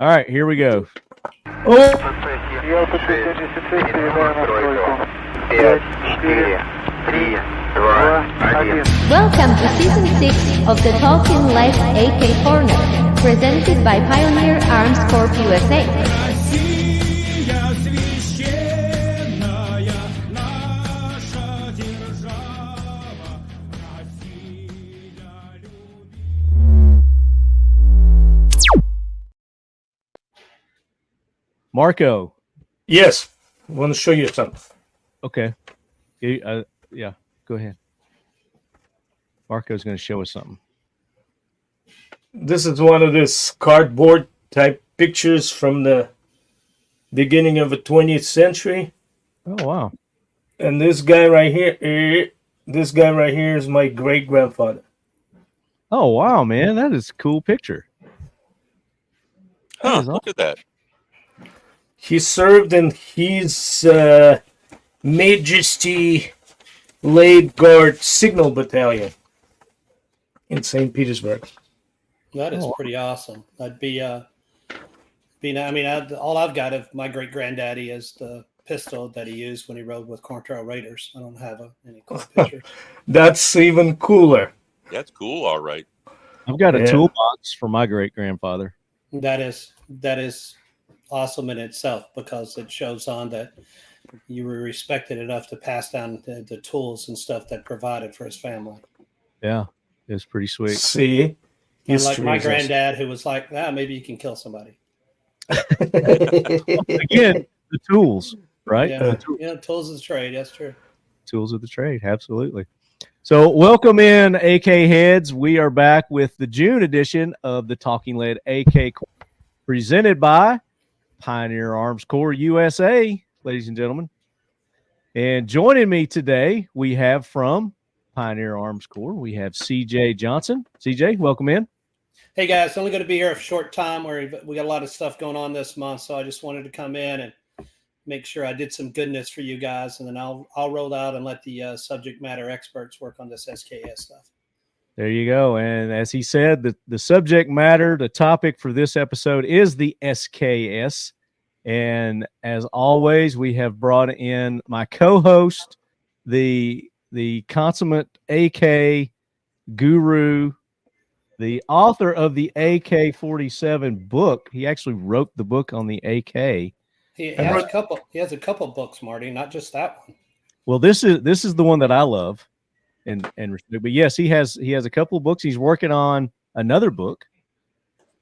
All right, here we go. Welcome to Season 6 of the Talking Lead AK Corner, presented by Pioneer Arms Corp USA. Marco. Yes, I want to show you something. Okay. Yeah, go ahead. Marco's going to show us something. This is one of this cardboard type pictures from the beginning of the 20th century. Oh, wow. And this guy right here is my great-grandfather. Oh, wow, man. That is a cool picture. Look at that. He served in his Majesty Laid Guard Signal Battalion in St. Petersburg. That is pretty awesome. That'd be, all I've got of my great granddaddy is the pistol that he used when he rode with Corn Trail Raiders. I don't have any cool pictures. That's even cooler. That's cool. All right. I've got a toolbox for my great grandfather. That is awesome in itself because it shows on that you were respected enough to pass down the tools and stuff that provided for his family. Yeah, it's pretty sweet. See? Like my granddad who was like, maybe you can kill somebody. Again, the tools, right? Yeah, tools of the trade. That's true. Tools of the trade. Absolutely. So welcome in, AK heads. We are back with the June edition of the Talking Lead AK presented by Pioneer Arms Corps USA, ladies and gentlemen. And joining me today, we have from Pioneer Arms Corps, we have CJ Johnson. CJ, welcome in. Hey guys, only going to be here a short time. We got a lot of stuff going on this month, so I just wanted to come in and make sure I did some goodness for you guys, and then I'll roll out and let the subject matter experts work on this SKS stuff. There you go. And as he said, the subject matter, the topic for this episode is the SKS. And as always, we have brought in my co-host, the consummate AK guru, the author of the AK-47 book. He actually wrote the book on the AK. He has a couple books, Marty, not just that one. Well, this is the one that I love. But yes, he has a couple of books. He's working on another book.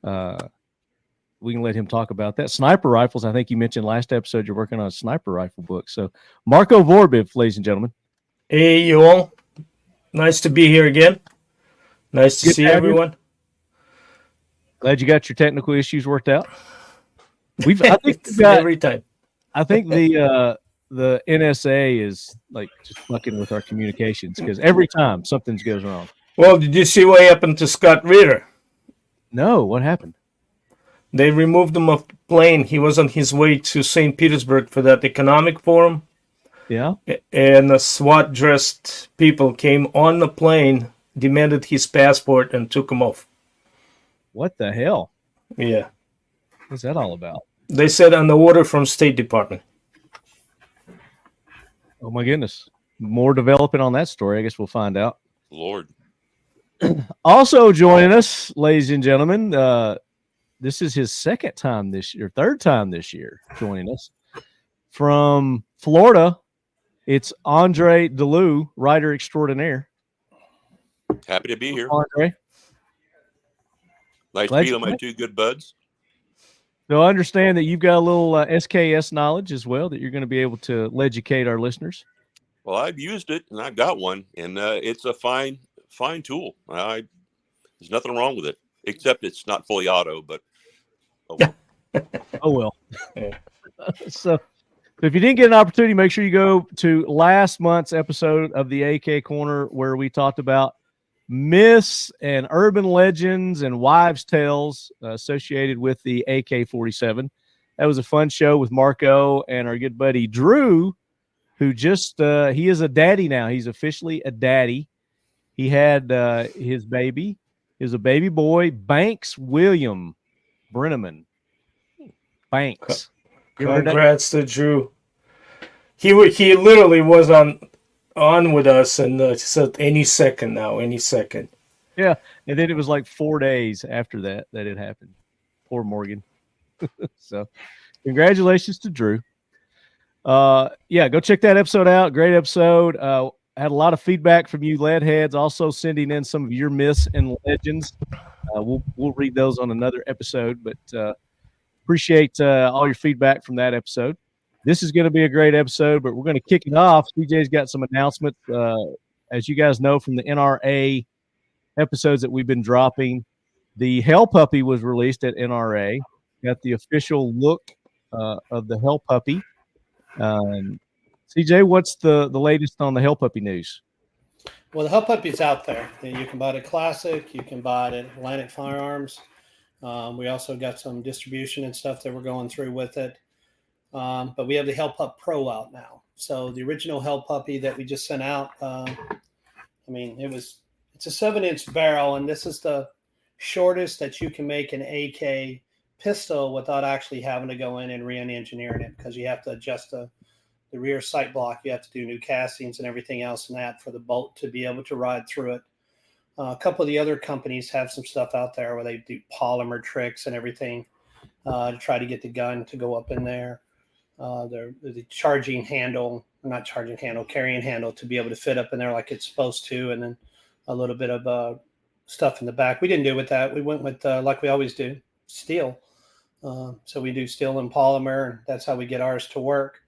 We can let him talk about that. Sniper rifles. I think you mentioned last episode you're working on a sniper rifle book. So Marco Vorbiv, ladies and gentlemen. Hey, you all. Nice to be here again. Nice to see everyone. Glad you got your technical issues worked out. Every time. I think the NSA is like just fucking with our communications because every time something goes wrong. Well, did you see what happened to Scott Ritter? No, what happened? They removed him off the plane. He was on his way to St. Petersburg for that economic forum. Yeah. And the SWAT-dressed people came on the plane, demanded his passport, and took him off. What the hell? Yeah. What's that all about? They said on the order from State Department. Oh, my goodness. More developing on that story. I guess we'll find out. Lord. Also joining us, ladies and gentlemen, this is his third time this year joining us. From Florida, it's Andre DeLue, writer extraordinaire. Happy to be here. Andre. Nice to be on my two good buds. So I understand that you've got a little SKS knowledge as well that you're going to be able to educate our listeners. Well, I've used it, and I've got one, and it's a fine tool. There's nothing wrong with it, except it's not fully auto, but oh well. Oh, well. So if you didn't get an opportunity, make sure you go to last month's episode of the AK Corner where we talked about myths and urban legends and wives' tales associated with the AK-47. That was a fun show with Marco and our good buddy Drew, who just he is a daddy now. He's officially a daddy. He had his baby. He was a baby boy, Banks William Brenneman. Banks. You ever heard that? Congrats to Drew. He literally was on with us and said any second now, any second. Yeah, and then it was like 4 days after that it happened. Poor Morgan. So, congratulations to Drew. Yeah, go check that episode out. Great episode. Had a lot of feedback from you lead heads, also sending in some of your myths and legends. We'll read those on another episode, but appreciate all your feedback from that episode. This is going to be a great episode, but we're going to kick it off. CJ's got some announcements. As you guys know from the NRA episodes that we've been dropping, the Hell Puppy was released at NRA. Got the official look of the Hell Puppy. CJ, what's the latest on the Hell Puppy news? Well, the Hell Puppy's out there. You can buy it at Classic. You can buy it at Atlantic Firearms. We also got some distribution and stuff that we're going through with it. But we have the Hell Pup Pro out now. So the original Hell Puppy that we just sent out, it's a 7-inch barrel, and this is the shortest that you can make an AK pistol without actually having to go in and re-engineering it, because you have to adjust the rear sight block. You have to do new castings and everything else in that for the bolt to be able to ride through it. A couple of the other companies have some stuff out there where they do polymer tricks and everything to try to get the gun to go up in there. The carrying handle to be able to fit up in there like it's supposed to, and then a little bit of stuff in the back. We didn't do with that. We went with, like we always do, steel. So we do steel and polymer, and that's how we get ours to work.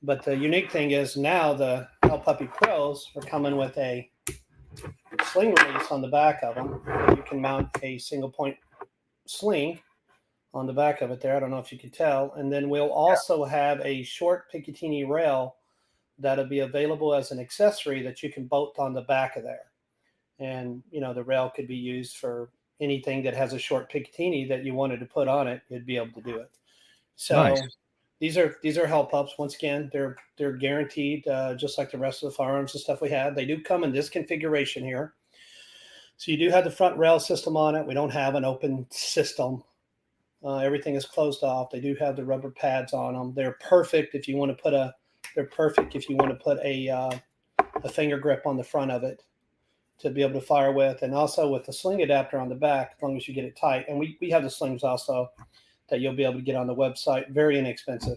But the unique thing is now the Hell Puppy Pros are coming with a sling release on the back of them. You can mount a single point sling on the back of it there. I don't know if you can tell. And then we'll also have a short Picatinny rail that'll be available as an accessory that you can bolt on the back of there. And, the rail could be used for anything that has a short Picatinny that you wanted to put on it. You'd be able to do it. So nice. These are Hell Pups. Once again, they're guaranteed, just like the rest of the firearms and stuff we have. They do come in this configuration here. So you do have the front rail system on it. We don't have an open system. Everything is closed off. They do have the rubber pads on them. They're perfect if you want to put a finger grip on the front of it to be able to fire with, and also with the sling adapter on the back, as long as you get it tight. And we have the slings also that you'll be able to get on the website. Very inexpensive.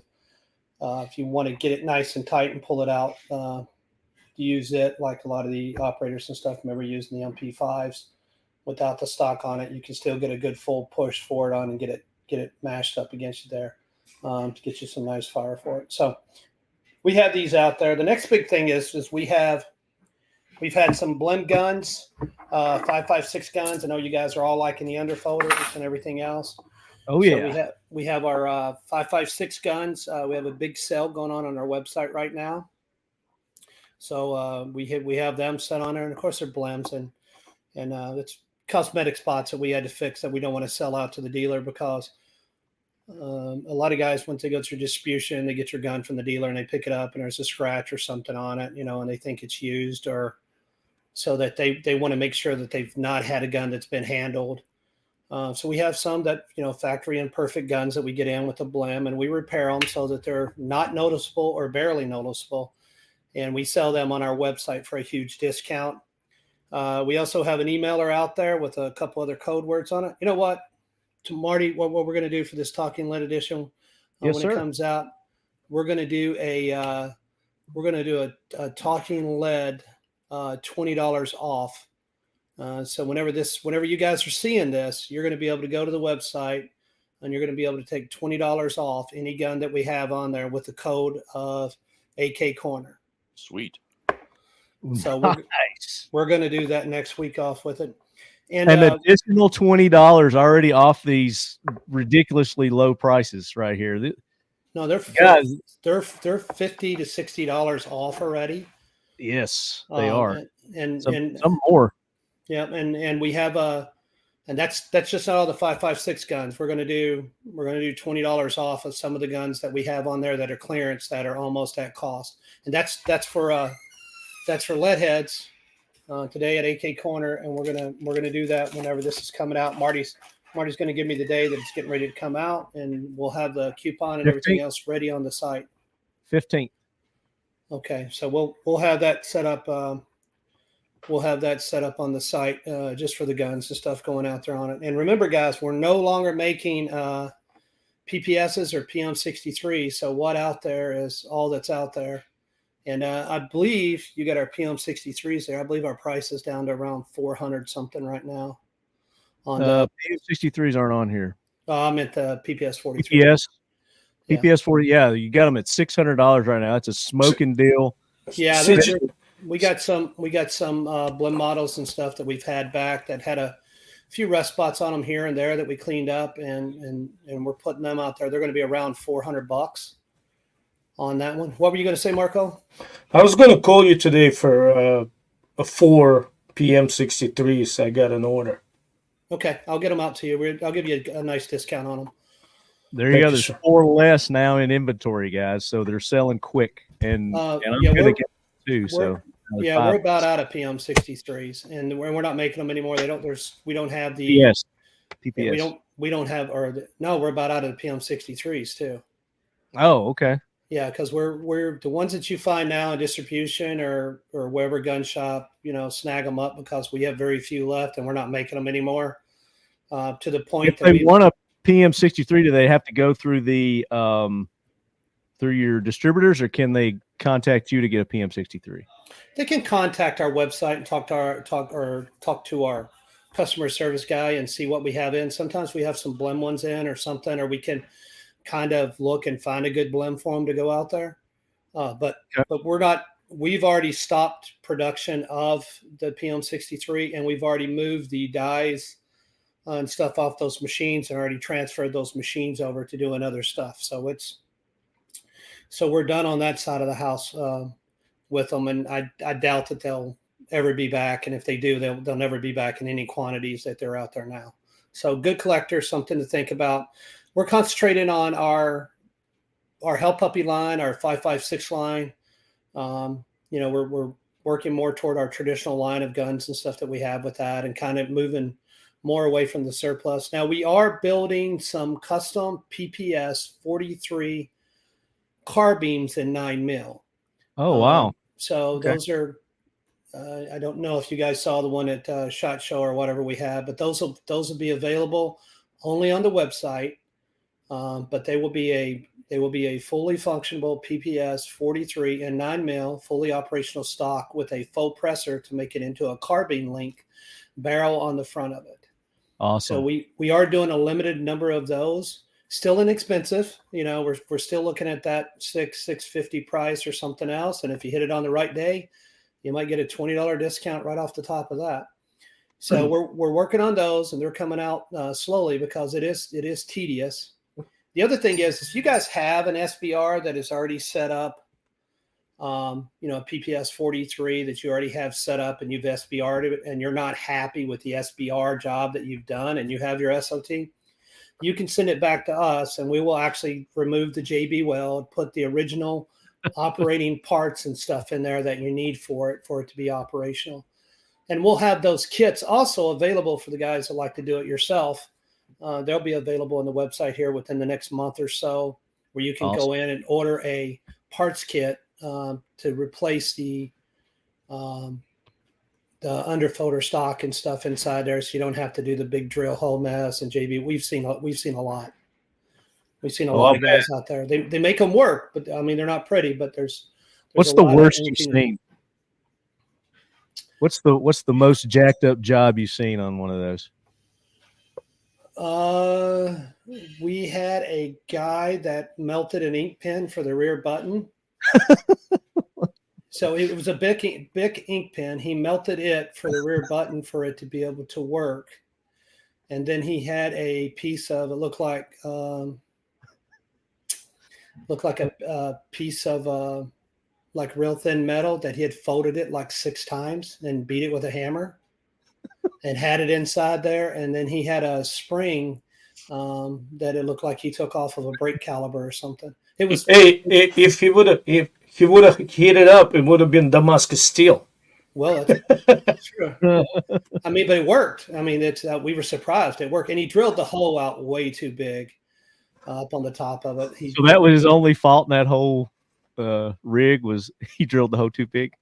If you want to get it nice and tight and pull it out, use it like a lot of the operators and stuff remember using the MP5s without the stock on it. You can still get a good full push for it on and get it mashed up against you there to get you some nice fire for it. So we have these out there. The next big thing is we've had some blend guns, 5.56 guns. I know you guys are all liking the underfolders and everything else. Oh yeah. So we have our 5.56 guns. We have a big sale going on our website right now. So we have them set on there, and of course they're blends and it's cosmetic spots that we had to fix that we don't want to sell out to the dealer, because a lot of guys, once they go through distribution, they get your gun from the dealer and they pick it up and there's a scratch or something on it, and they think it's used, or so that they want to make sure that they've not had a gun that's been handled. So we have some that, factory imperfect guns that we get in with a blem, and we repair them so that they're not noticeable or barely noticeable. And we sell them on our website for a huge discount. We also have an emailer out there with a couple other code words on it. You know what, to Marty, what we're going to do for this Talking Lead edition, when it comes out, we're going to do a Talking Lead $20 off. So whenever you guys are seeing this, you're going to be able to go to the website and you're going to be able to take $20 off any gun that we have on there with the code of AK Corner. Sweet. So we're going to do that next week off with it. And an additional $20 already off these ridiculously low prices right here. No, they're $50 to $60 off already. Yes, they are. And some more. Yeah, and we have and that's just not all the 5.56 guns. We're gonna do $20 off of some of the guns that we have on there that are clearance, that are almost at cost. And that's for lead heads today at AK Corner, and we're gonna do that whenever this is coming out. Marty's Marty's going to give me the day that it's getting ready to come out, and we'll have the coupon and everything else ready on the site. 15th. Okay, so we'll have that set up. We'll have that set up on the site just for the guns and stuff going out there on it. And remember, guys, we're no longer making PPSs or PM63. So what out there is all that's out there. And I believe you got our PM63s there. I believe our price is down to around 400 something right now. On the PM63s aren't on here. I'm at the PPS 43. PPS 40. Yeah, you got them at $600 right now. That's a smoking deal. Yeah, we got some blim models and stuff that we've had back that had a few rust spots on them here and there that we cleaned up, and we're putting them out there. They're going to be around $400 on that one. What were you going to say, Marco? I was going to call you today for a 4 PM63s. I got an order. Okay, I'll get them out to you. I'll give you a nice discount on them. There you go. There's 4 less now in inventory, guys. So they're selling quick, and I'm going to get them too. So we're about out of PM63s, and we're not making them anymore. We don't have the PPS. We don't have, we're about out of the PM63s too. Oh, okay. Yeah, because we're the ones that you find now in distribution or wherever gun shop, snag them up because we have very few left and we're not making them anymore. To the point if they want a PM63, do they have to go through the through your distributors, or can they contact you to get a PM63? They can contact our website and talk to our customer service guy and see what we have in. Sometimes we have some blim ones in or something, or we can kind of look and find a good blim for them to go out there. But we've already stopped production of the PM63, and we've already moved the dies and stuff off those machines and already transferred those machines over to doing other stuff. So we're done on that side of the house with them. And I doubt that they'll ever be back. And if they do, they'll never be back in any quantities that they're out there now. So good collector, something to think about. We're concentrating on our Hell Puppy line, our 5.56 line. We're working more toward our traditional line of guns and stuff that we have with that, and kind of moving more away from the surplus. Now we are building some custom PPS 43 carbines in 9mm. Oh, wow. Those are, I don't know if you guys saw the one at SHOT Show or whatever we had, but those will be available only on the website. But they will be a fully functional PPS 43 and 9mm fully operational stock with a faux presser to make it into a carbine link barrel on the front of it. Awesome. So we are doing a limited number of those. Still inexpensive. We're still looking at that $650 price or something else. And if you hit it on the right day, you might get a $20 discount right off the top of that. So we're working on those, and they're coming out slowly because it is tedious. The other thing is you guys have an SBR that is already set up, a PPS 43 that you already have set up, and you've SBR'd it, and you're not happy with the SBR job that you've done, and you have your SOT, you can send it back to us, and we will actually remove the JB weld, put the original operating parts and stuff in there that you need for it to be operational. And we'll have those kits also available for the guys that like to do it yourself. They'll be available on the website here within the next month or so, where you can go in and order a parts kit to replace the underfolder stock and stuff inside there, so you don't have to do the big drill hole mess. And JB, we've seen a lot. We've seen a lot of guys out there. They make them work, but I mean they're not pretty. But there's what's the worst you've seen? What's the most jacked up job you've seen on one of those? We had a guy that melted an ink pen for the rear button. So it was a big ink pen. He melted it for the rear button for it to be able to work. And then he had a piece of, it looked like a piece of like real thin metal that he had folded it like 6 times and beat it with a hammer and had it inside there. And then he had a spring that it looked like he took off of a brake caliber or something. It was. If he would have hit it up, it would have been Damascus steel. Well, that's true. I mean, but it worked. I mean, we were surprised it worked, and he drilled the hole out way too big up on the top of it. So that was his only fault in that whole rig was he drilled the hole too big.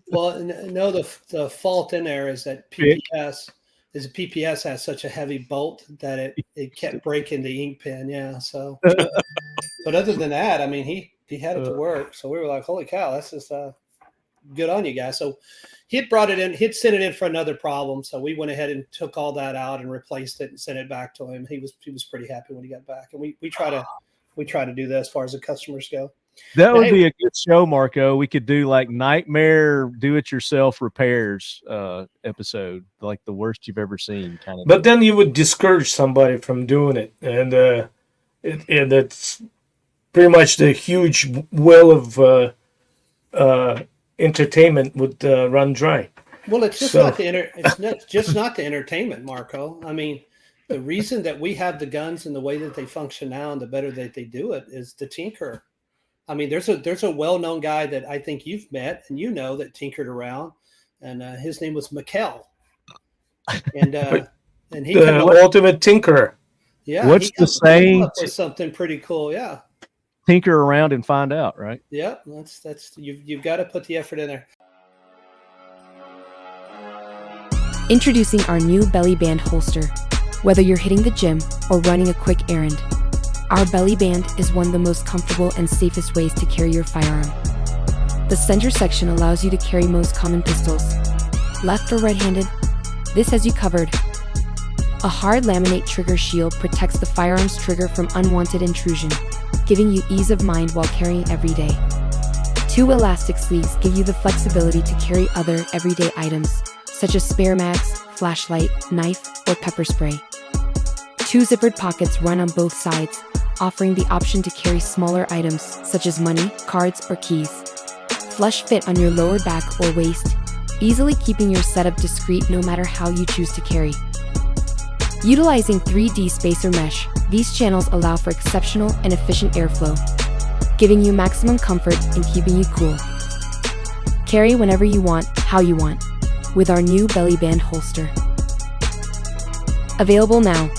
Well, no, the fault in there is that PPS has such a heavy bolt that it kept breaking the ink pen. Yeah. So, but other than that, I mean, he had it to work. So we were like, holy cow, that's just good on you guys. So he had brought it in, he'd sent it in for another problem. So we went ahead and took all that out and replaced it and sent it back to him. He was pretty happy when he got back. And we try to do that as far as the customers go. That would be a good show, Marco. We could do like nightmare do-it-yourself repairs episode, like the worst you've ever seen kind of. But then you would discourage somebody from doing it, and it's pretty much the huge well of entertainment would run dry. Well, it's just not the entertainment, Marco. I mean, the reason that we have the guns and the way that they function now and the better that they do it is the tinker. I mean, there's a well-known guy that I think you've met and you know that tinkered around, and his name was Mikkel. And he the ultimate tinkerer. Yeah. What's the saying? Something pretty cool. Yeah. Tinker around and find out, right? Yeah. That's you've got to put the effort in there. Introducing our new belly band holster. Whether you're hitting the gym or running a quick errand, our belly band is one of the most comfortable and safest ways to carry your firearm. The center section allows you to carry most common pistols. Left or right-handed, this has you covered. A hard laminate trigger shield protects the firearm's trigger from unwanted intrusion, giving you ease of mind while carrying every day. 2 elastic sleeves give you the flexibility to carry other everyday items, such as spare mags, flashlight, knife, or pepper spray. 2 zippered pockets run on both sides, offering the option to carry smaller items such as money, cards, or keys. Flush fit on your lower back or waist, easily keeping your setup discreet no matter how you choose to carry. Utilizing 3D spacer mesh, these channels allow for exceptional and efficient airflow, giving you maximum comfort and keeping you cool. Carry whenever you want, how you want, with our new belly band holster. Available now.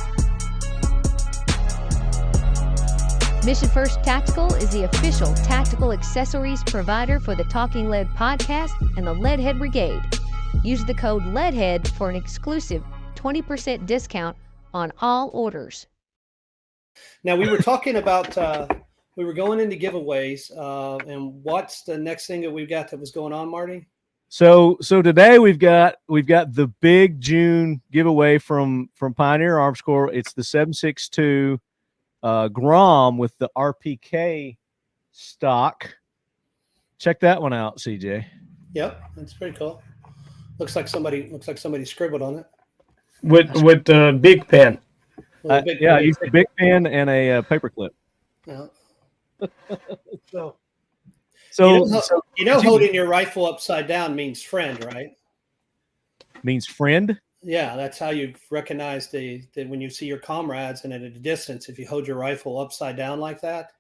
Mission First Tactical is the official tactical accessories provider for the Talking Lead podcast and the Leadhead Brigade. Use the code LEADHEAD for an exclusive 20% discount on all orders. Now, we were talking about, we were going into giveaways, and what's the next thing that we've got that was going on, Marty? So today we've got the big June giveaway from Pioneer Arms Corps. It's the 7.62 Grom with the RPK stock. Check that one out, CJ. Yep, that's pretty cool. Looks like somebody scribbled on it with the big pen. Yeah, use a big pen and a paper clip. Yeah. So holding your rifle upside down means friend, right? Means friend. Yeah, that's how you recognize that when you see your comrades and at a distance, if you hold your rifle upside down like that,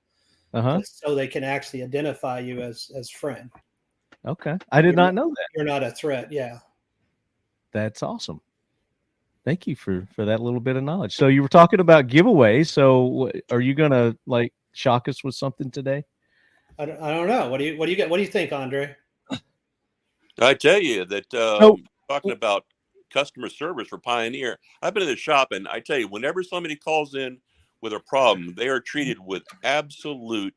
so they can actually identify you as friend. Okay, I did not know that. You're not a threat. Yeah, that's awesome. Thank you for that little bit of knowledge. So you were talking about giveaways. So are you gonna shock us with something today? I don't know. What do you think, Andre? I tell you that talking about customer service for Pioneer, I've been in the shop, and I tell you, whenever somebody calls in with a problem, they are treated with absolute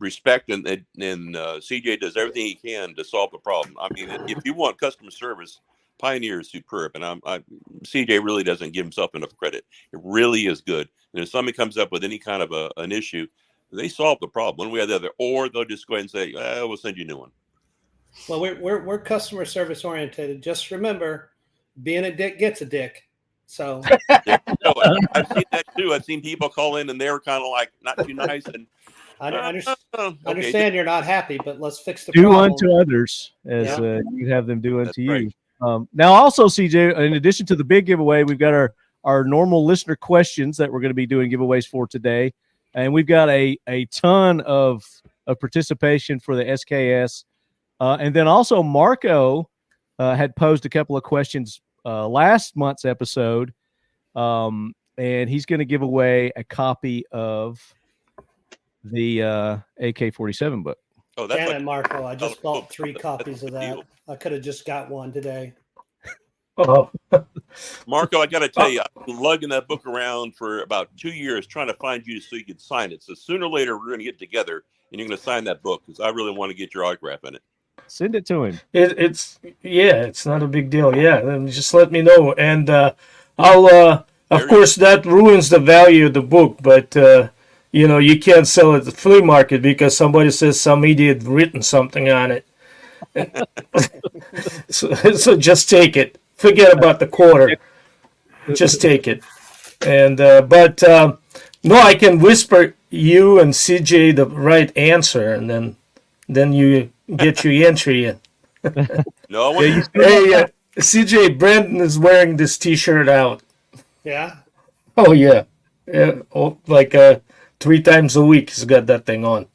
respect, and CJ does everything he can to solve the problem. I mean, if you want customer service, Pioneer is superb, and CJ really doesn't give himself enough credit. It really is good. And if somebody comes up with any kind of an issue, they solve the problem one way or the other, or they'll just go ahead and say, we'll send you a new one. Well, we're customer service oriented. Just remember, being a dick gets a dick. So yeah, I've seen that too. I've seen people call in and they're kind of like not too nice. And I understand you're not happy, but let's fix the do problem. unto others as you have them do unto you. Now, also, CJ, in addition to the big giveaway, we've got our normal listener questions that we're going to be doing giveaways for today, and we've got a ton of participation for the SKS And then also Marco had posed a couple of questions last month's episode, and he's going to give away a copy of the AK-47 book. Oh, that's Damn it, Marco! I just bought 3 copies of that. deal. I could have just got one today. Oh, Marco, I got to tell you, I've been lugging that book around for about 2 years trying to find you so you could sign it. So sooner or later, we're going to get together and you're going to sign that book because I really want to get your autograph in it. Send it to him. It's not a big deal. Yeah, then just let me know, and I'll. Of course, that ruins the value of the book, but you can't sell it at the flea market because somebody says some idiot written something on it. so just take it. Forget about the quarter. Just take it. And but no, I can whisper you and CJ the right answer, and then you get your entry in. No, Hey, CJ, Brandon is wearing this T-shirt out. Yeah. Oh yeah. Like 3 times a week he's got that thing on.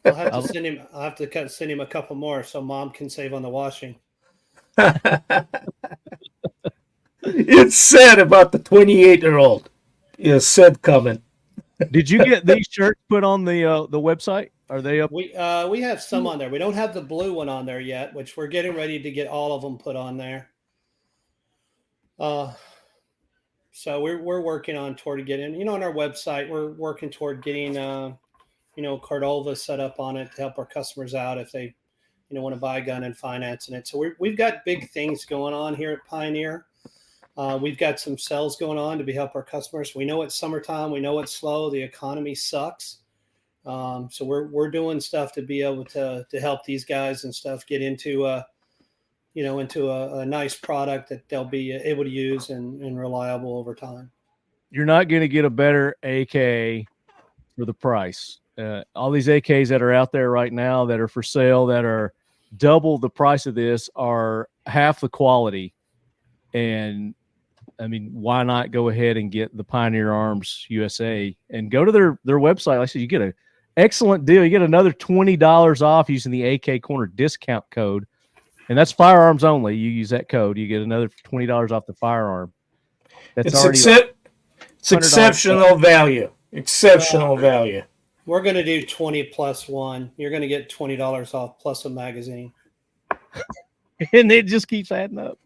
I'll have to send him. I'll have to send him a couple more so Mom can save on the washing. It's sad about the 28-year-old. Yeah, sad comment. Did you get these shirts put on the website? Are they up? We have some on there. We don't have the blue one on there yet, which we're getting ready to get all of them put on there. So we're working on toward getting, on our website, we're working toward getting, Cordova set up on it to help our customers out if they, want to buy a gun and financing it. So we've got big things going on here at Pioneer. We've got some sales going on to help our customers. We know it's summertime. We know it's slow. The economy sucks. So we're doing stuff to be able to help these guys and stuff get into a nice product that they'll be able to use and reliable over time. You're not going to get a better AK for the price. All these AKs that are out there right now that are for sale that are double the price of this are half the quality. And I mean, why not go ahead and get the Pioneer Arms USA and go to their website? Like I said, you get an excellent deal. You get another $20 off using the AK Corner discount code. And that's firearms only. You use that code, you get another $20 off the firearm. That's it's exceptional value. Exceptional value. We're going to do 20 plus 1. You're going to get $20 off plus a magazine. And it just keeps adding up.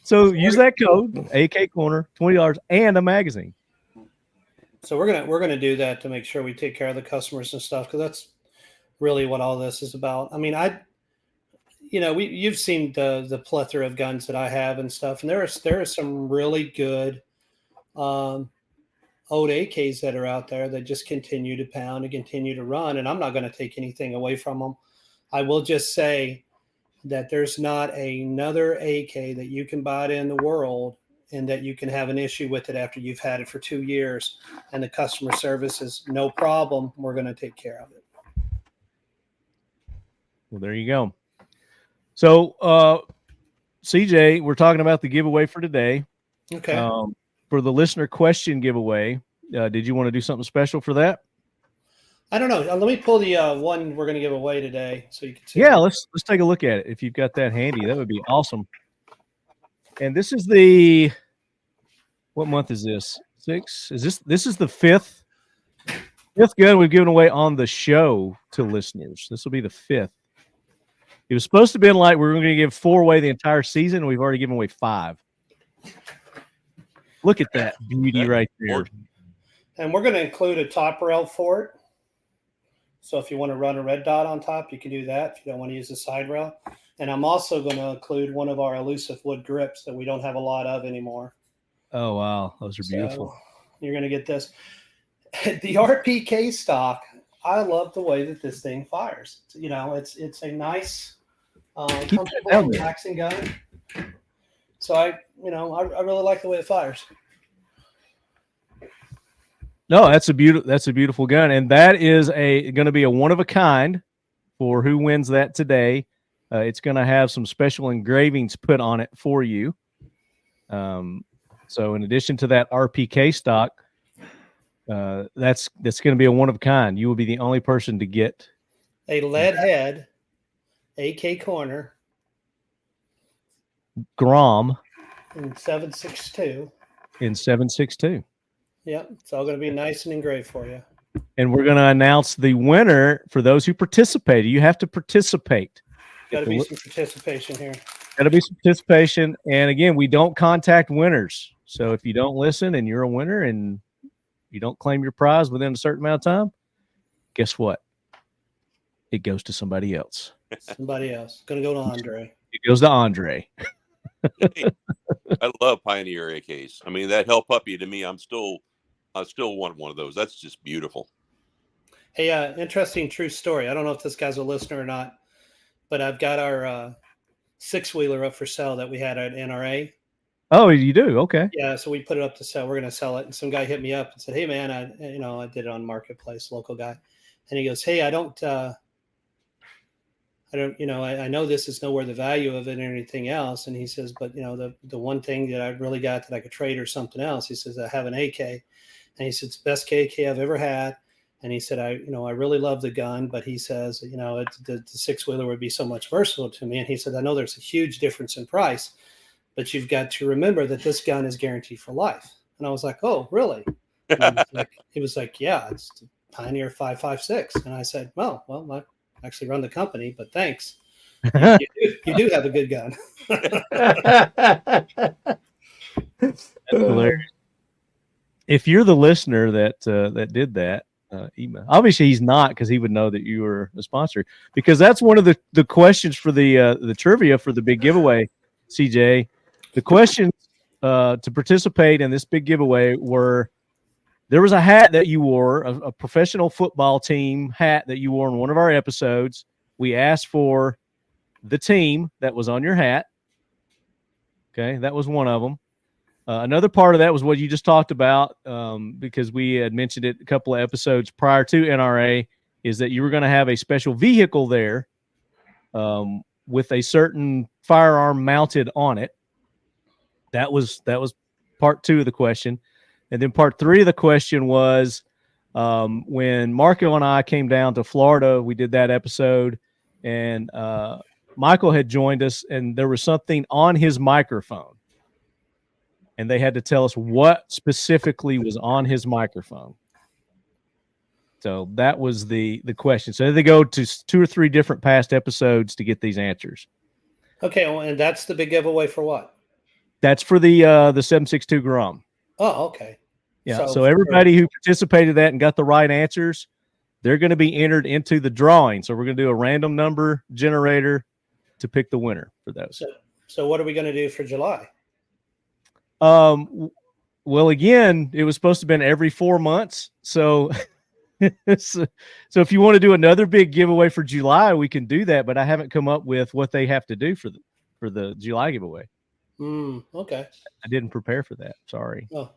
So use that code, AK Corner, $20 and a magazine. So we're gonna do that to make sure we take care of the customers and stuff, because that's really what all this is about. I mean, you've seen the plethora of guns that I have and stuff, and there are some really good old AKs that are out there that just continue to pound and continue to run, and I'm not going to take anything away from them. I will just say that there's not another AK that you can buy in the world and that you can have an issue with it after you've had it for 2 years and the customer service is no problem. We're going to take care of it. Well, there you go. So, CJ, we're talking about the giveaway for today. Okay. For the listener question giveaway, did you want to do something special for that? I don't know. Let me pull the one we're going to give away today so you can see. Yeah, let's take a look at it. If you've got that handy, that would be awesome. And this is what month is this? 6? This is the fifth gun we've given away on the show to listeners. This will be the 5th. It was supposed to be like we were going to give 4 away the entire season, and we've already given away 5. Look at that beauty right there. And we're going to include a top rail for it. So if you want to run a red dot on top, you can do that if you don't want to use the side rail. And I'm also going to include one of our elusive wood grips that we don't have a lot of anymore. Oh, wow. Those are beautiful. So you're going to get this. The RPK stock, I love the way that this thing fires. It's a nice, comfortable, relaxing gun. So I really like the way it fires. No, that's a beautiful gun, and that is going to be a one of a kind for who wins that today. It's going to have some special engravings put on it for you. So in addition to that RPK stock, that's going to be a one of a kind. You will be the only person to get a lead head AK Corner Grom in 762. in 762. Yep, it's all going to be nice and engraved for you. And we're going to announce the winner for those who participated. You have to participate. Got to be some participation here. Got to be some participation. And again, we don't contact winners. So if you don't listen and you're a winner and you don't claim your prize within a certain amount of time, guess what? It goes to somebody else. Somebody else. Going to go to Andre. It goes to Andre. I love Pioneer AKs. I mean, that Hell Puppy to me, I still want one of those. That's just beautiful. Hey, interesting true story. I don't know if this guy's a listener or not, but I've got our 6-wheeler up for sale that we had at NRA. Oh, you do? Okay. Yeah, so we put it up to sell. We're going to sell it. And some guy hit me up and said, "Hey, man, I did it on Marketplace, local guy." And he goes, "Hey, I know this is nowhere the value of it or anything else." And he says, "But, the one thing that I really got that I could trade or something else," he says, "I have an AK." And he said, "It's the best AK I've ever had." And he said, I really love the gun, but he says, the 6-wheeler would be so much versatile to me. And he said, "I know there's a huge difference in price, but you've got to remember that this gun is guaranteed for life." And I was like, "Oh, really?" And he was like, "Yeah, it's the Pioneer 5.56." And I said, well, I actually run the company, but thanks. You do have a good gun. That's hilarious. If you're the listener that did that, email. Obviously, he's not, because he would know that you were a sponsor. Because that's one of the questions for the trivia for the big giveaway, CJ. The questions to participate in this big giveaway were: there was a hat that you wore, a professional football team hat that you wore in one of our episodes. We asked for the team that was on your hat. Okay, that was one of them. Another part of that was what you just talked about, because we had mentioned it a couple of episodes prior to NRA, is that you were going to have a special vehicle there with a certain firearm mounted on it. That was part 2 of the question. And then part 3 of the question was when Marco and I came down to Florida, we did that episode, and Michael had joined us, and there was something on his microphone. And they had to tell us what specifically was on his microphone. So that was the question. So they go to 2 or 3 different past episodes to get these answers. Okay, well, and that's the big giveaway for what? That's for the 762 Grom. Oh, okay. Yeah. So everybody who participated in that and got the right answers, they're going to be entered into the drawing. So we're going to do a random number generator to pick the winner for those. So what are we going to do for July? Well, again, it was supposed to have been every 4 months. So if you want to do another big giveaway for July, we can do that. But I haven't come up with what they have to do for the July giveaway. Okay. I didn't prepare for that. Sorry. Oh.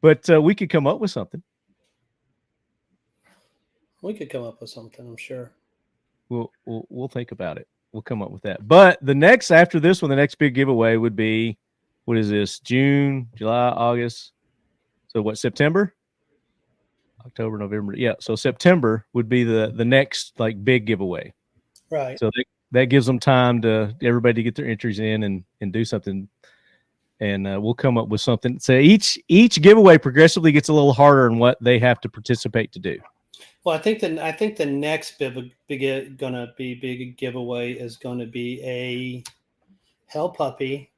But we could come up with something. We could come up with something, I'm sure. We'll think about it. We'll come up with that. But after this one, the next big giveaway would be, what is this? June, July, August. So what, September? October, November. Yeah. So September would be the next big giveaway. Right. So that gives them time to everybody to get their entries in and do something. And we'll come up with something. So each giveaway progressively gets a little harder in what they have to participate to do. Well, I think the next big giveaway is going to be a Hell Puppy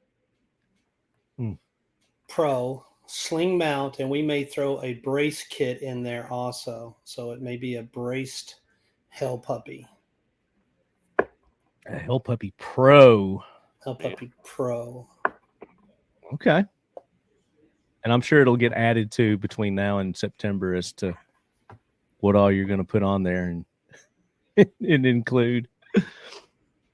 Pro sling mount, and we may throw a brace kit in there also. So it may be a braced Hell Puppy. A Hell Puppy Pro. Hell Puppy Pro. Okay. And I'm sure it'll get added to between now and September as to what all you're going to put on there and include.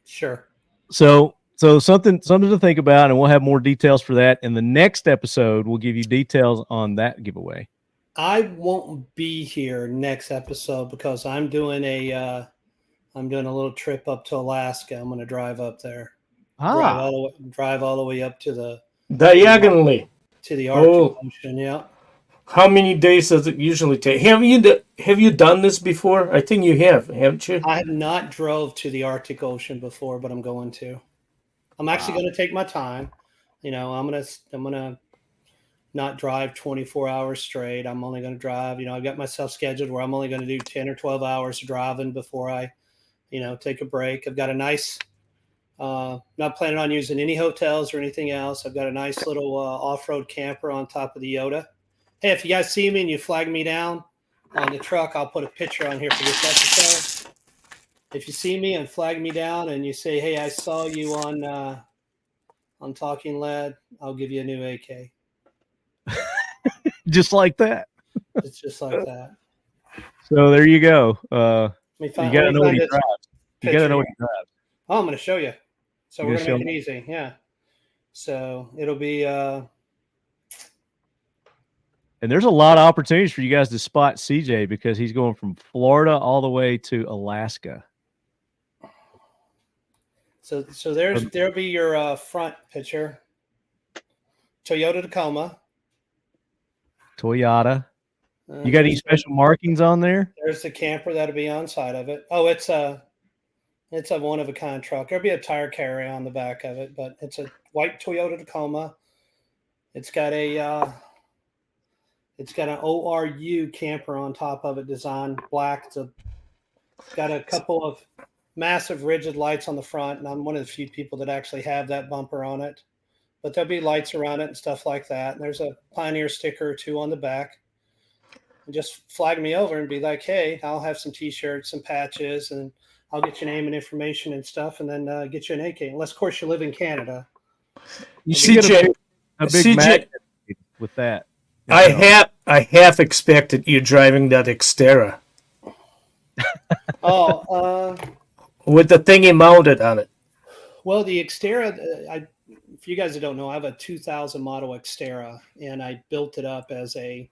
Sure. So something to think about, and we'll have more details for that in the next episode. We'll give you details on that giveaway. I won't be here next episode because I'm doing a little trip up to Alaska. I'm going to drive up there. Drive all the way up to the diagonally to the Arctic Ocean. Yeah. How many days does it usually take? Have you done this before? I think you have, haven't you? I have not drove to the Arctic Ocean before, but I'm going to. I'm actually going to take my time. I'm gonna not drive 24 hours straight. I'm only going to drive. I've got myself scheduled where I'm only going to do 10 or 12 hours of driving before I, take a break. I've got a nice. Not planning on using any hotels or anything else. I've got a nice little off-road camper on top of the Yoda. Hey, if you guys see me and you flag me down on the truck, I'll put a picture on here for this episode. If you see me and flag me down and you say, "Hey, I saw you on Talking Lead," I'll give you a new AK. Just like that. It's just like that. So there you go. You got to know what he drives. You got to know what he drives. Oh, I'm going to show you. So we're going to make it easy. Yeah. So it'll be. And there's a lot of opportunities for you guys to spot CJ because he's going from Florida all the way to Alaska. So there'll be your front picture. Toyota Tacoma. Toyota. You got any special markings on there? There's the camper that'll be on side of it. Oh, it's a one of a kind truck. There'll be a tire carrier on the back of it, but it's a white Toyota Tacoma. It's got an ORU camper on top of it, designed black. It's got a couple of massive rigid lights on the front, and I'm one of the few people that actually have that bumper on it. But there'll be lights around it and stuff like that. And there's a Pioneer sticker or two on the back. And just flag me over and be like, "Hey, I'll have some T-shirts, some patches, and I'll get your name and information and stuff, and then get you an AK." Unless, of course, you live in Canada. You see a big magnet with that. I half expected you driving that Xterra. With the thingy mounted on it. Well, the Xterra, if you guys don't know, I have a 2000 model Xterra, and I built it up as a,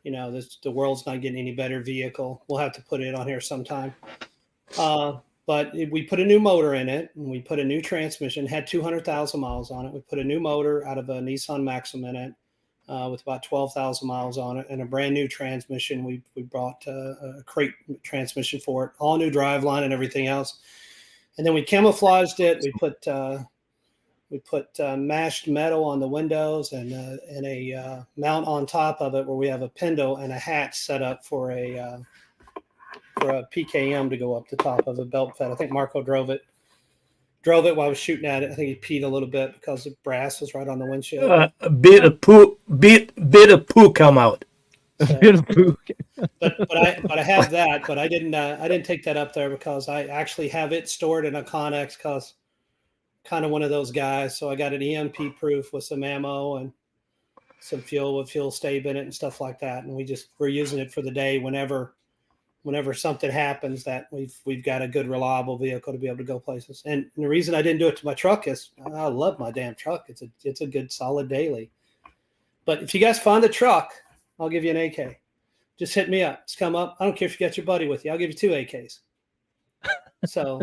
the world's not getting any better vehicle. We'll have to put it on here sometime. But we put a new motor in it, and we put a new transmission. Had 200,000 miles on it. We put a new motor out of a Nissan Maxim in it, with about 12,000 miles on it, and a brand new transmission. We brought a crate transmission for it, all new driveline and everything else. And then we camouflaged it. We put mashed metal on the windows and a mount on top of it where we have a pintle and a hatch set up for a PKM to go up the top of a belt fed. I think Marco drove it while I was shooting at it. I think he peed a little bit because the brass was right on the windshield. A bit of poo come out. So, bit of poo. but I have that, but I didn't take that up there because I actually have it stored in a Connex because kind of one of those guys. So I got an EMP proof with some ammo and some fuel with fuel stave in it and stuff like that. And we're using it for the day whenever something happens that we've got a good, reliable vehicle to be able to go places. And the reason I didn't do it to my truck is I love my damn truck. It's a good, solid daily. But if you guys find a truck, I'll give you an AK. Just hit me up. Just come up. I don't care if you got your buddy with you. I'll give you 2 AKs. So,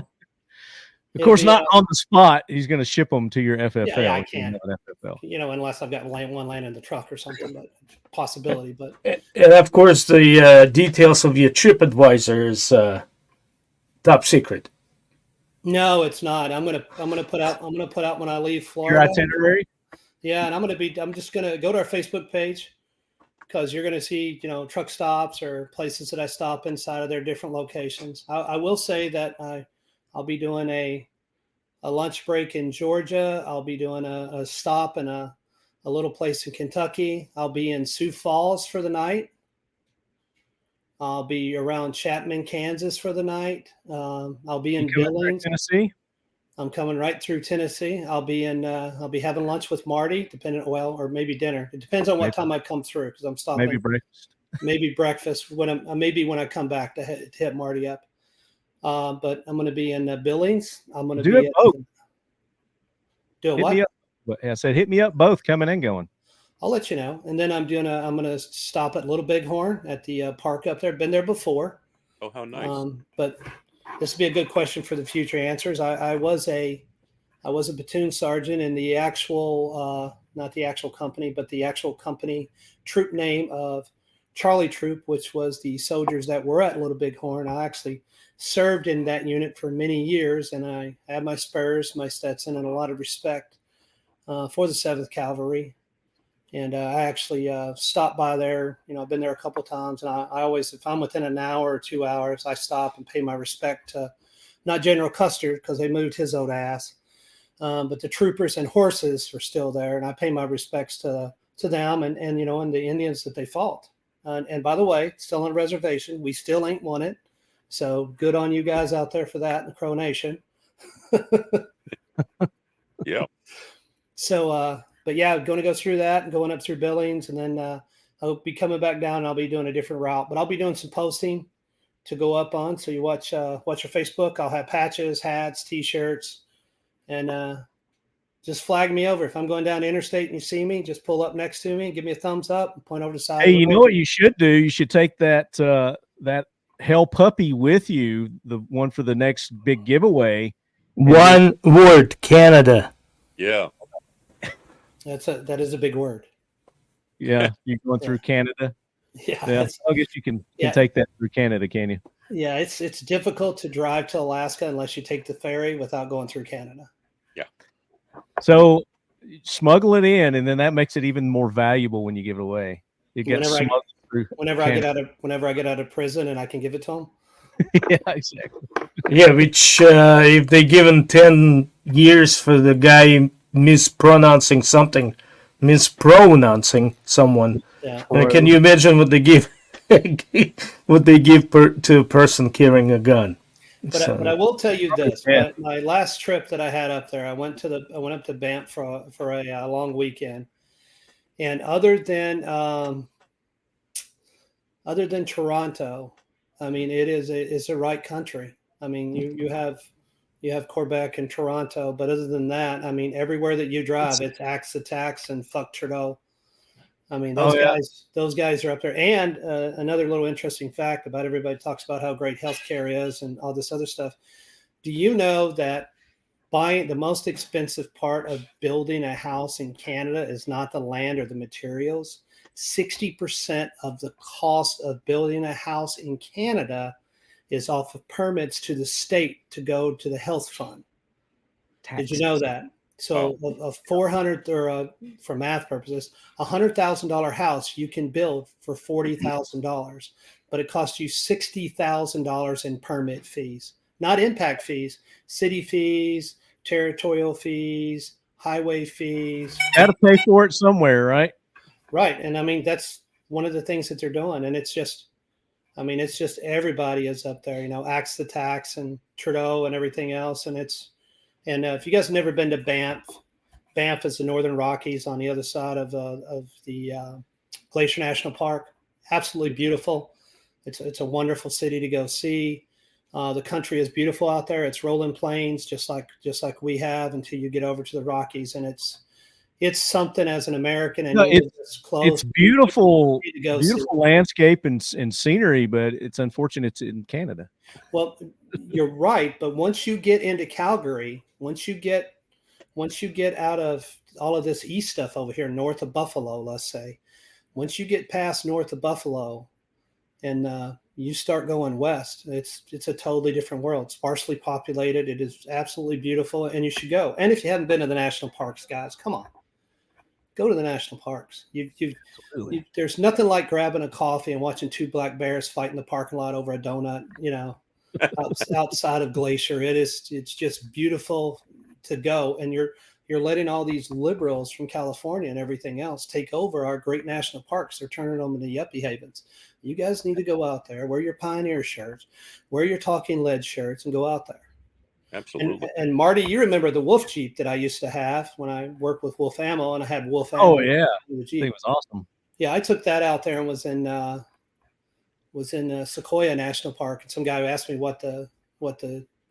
of course, not on the spot. He's going to ship them to your FFL. Yeah, I can't. Unless I've got one laying in the truck or something, but possibility. But and of course, the details of your TripAdvisor is top secret. No, it's not. I'm gonna put out when I leave Florida. Your itinerary. Yeah, and I'm just gonna go to our Facebook page because you're gonna see truck stops or places that I stop inside of their different locations. I will say that I'll be doing a lunch break in Georgia. I'll be doing a stop in a little place in Kentucky. I'll be in Sioux Falls for the night. I'll be around Chapman, Kansas for the night. I'll be in Billings, Tennessee. I'm coming right through Tennessee. I'll be having lunch with Marty, or maybe dinner. It depends on what time I come through because I'm stopping. Maybe breakfast. Maybe breakfast when I come back to hit Marty up. But I'm going to be in Billings. I'm going to do it both. Do what? I said, hit me up both, coming and going. I'll let you know. And then I'm going to stop at Little Bighorn at the park up there. Been there before. Oh, how nice! But this would be a good question for the future answers. I was a I was a platoon sergeant in the actual, not the actual company, but the actual company troop name of Charlie Troop, which was the soldiers that were at Little Bighorn. I actually served in that unit for many years, and I had my spurs, my Stetson, and a lot of respect for the 7th Cavalry. And I actually stopped by there. I've been there a couple of times, and I always, if I'm within an hour or 2 hours, I stop and pay my respect to not General Custer, because they moved his old ass, but the troopers and horses are still there, and I pay my respects to them and and the Indians that they fought. And by the way, still on a reservation, we still ain't won it. So good on you guys out there for that in the Crow Nation. Yeah. So, but yeah, going to go through that and going up through Billings, and then I'll be coming back down. And I'll be doing a different route, but I'll be doing some posting to go up on. So you watch your Facebook. I'll have patches, hats, T-shirts, and just flag me over. If I'm going down the interstate and you see me, just pull up next to me, give me a thumbs up, and point over the side. Hey, you know what you should do? You should take that that hell puppy with you, the one for the next big giveaway. One word, Canada. Yeah. That is a big word. Yeah, you're going through Canada. Yeah, I guess you can take that through Canada, can you? Yeah, it's difficult to drive to Alaska unless you take the ferry without going through Canada. Yeah. So smuggle it in, and then that makes it even more valuable when you give it away. It gets smuggled through. Whenever I get out of prison and I can give it to them. Yeah, exactly. Yeah, which if they given 10 years for the guy mispronouncing someone, Yeah. can you imagine what they give? What they give to a person carrying a gun? But I will tell you this: my last trip that I had up there, I went up to Banff for a long weekend, and other than Toronto, I mean, it's a right country. I mean, you have Quebec and Toronto, but other than that, I mean, everywhere that you drive, it's axe the tax and fuck Trudeau. I mean, those guys are up there. And another little interesting fact about everybody talks about how great healthcare is and all this other stuff. Do you know that buying the most expensive part of building a house in Canada is not the land or the materials? 60% of the cost of building a house in Canada is off of permits to the state to go to the health fund. Taxes. Did you know that? So a 400 or for math purposes, $100,000 house you can build for $40,000, but it costs you $60,000 in permit fees, not impact fees, city fees, territorial fees, highway fees. Got to pay for it somewhere, right? Right, and I mean that's one of the things that they're doing, and it's just everybody is up there, axe the tax and Trudeau and everything else, and if you guys have never been to Banff, Banff is the Northern Rockies on the other side of the Glacier National Park. Absolutely beautiful. It's a wonderful city to go see. The country is beautiful out there. It's rolling plains, just like we have until you get over to the Rockies, and it's something as an American. And it's beautiful, beautiful landscape and scenery, but it's unfortunate it's in Canada. Well, you're right, but once you get into Calgary, once you get out of all of this east stuff over here north of Buffalo, let's say, once you get past north of Buffalo and you start going west, it's a totally different world. Sparsely populated. It is absolutely beautiful, and you should go. And if you haven't been to the national parks, guys, come on. Go to the national parks. There's nothing like grabbing a coffee and watching two black bears fight in the parking lot over a donut, outside of Glacier. It's just beautiful to go. And you're letting all these liberals from California and everything else take over our great national parks. They're turning them into yuppie havens. You guys need to go out there, wear your Pioneer shirts, wear your Talking Lead shirts, and go out there. Absolutely. And Marty, you remember the Wolf Jeep that I used to have when I worked with Wolf Ammo, and I had Wolf Ammo. Oh yeah, the Jeep. It was awesome. Yeah, I took that out there and was in Sequoia National Park, and some guy asked me what the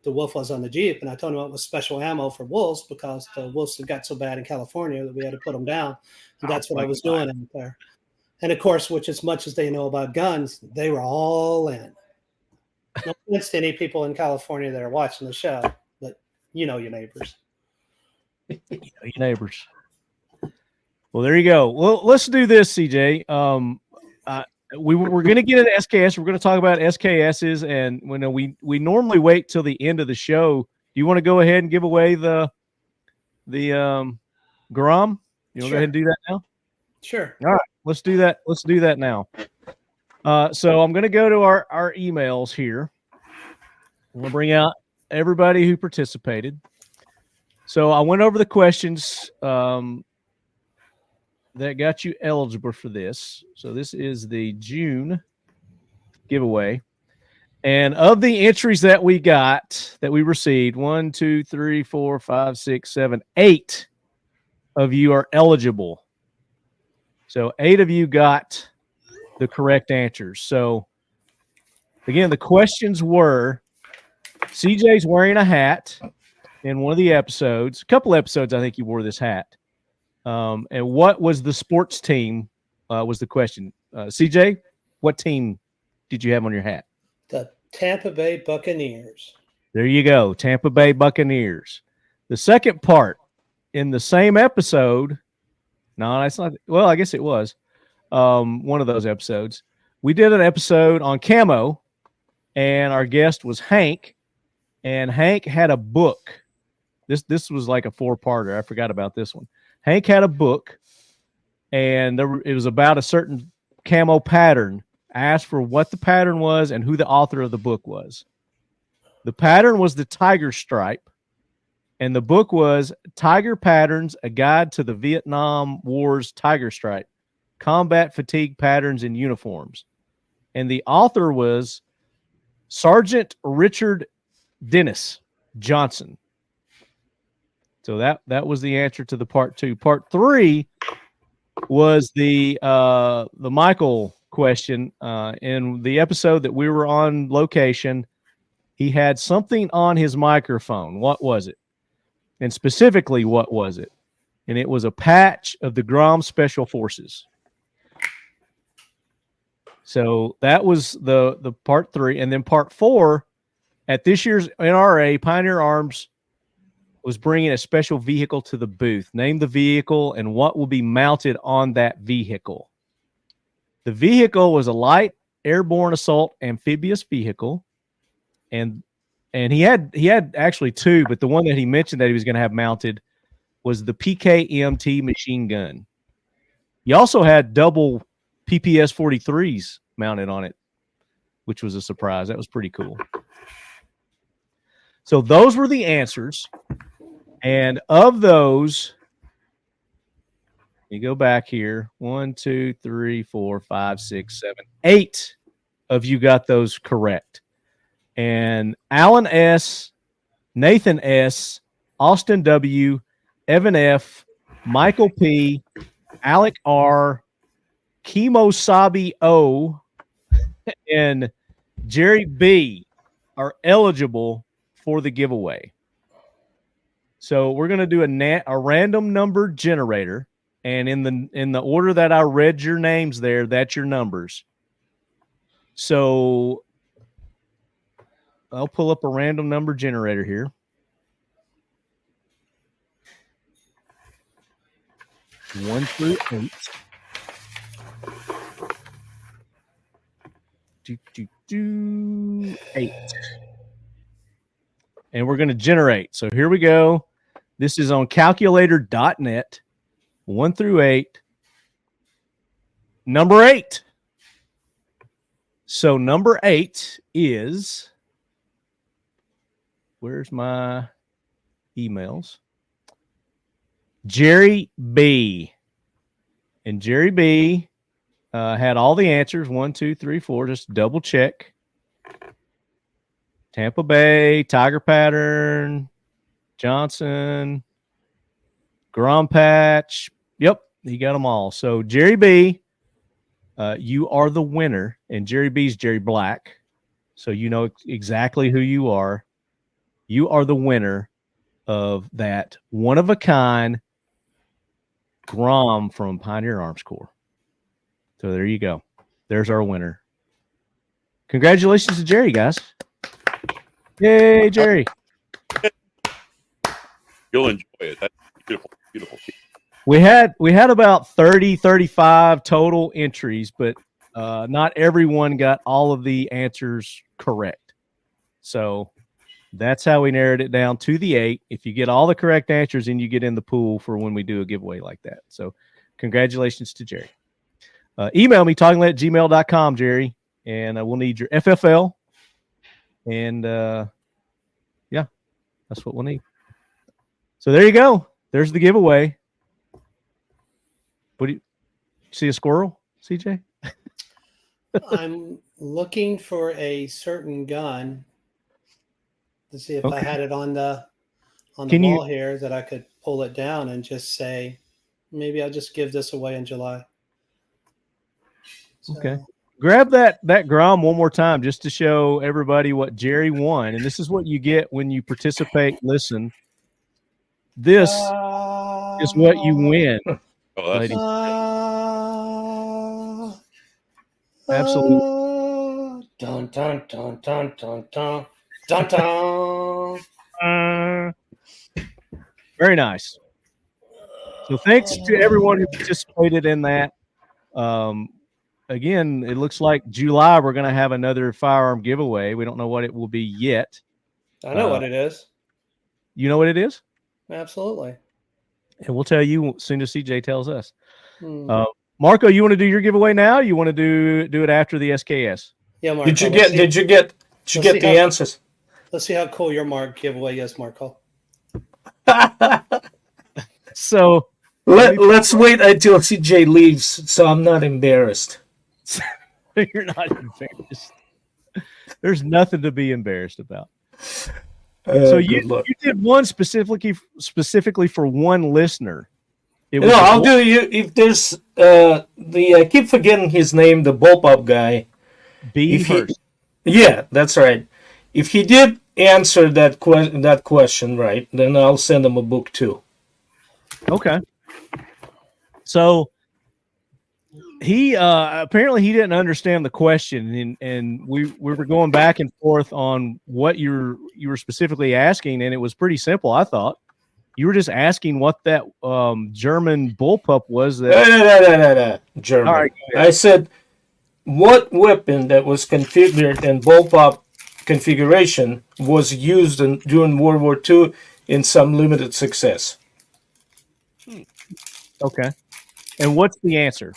wolf was on the Jeep, and I told him it was special ammo for wolves because the wolves had got so bad in California that we had to put them down, and that's what I was doing out there. And of course, which as much as they know about guns, they were all in. No offense to any people in California that are watching the show, but you know your neighbors. Your neighbors. Well, there you go. Well, let's do this, CJ. We're going to get into SKS. We're going to talk about SKSs, and when we normally wait till the end of the show. Do you want to go ahead and give away the Grom? You want to go ahead and do that now? Sure. All right, let's do that. Let's do that now. So I'm going to go to our emails here. We'll bring out everybody who participated. So I went over the questions that got you eligible for this. So this is the June giveaway. And of the entries that we received, 1, 2, 3, 4, 5, 6, 7, 8 of you are eligible. So 8 of you got the correct answers. So again, the questions were, CJ's wearing a hat in one of the episodes. A couple episodes, I think you wore this hat. And what was the sports team was the question. CJ, what team did you have on your hat? The Tampa Bay Buccaneers. There you go, Tampa Bay Buccaneers. The second part in the same episode, no, that's not, well, I guess it was one of those episodes. We did an episode on camo, and our guest was Hank, and Hank had a book. This was like a 4-parter. I forgot about this one. Hank had a book, and it was about a certain camo pattern. I asked for what the pattern was and who the author of the book was. The pattern was the tiger stripe, and the book was Tiger Patterns, A Guide to the Vietnam War's Tiger Stripe, Combat Fatigue Patterns in Uniforms. And the author was Sergeant Richard Dennis Johnson. So that was the answer to the part 2. Part 3 was the Michael question. In the episode that we were on location, he had something on his microphone. What was it? And specifically, what was it? And it was a patch of the Grom Special Forces. So that was the part 3. And then part 4, at this year's NRA, Pioneer Arms was bringing a special vehicle to the booth. Name the vehicle and what will be mounted on that vehicle. The vehicle was a light airborne assault amphibious vehicle, and he had actually 2, but the one that he mentioned that he was going to have mounted was the PKMT machine gun. He also had double PPS 43s mounted on it, which was a surprise. That was pretty cool. So those were the answers. And of those, you go back here, 1, 2, 3, 4, 5, 6, 7, 8 of you got those correct. And Alan S., Nathan S., Austin W., Evan F., Michael P., Alec R., Kemosabi O., and Jerry B. are eligible for the giveaway. So we're going to do a random number generator, and in the order that I read your names there, that's your numbers. So I'll pull up a random number generator here. One through 8. 8. And we're going to generate. So here we go. This is on calculator.net. 1 through 8. Number 8. So number 8 is, where's my emails? Jerry B. And Jerry B had all the answers. 1, 2, 3, 4. Just double check. Tampa Bay, Tiger Pattern, Johnson, Grom Patch. Yep, he got them all. So Jerry B, you are the winner, and Jerry B's Jerry Black. So you know exactly who you are. You are the winner of that one-of-a-kind Grom from Pioneer Arms Corps. So there you go. There's our winner. Congratulations to Jerry, guys. Yay, Jerry. You'll enjoy it. Beautiful, beautiful. We had about 30, 35 total entries, but not everyone got all of the answers correct. So that's how we narrowed it down to the 8. If you get all the correct answers, then you get in the pool for when we do a giveaway like that. So congratulations to Jerry. Email me, talkinglead@gmail.com, Jerry, and we'll need your FFL. And yeah, that's what we'll need. So there you go. There's the giveaway. What do you see, a squirrel, CJ? I'm looking for a certain gun to see if I had it on the wall here that I could pull it down and just say, maybe I'll just give this away in July. So, okay. Grab that Grom one more time just to show everybody what Jerry won. And this is what you get when you participate. Listen, this is what you win. Ladies. Absolutely. Dun, dun, dun, dun, dun, dun, dun, dun. Very nice. So thanks to everyone who participated in that. Again, it looks like July we're going to have another firearm giveaway. We don't know what it will be yet. I know what it is. You know what it is? Absolutely. And we'll tell you as soon as CJ tells us. Marco, you want to do your giveaway now? Or you want to do it after the SKS? Yeah, Marco. Did you get the answers? Let's see how cool your giveaway is, Marco. So let's wait until CJ leaves, so I'm not embarrassed. You're not embarrassed. There's nothing to be embarrassed about. So you did one specifically for one listener. I'll do you if there's I keep forgetting his name, the bullpup guy. First. Yeah, that's right. If he did answer that question right, then I'll send him a book too. Okay. So he apparently he didn't understand the question, and we were going back and forth on what you were specifically asking, and it was pretty simple. I thought you were just asking what that German bullpup was. No. German. All right, I said what weapon that was configured in bullpup configuration was used during World War II in some limited success. Okay. And what's the answer?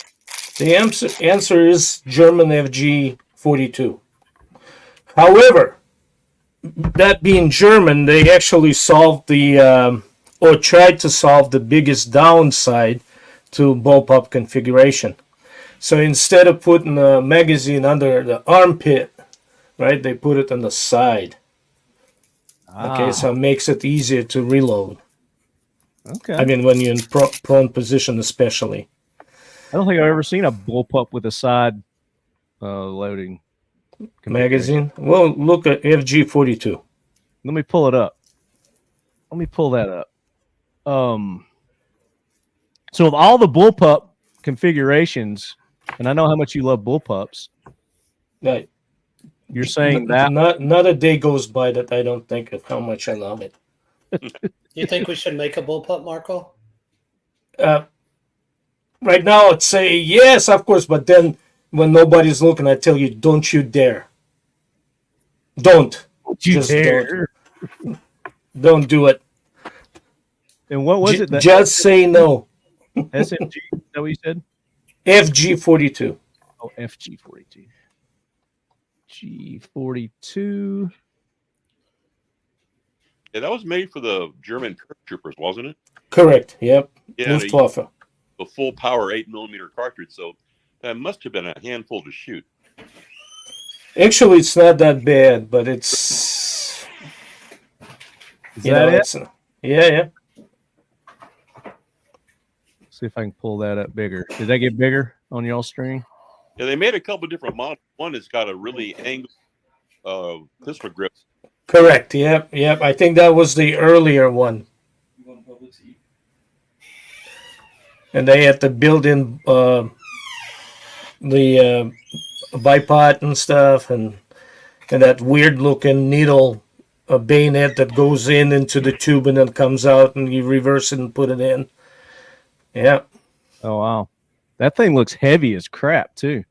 The answer is German FG-42. However, that being German, they actually solved or tried to solve the biggest downside to bullpup configuration. So instead of putting a magazine under the armpit, right, they put it on the side. Okay, so it makes it easier to reload. Okay. I mean, when you're in prone position, especially. I don't think I've ever seen a bullpup with a side loading magazine. Well, look at FG-42. Let me pull it up. Let me pull that up. So with all the bullpup configurations, and I know how much you love bullpups. Right. You're saying that not a day goes by that I don't think of how much I love it. You think we should make a bullpup, Marco? Right now, I'd say yes, of course. But then, when nobody's looking, I tell you, don't you dare. Don't. Just dare. Don't do it. And what was it? Just say no. SMG? Is that what you said? FG-42. Oh, FG-42. G-42. Yeah, that was made for the German paratroopers, wasn't it? Correct. Yep. Yeah, Luftwaffe. A full power 8mm cartridge, so that must have been a handful to shoot. Actually, it's not that bad, but it's. Is that it? Yeah. See if I can pull that up bigger. Did that get bigger on y'all screen? Yeah, they made a couple different models. One has got a really angled pistol grip. Correct. Yep. I think that was the earlier one. And they had to build in the bipod and stuff, and that weird looking needle a bayonet that goes into the tube and then comes out, and you reverse it and put it in. Yeah. Oh wow, that thing looks heavy as crap too.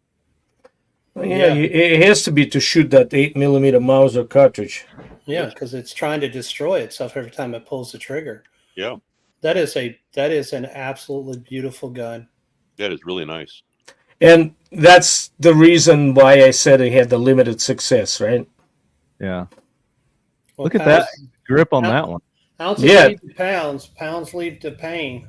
Yeah, it has to be to shoot that 8mm Mauser cartridge. Yeah, because it's trying to destroy itself every time it pulls the trigger. Yeah. That is an absolutely beautiful gun. That is really nice. And that's the reason why I said it had the limited success, right? Yeah. Well, Look at that grip on that one. Ounces lead to pounds. Pounds lead to pain.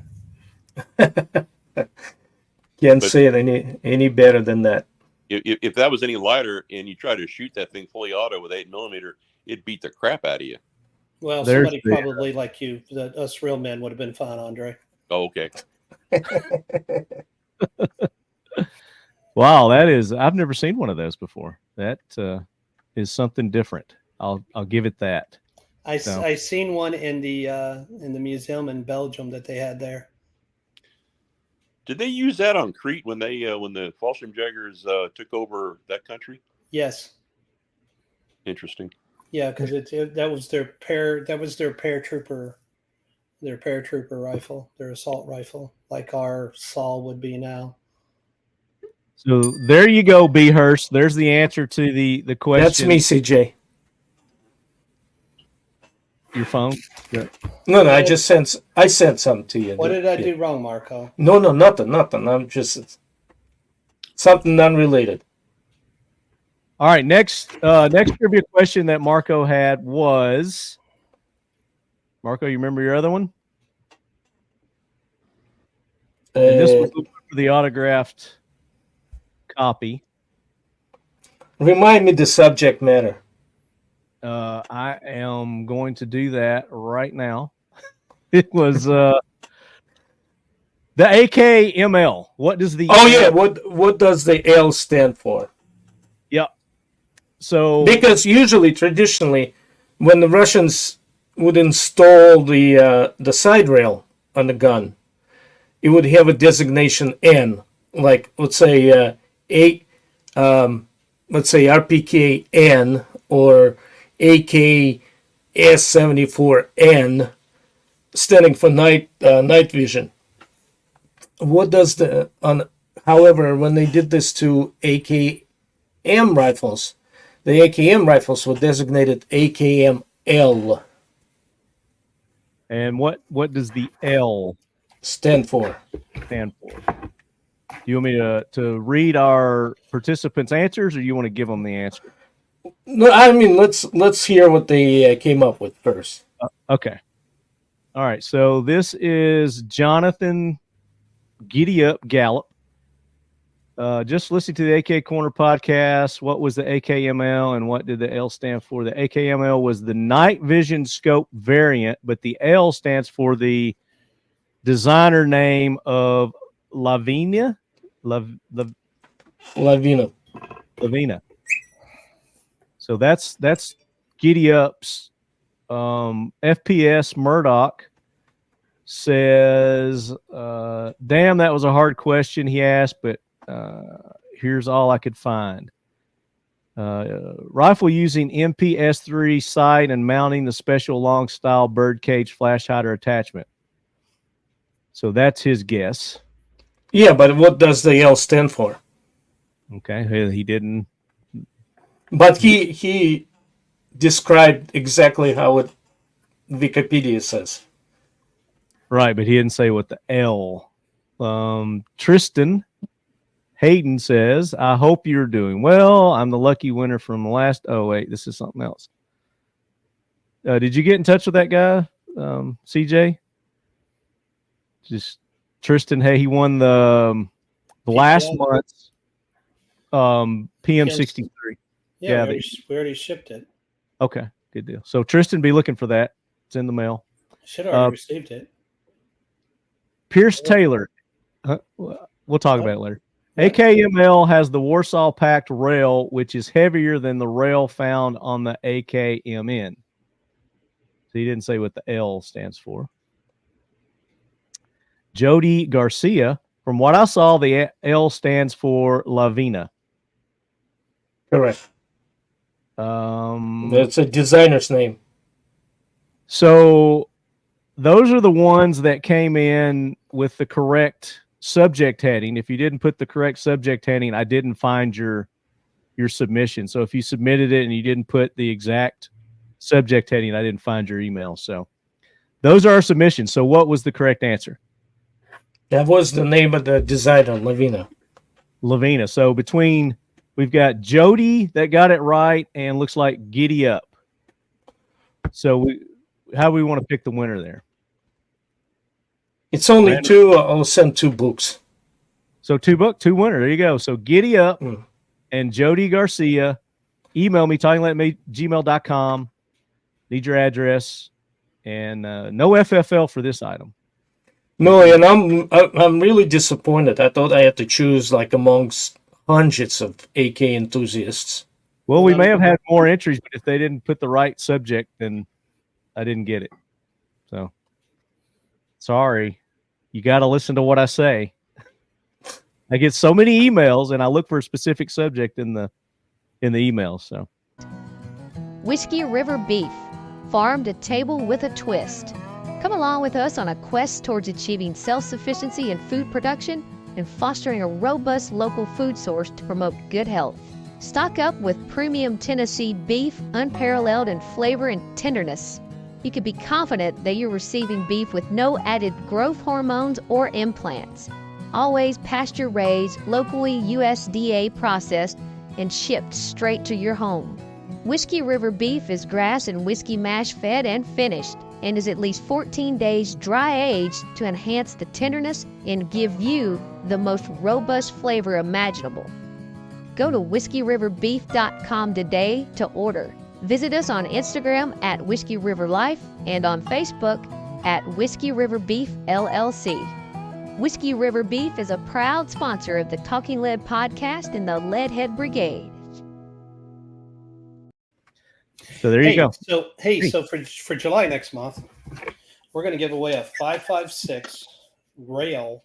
Can't say it any better than that. If that was any lighter and you try to shoot that thing fully auto with 8mm, it'd beat the crap out of you. Well, somebody probably like you, us real men, would have been fine, Andre. Oh, okay. Wow, I've never seen one of those before. That is something different. I'll give it that. I seen one in the museum in Belgium that they had there. Did they use that on Crete when the Fallschirmjägers took over that country? Yes. Interesting. Yeah, because that was their paratrooper rifle, their assault rifle, like our SAW would be now. So there you go, B. Hurst. There's the answer to the question. That's me, CJ. Your phone? Yeah. No, I sent something to you. What did I do wrong, Marco? No, nothing. I'm just something unrelated. All right, next trivia question that Marco had was, Marco, you remember your other one? And this was for the autographed copy. Remind me the subject matter. I am going to do that right now. It was the AKML. What does the what does the L stand for? Yep. So because traditionally, when the Russians would install the side rail on the gun, it would have a designation N, like let's say RPK N or AKS-74N, standing for night vision. What does however, when they did this to AKM rifles, the AKM rifles were designated AKM-L. And what does the L stand for? Do you want me to read our participants' answers, or you want to give them the answer? No, I mean let's hear what they came up with first. Okay. All right. So this is Jonathan Giddy Up Gallup. Just listening to the AK Corner podcast. What was the AKML and what did the L stand for? The AKML was the night vision scope variant, but the L stands for the designer name of Lavina. So that's Giddy Up's FPS Murdoch says, damn, that was a hard question he asked, but here's all I could find. Rifle using MPS3 sight and mounting the special long style birdcage flash hider attachment. So that's his guess. Yeah, but what does the L stand for? Okay, he didn't. But he described exactly how it Wikipedia says. Right, but he didn't say what the L. Tristan Hayden says, I hope you're doing well. I'm the lucky winner from the last. Oh, wait, this is something else. Did you get in touch with that guy, CJ? Just Tristan, hey, he won the last month's PM63. Yeah, we already shipped it. Okay, good deal. So Tristan, be looking for that. It's in the mail. Should have already received it. Pierce Taylor. We'll talk about it later. AKML has the Warsaw Pact rail, which is heavier than the rail found on the AKMN. So he didn't say what the L stands for. Jody Garcia, from what I saw, the L stands for Lavina. Correct. That's a designer's name. So those are the ones that came in with the correct subject heading. If you didn't put the correct subject heading, I didn't find your submission. So if you submitted it and you didn't put the exact subject heading, I didn't find your email. So those are our submissions. So what was the correct answer? That was the name of the designer, Lavina. Lavina. So we've got Jody that got it right and looks like Giddy Up. So how do we want to pick the winner there? It's only two. I'll send 2 books. So 2 winner. There you go. So Giddy Up and Jody Garcia. Email me, talkinglet@gmail.com. Need your address. And no FFL for this item. No, and I'm really disappointed. I thought I had to choose like amongst hundreds of AK enthusiasts. Well, we may have had more entries, but if they didn't put the right subject, then I didn't get it. So sorry. You got to listen to what I say. I get so many emails, and I look for a specific subject in the emails. So Whiskey River Beef, farm to table with a twist. Come along with us on a quest towards achieving self-sufficiency in food production and fostering a robust local food source to promote good health. Stock up with premium Tennessee beef, unparalleled in flavor and tenderness. You can be confident that you're receiving beef with no added growth hormones or implants. Always pasture-raised, locally USDA processed, and shipped straight to your home. Whiskey River Beef is grass and whiskey mash fed and finished, and is at least 14 days dry aged to enhance the tenderness and give you the most robust flavor imaginable. Go to whiskeyriverbeef.com today to order. Visit us on Instagram at Whiskey River Life and on Facebook at Whiskey River Beef LLC. Whiskey River Beef is a proud sponsor of the Talking Lead podcast and the Leadhead Brigade. So there you go. So for July next month, we're going to give away a 5.56 rail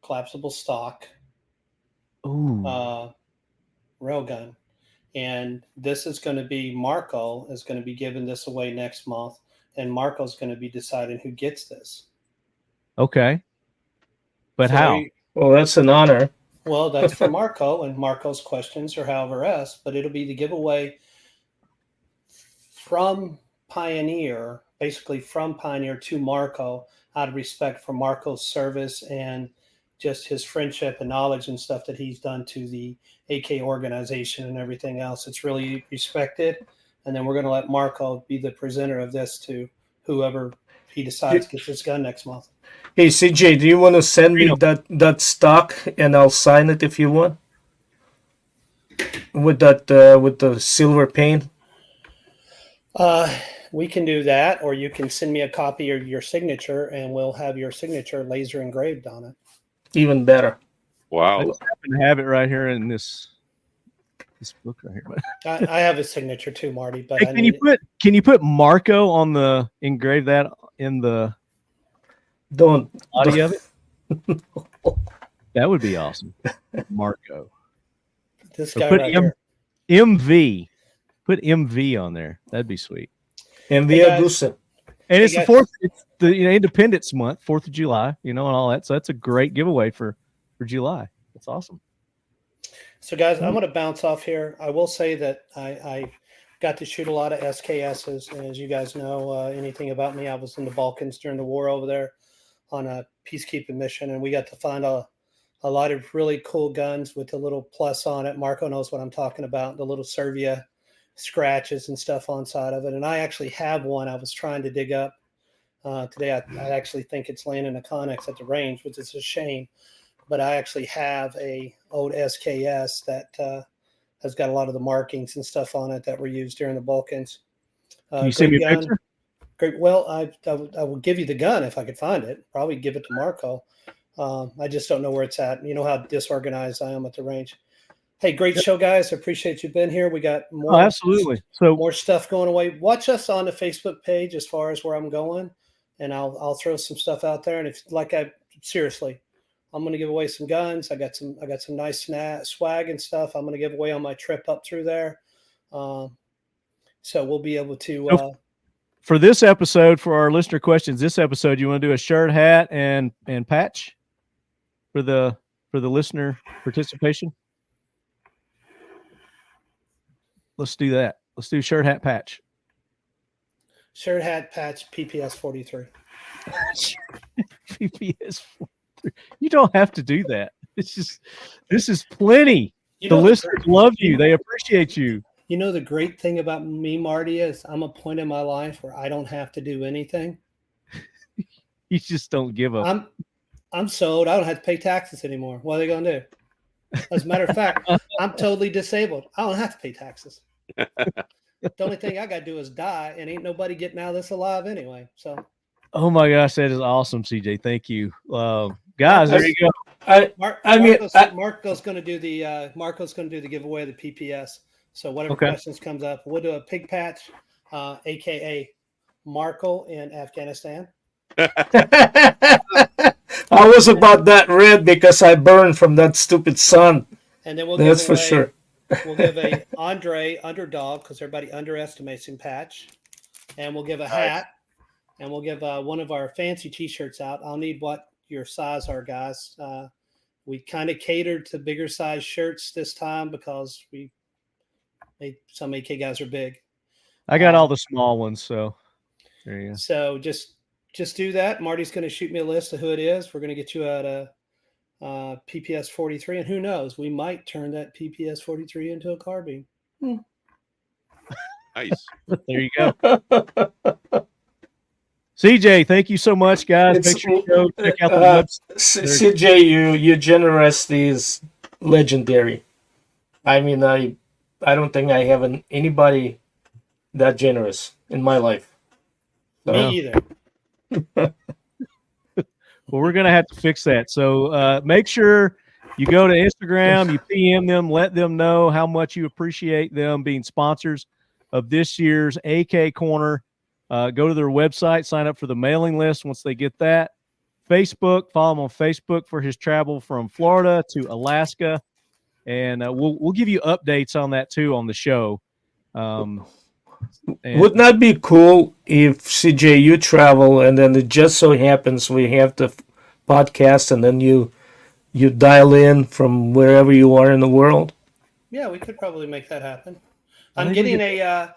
collapsible stock rail gun, and this is going to be Marco is going to be giving this away next month, and Marco's going to be deciding who gets this. Okay, but so how? Well, that's an honor. Well, that's for Marco and Marco's questions or however else, but it'll be the giveaway from Pioneer, basically from Pioneer to Marco, out of respect for Marco's service and just his friendship and knowledge and stuff that he's done to the AK organization and everything else. It's really respected. And then we're going to let Marco be the presenter of this to whoever he decides gets this gun next month. Hey, CJ, do you want to send me that stock and I'll sign it if you want? With the silver paint? We can do that, or you can send me a copy of your signature and we'll have your signature laser engraved on it. Even better. Wow. I just happen to have it right here in this book right here. I have a signature too, Marty. But hey, can you put Marco on the engrave that in the body of it? That would be awesome. Marco. This guy right here. MV. Put MV on there. That'd be sweet. MV Agusa. And it's the 4th. It's the Independence Month, 4th of July. And all that. So that's a great giveaway for July. That's awesome. So, guys, I'm going to bounce off here. I will say that I got to shoot a lot of SKSs, and as you guys know, anything about me, I was in the Balkans during the war over there on a peacekeeping mission, and we got to find a lot of really cool guns with a little plus on it. Marco knows what I'm talking about, the little Servia scratches and stuff on side of it. And I actually have one I was trying to dig up today. I actually think it's laying in a Connex at the range, which is a shame. But I actually have a old SKS that has got a lot of the markings and stuff on it that were used during the Balkans. Can you send me a picture? Great. Well, I will give you the gun if I could find it. Probably give it to Marco. I just don't know where it's at. You know how disorganized I am at the range. Hey, great show, guys. I appreciate you being here. We got more. Absolutely. So more stuff going away. Watch us on the Facebook page as far as where I'm going, and I'll throw some stuff out there. And if seriously, I'm going to give away some guns. I got some nice swag and stuff I'm going to give away on my trip up through there. So we'll be able to. For this episode, for our listener questions, this episode, you want to do a shirt, hat, and patch for the listener participation? Let's do that. Let's do shirt, hat, patch. Shirt, hat, patch, PPS 43. PPS 43. You don't have to do that. It's just, this is plenty. The listeners love you. They appreciate you. You know, the great thing about me, Marty, is I'm a point in my life where I don't have to do anything. You just don't give up. I'm so old, I don't have to pay taxes anymore. What are they going to do? As a matter of fact, I'm totally disabled. I don't have to pay taxes. The only thing I got to do is die, and ain't nobody getting out of this alive anyway. So. Oh my gosh, that is awesome, CJ. Thank you, guys. There you go. Marco's going to do the giveaway of the PPS. So whatever questions comes up, we'll do a pig patch, aka Marco in Afghanistan. I was about that red because I burned from that stupid sun. And then that's for sure. We'll give a Andre underdog because everybody underestimates him patch, and we'll give a hat, and we'll give one of our fancy T-shirts out. I'll need what your size are, guys. We kind of catered to bigger size shirts this time because some AK guys are big. I got all the small ones, so there you go. So just do that. Marty's going to shoot me a list of who it is. We're going to get you out a PPS 43, and who knows, we might turn that PPS 43 into a carbine. Nice. There you go. CJ, thank you so much, guys. Make sure you go check out the website. CJ, your generosity is legendary. I mean, I don't think I have anybody that generous in my life. So. Me either. Well, we're going to have to fix that. So make sure you go to Instagram, you PM them, let them know how much you appreciate them being sponsors of this year's AK Corner. Go to their website, sign up for the mailing list once they get that. Facebook, follow him on Facebook for his travel from Florida to Alaska. And we'll give you updates on that, too, on the show. Would not be cool if, CJ, you travel and then it just so happens we have the podcast and then you dial in from wherever you are in the world? Yeah, we could probably make that happen. I'm getting a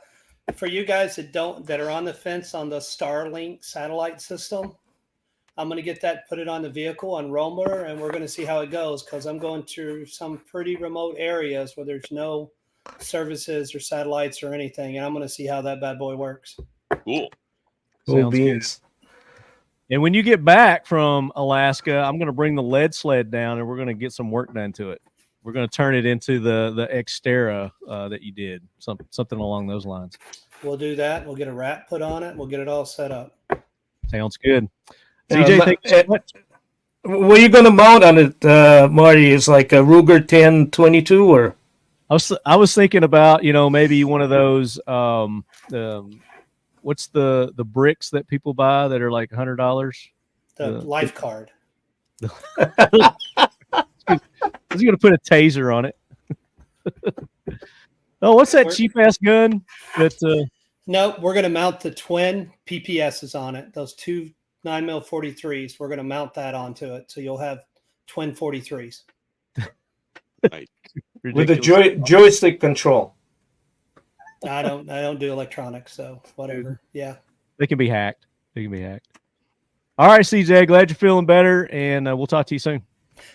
for you guys that are on the fence on the Starlink satellite system. I'm going to get that, put it on the vehicle on Roamer, and we're going to see how it goes because I'm going to some pretty remote areas where there's no services or satellites or anything, and I'm going to see how that bad boy works. Cool. Sounds good. And when you get back from Alaska, I'm going to bring the lead sled down, and we're going to get some work done to it. We're going to turn it into the Xterra that you did, something along those lines. We'll do that. We'll get a wrap put on it. We'll get it all set up. Sounds good. CJ, thank you so much. What are you going to mount on it, Marty? Is like a Ruger 1022 or? I was thinking about, maybe one of those. What's the bricks that people buy that are like $100? The life card. I was going to put a taser on it. Oh, what's that cheap ass gun? No, we're going to mount the twin PPSs on it. Those two 9mm 43s. We're going to mount that onto it, so you'll have twin 43s. Right. With a joystick control. I don't do electronics, so whatever. Yeah. They can be hacked. All right, CJ, glad you're feeling better, and we'll talk to you soon.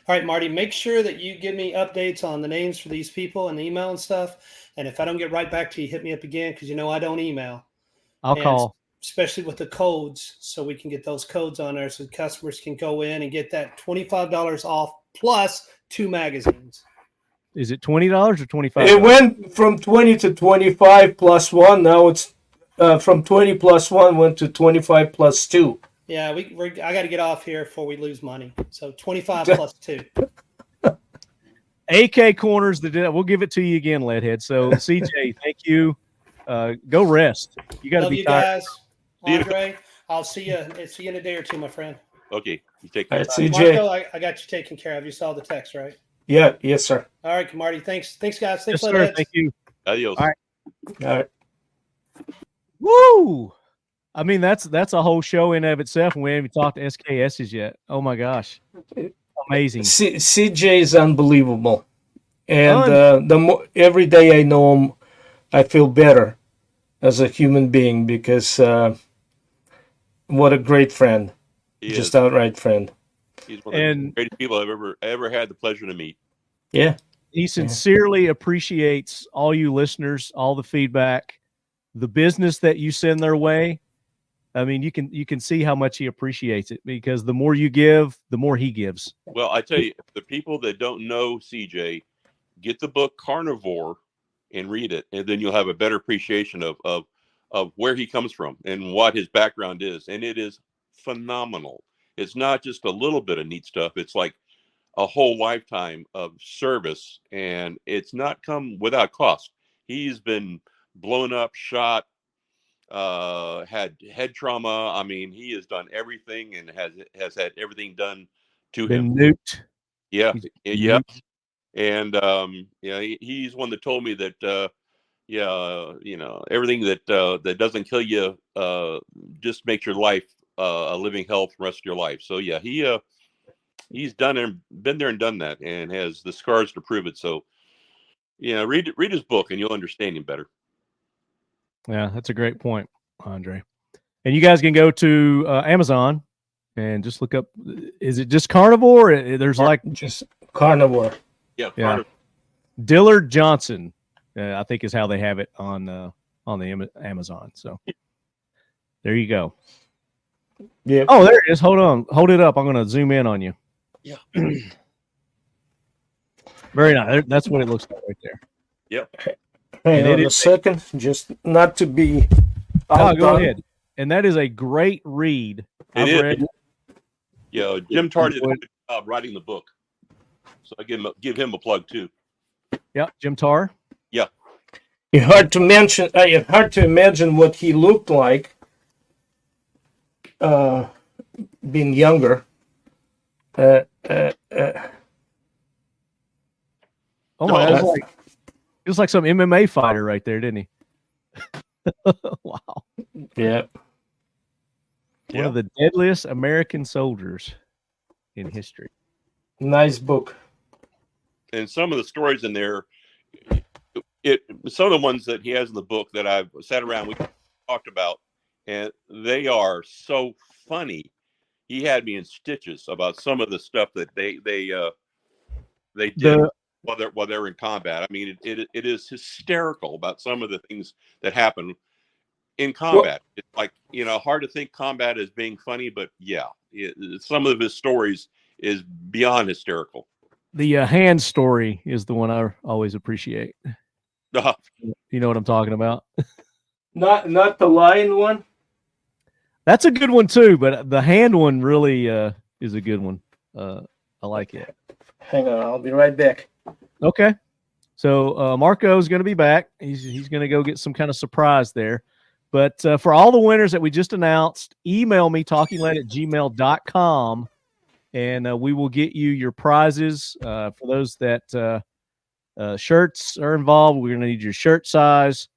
All right, Marty, make sure that you give me updates on the names for these people and the email and stuff. And if I don't get right back to you, hit me up again because I don't email. I'll call. Especially with the codes, so we can get those codes on there so customers can go in and get that $25 off plus 2 magazines. Is it $20 or $25? It went from 20 to 25 plus 1. Now it's from 20 plus 1 went to 25 plus 2. Yeah, I got to get off here before we lose money. So 25 plus 2. AK Corners, we'll give it to you again, Leadhead. So CJ, thank you. Go rest. You got to be tired. Guys. Andre, I'll see you in a day or two, my friend. Okay, you take care. All right, CJ. Marco, I got you taken care of. You saw the text, right? Yeah, yes, sir. All right, Marty. Thanks, guys. Thanks, yes, sir. Thank you. Adios. All right. All right. Woo! I mean, that's a whole show in and of itself, and we haven't even talked to SKSs yet. Oh my gosh, amazing! CJ is unbelievable, and the more every day I know him, I feel better as a human being because what a great friend, just outright friend. He's one of the greatest people I've ever had the pleasure to meet. Yeah, he sincerely appreciates all you listeners, all the feedback, the business that you send their way. I mean, you can see how much he appreciates it because the more you give, the more he gives. Well, I tell you, the people that don't know CJ, get the book Carnivore and read it, and then you'll have a better appreciation of where he comes from and what his background is. And it is phenomenal. It's not just a little bit of neat stuff. It's like a whole lifetime of service, and it's not come without cost. He's been blown up, shot, had head trauma. I mean, he has done everything and has had everything done to him. Nuked. Yeah. And he's one that told me that everything that doesn't kill you just makes your life a living hell for the rest of your life. So yeah, he's been there and done that, and has the scars to prove it. So read his book and you'll understand him better. Yeah, that's a great point, Andre. And you guys can go to Amazon and just look up. Is it just Carnivore? There's just Carnivore. Yeah, Carnivore. Dillard Johnson, I think is how they have it on the Amazon. So there you go. Yeah. Oh, there it is. Hold on. Hold it up. I'm going to zoom in on you. Yeah. Very nice. That's what it looks like right there. Yep. Hang on a second, just not to be outdone. Go ahead. And that is a great read. Jim Tardy did a good job writing the book, so I give him a plug too. Yeah, Jim Tarr. Yeah. It's hard to mention. It's hard to imagine what he looked like, being younger. Oh my God! It was like some MMA fighter right there, didn't he? Wow. Yeah. One of the deadliest American soldiers in history. Nice book. And some of the stories in there, some of the ones that he has in the book that I've sat around, we talked about, and they are so funny. He had me in stitches about some of the stuff that they did while they're in combat. I mean, it is hysterical about some of the things that happen in combat. Well, it's like, hard to think combat as being funny, but some of his stories is beyond hysterical. The hand story is the one I always appreciate. You know what I'm talking about? Not the lion one? That's a good one too, but the hand one really is a good one. I like it. Hang on, I'll be right back. Okay. So Marco is going to be back. He's going to go get some kind of surprise there. But for all the winners that we just announced, email me, talkingled@gmail.com, and we will get you your prizes. For those that shirts are involved, we're going to need your shirt size.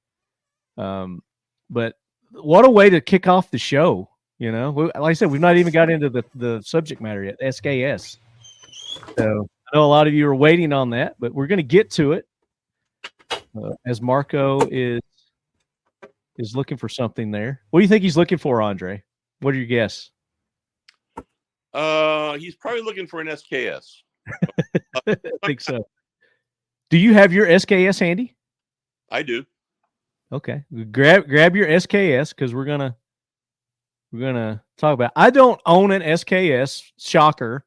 But what a way to kick off the show. Like I said, we've not even got into the subject matter yet, SKS. So I know a lot of you are waiting on that, but we're going to get to it as Marco is looking for something there. What do you think he's looking for, Andre? What are your guess? He's probably looking for an SKS. I think so. Do you have your SKS handy? I do. Okay, grab your SKS because we're gonna talk about it. I don't own an SKS. Shocker.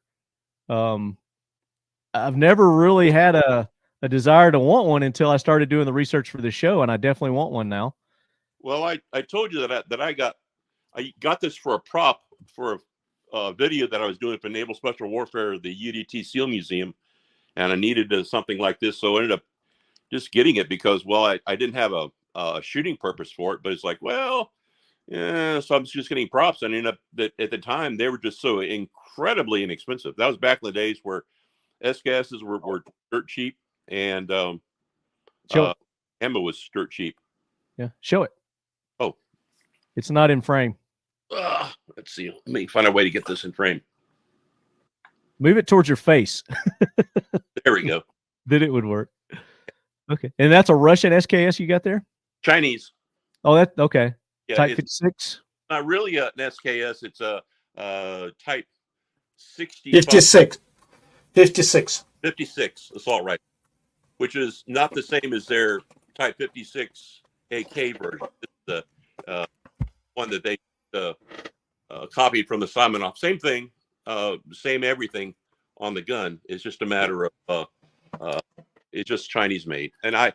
I've never really had a desire to want one until I started doing the research for the show, and I definitely want one now. Well, I told you that I got this for a prop for a video that I was doing for Naval Special Warfare, the UDT SEAL Museum, and I needed something like this, so I ended up just getting it because, I didn't have a shooting purpose for it, but it's like, so I'm just getting props, and ended up that at the time they were just so incredibly inexpensive. That was back in the days where SKSs were dirt cheap, and ammo was dirt cheap. Yeah, show it. Oh, it's not in frame. Let's see. Let me find a way to get this in frame. Move it towards your face. There we go. Then it would work. Okay, and that's a Russian SKS you got there? Chinese. Oh, that okay. Yeah, Type 56. Not really an SKS. It's a Type 56. 56 assault rifle, which is not the same as their Type 56 AK version. It's the one that they copied from the Simonov. Same thing, same everything on the gun. It's just a matter of it's just Chinese made. And I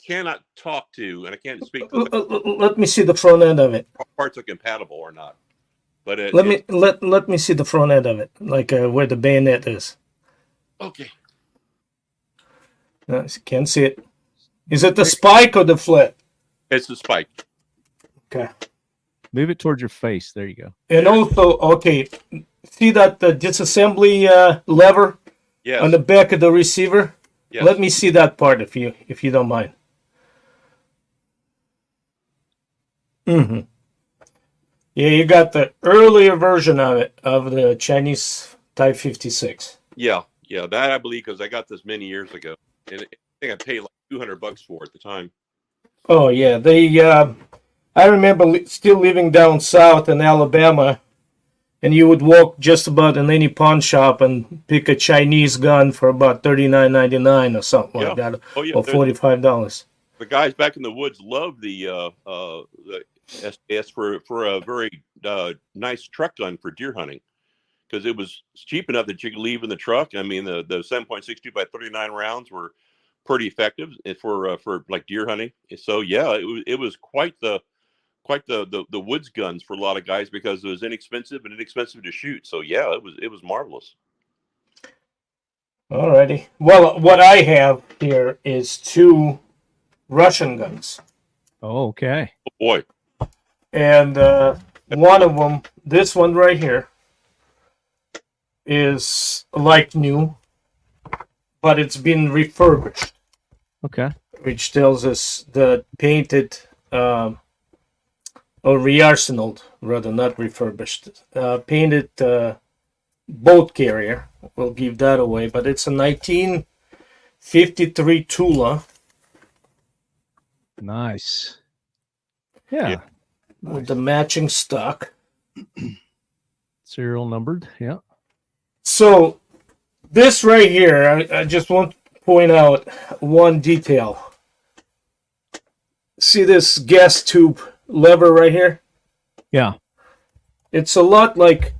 cannot talk to, and I can't speak to let me see the front end of it. Parts are compatible or not. But let me see the front end of it, like where the bayonet is. Okay. Can't see it. Is it the spike or the flip? It's the spike. Okay. Move it towards your face. There you go. And also, okay, see that disassembly lever on the back of the receiver? Yes. Let me see that part if you don't mind. Mm-hmm. Yeah, you got the earlier version of it, of the Chinese Type 56. Yeah, that I believe, because I got this many years ago, and I think I paid like $200 for it at the time. Oh yeah, I remember still living down south in Alabama, and you would walk just about in any pawn shop and pick a Chinese gun for about $39.99 or something like that, or $45. The guys back in the woods loved the SKS for a very nice truck gun for deer hunting, because it was cheap enough that you could leave in the truck. I mean, the 7.62 by 39 rounds were pretty effective for like deer hunting. So yeah, it was quite the woods guns for a lot of guys, because it was inexpensive to shoot. So yeah, it was marvelous. Alrighty. Well, what I have here is 2 Russian guns. Oh, okay. Oh boy. And one of them, this one right here, is like new, but it's been refurbished. Okay. Which tells us the painted or re-arsenaled, rather, not refurbished, painted boat carrier. We'll give that away, but it's a 1953 Tula. Nice. Yeah. With the matching stock. Serial numbered, yeah. So this right here, I just want to point out one detail. See this gas tube lever right here? Yeah. It's a lot like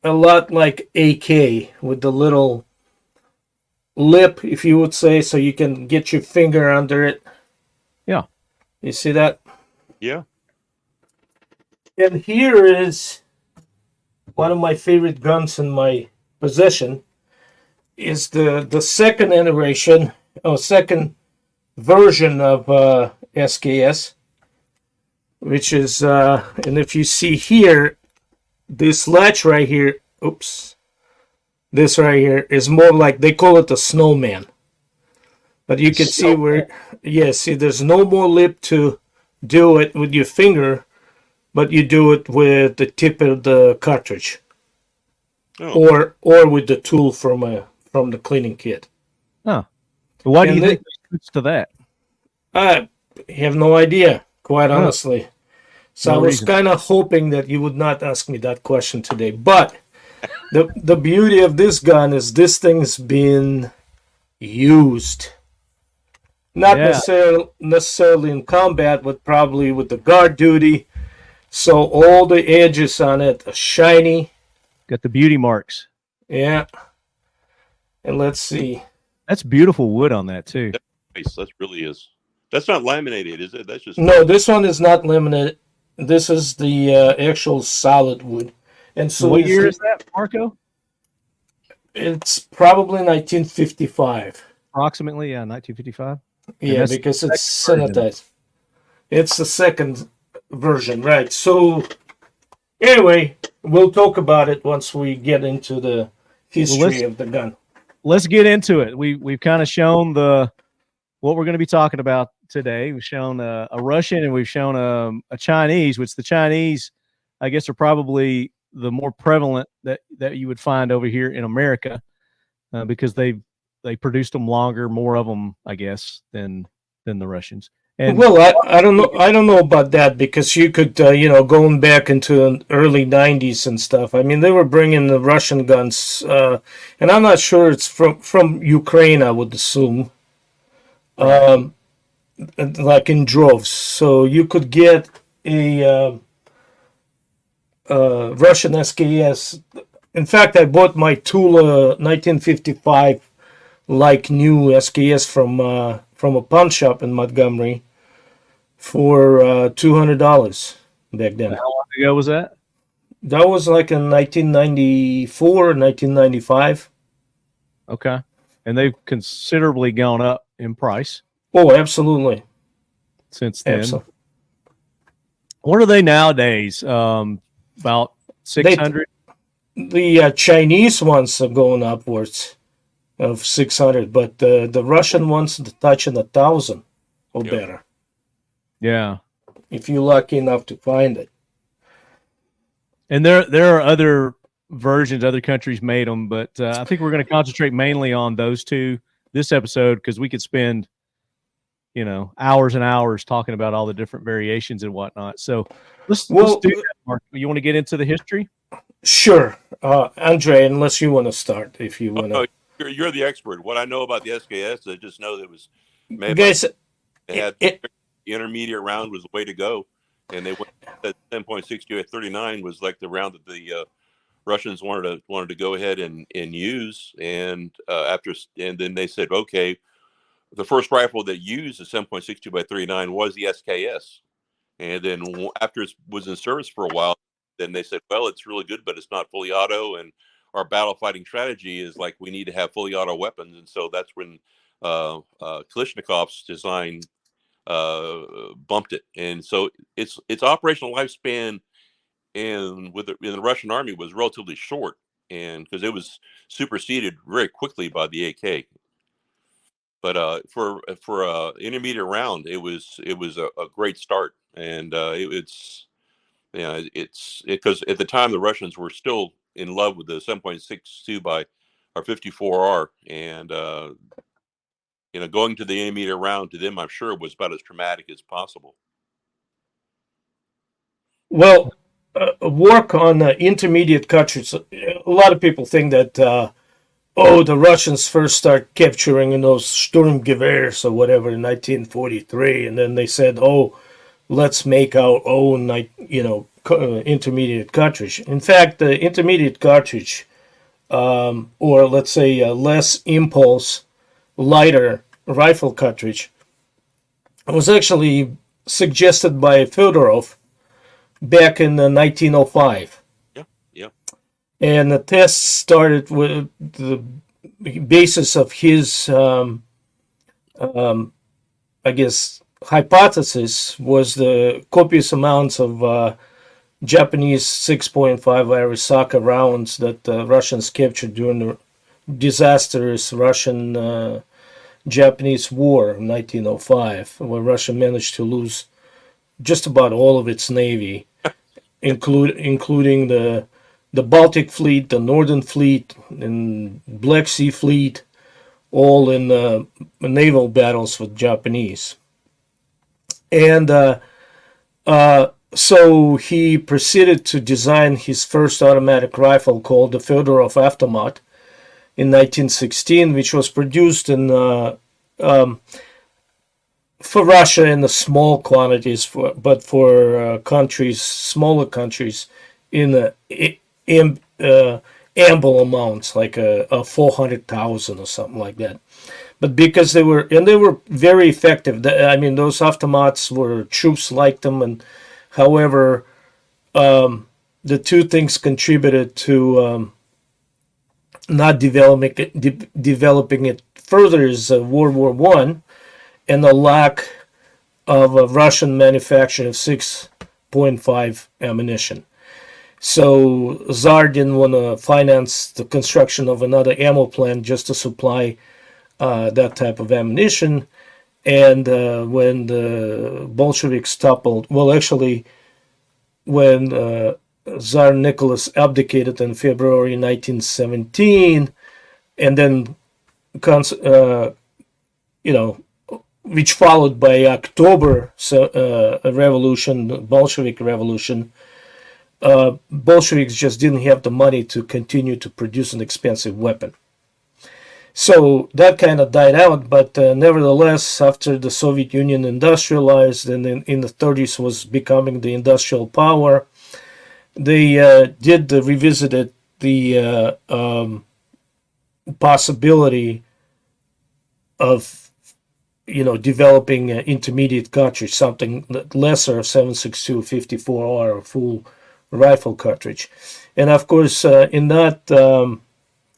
AK, with the little lip, if you would say, so you can get your finger under it. Yeah. You see that? Yeah. And here is one of my favorite guns in my possession. Is the second iteration, second version of SKS, which is, and if you see here, this latch right here, this right here is more like, they call it a snowman. But you can see where, see, there's no more lip to do it with your finger, but you do it with the tip of the cartridge, or with the tool from the cleaning kit. Oh, why do you think they switched to that? I have no idea, quite honestly. So I was kind of hoping that you would not ask me that question today. But the beauty of this gun is this thing's been used. Not necessarily in combat, but probably with the guard duty. So all the edges on it are shiny. Got the beauty marks. Yeah. And let's see. That's beautiful wood on that too. Nice. That really is. That's not laminated, is it? That's just no. This one is not laminated. This is the actual solid wood. And so what year is that, Marco? It's probably 1955. Approximately, 1955. Yeah, because it's sanitized. It's the second version, right? So anyway, we'll talk about it once we get into the history of the gun. Let's get into it. We've kind of shown what we're going to be talking about today. We've shown a Russian and we've shown a Chinese, which the Chinese, I guess, are probably the more prevalent that you would find over here in America because they produced them longer, more of them, I guess, than the Russians. And well, I don't know. I don't know about that because you could, going back into the early '90s and stuff. I mean, they were bringing the Russian guns, and I'm not sure it's from Ukraine. I would assume, like in droves. So you could get a Russian SKS. In fact, I bought my Tula 1955 like new SKS from a pawn shop in Montgomery for $200 back then. how long ago was that? That was like in 1994, 1995. Okay. And they've considerably gone up in price Oh, absolutely. since then. Absolutely. What are they nowadays? About 600? The Chinese ones are going upwards of 600, but the Russian ones are touching 1,000 or Yep. better Yeah. if you're lucky enough to find it. And there are other versions, other countries made them, but I think we're going to concentrate mainly on those two this episode because we could spend, hours and hours talking about all the different variations and whatnot. So let's do that, Mark. You want to get into the history? Sure, Andre, unless you want to start, if you want to. You're the expert. What I know about the SKS, I just know that it was made Guys, they had the intermediate round was the way to go, and they went at 10.62 at 39 was like the round that the Russians wanted to go ahead and use, and then they said, okay, the first rifle that used the 7.62 by 39 was the SKS, and then after it was in service for a while, then they said, well, it's really good, but it's not fully auto, and our battle fighting strategy is like we need to have fully auto weapons, and so that's when Kalashnikov's design bumped it, and so its operational lifespan in the Russian army was relatively short, and because it was superseded very quickly by the AK. But for intermediate round, it was a great start, and it's because at the time the Russians were still in love with the 7.62 by our 54R, and going to the intermediate round to them, I'm sure, was about as traumatic as possible. Well, work on intermediate cartridge. A lot of people think that the Russians first start capturing those Sturmgewehrs or whatever in 1943, and then they said, let's make our own, intermediate cartridge. In fact, the intermediate cartridge, or let's say less impulse, lighter rifle cartridge, was actually suggested by Fedorov back in 1905. Yeah. And the test started with the basis of his, hypothesis was the copious amounts of Japanese 6.5 Arisaka rounds that the Russians captured during the disastrous Russian-Japanese War in 1905, where Russia managed to lose just about all of its navy, including the Baltic Fleet, the Northern Fleet, and Black Sea Fleet, all in naval battles with Japanese. And so he proceeded to design his first automatic rifle called the Fedorov Automat in 1916, which was produced for Russia in the small quantities, but for smaller countries, in ample amounts, like a 400,000 or something like that. But because they were very effective. I mean, those automats troops liked them, and however, the two things contributed to not developing it further is World War I and the lack of a Russian manufacture of 6.5 ammunition. So Tsar didn't want to finance the construction of another ammo plant just to supply that type of ammunition, And when the Bolsheviks toppled, well, actually, when Tsar Nicholas abdicated in February 1917, and then, which followed by October revolution, Bolshevik revolution, Bolsheviks just didn't have the money to continue to produce an expensive weapon. So that kind of died out, but nevertheless, after the Soviet Union industrialized and in the 30s was becoming the industrial power, they revisited the possibility of developing an intermediate cartridge, something lesser of 7.62 54 or a full rifle cartridge. And of course, in that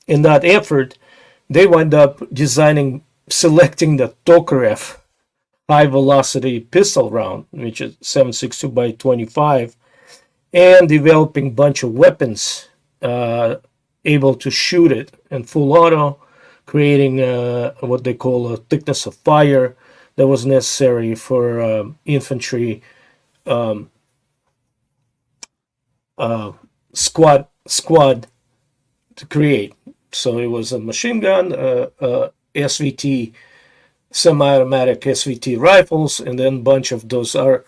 effort, they wind up selecting the Tokarev high velocity pistol round, which is 7.62 by 25, and developing a bunch of weapons able to shoot it in full auto, creating what they call a thickness of fire that was necessary for infantry squad to create. So it was a machine gun, SVT, semi-automatic SVT rifles, and then a bunch of those are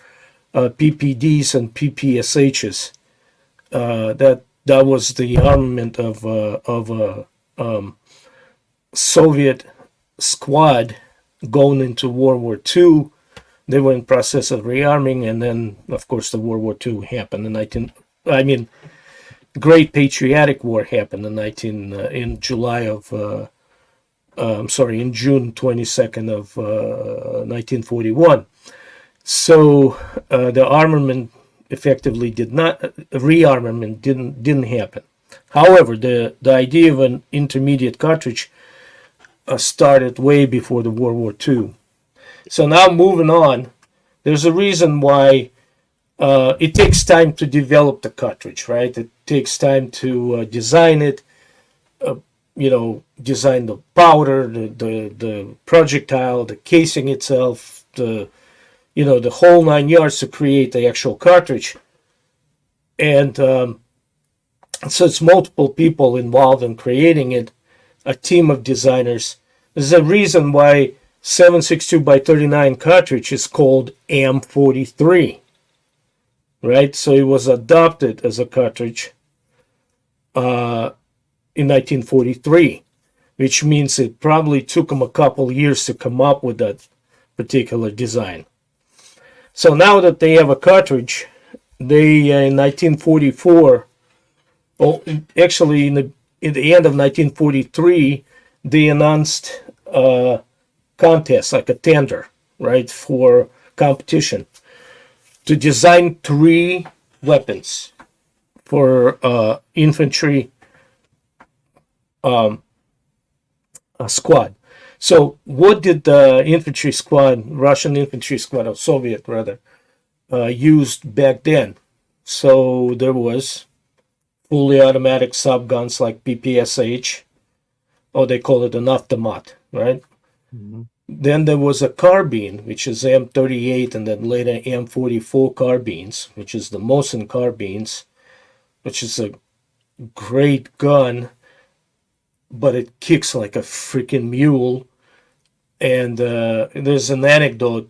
PPDs and PPSHs. That was the armament of a Soviet squad going into World War II. They were in process of rearming, and then, of course, the World War II happened in Great Patriotic War happened in June 22nd of 1941. So the armament effectively rearmament didn't happen. However, the idea of an intermediate cartridge started way before the World War II. So now moving on, there's a reason why it takes time to develop the cartridge, right? It takes time to design it, design the powder, the projectile, the casing itself, the whole 9 yards to create the actual cartridge. And so it's multiple people involved in creating it, a team of designers. There's a reason why 7.62 by 39 cartridge is called M43. Right, so it was adopted as a cartridge in 1943, which means it probably took them a couple years to come up with that particular design. So now that they have a cartridge, they in 1944, actually in the end of 1943, they announced a contest, like a tender, right, for competition, to design 3 weapons for infantry squad. So what did the infantry squad, Russian infantry squad, or Soviet rather, used back then? So there was fully automatic subguns like PPSH, or they call it an automat, right? Mm-hmm. Then there was a carbine, which is M38, and then later M44 carbines, which is the Mosin carbines, which is a great gun, but it kicks like a freaking mule. And there's an anecdote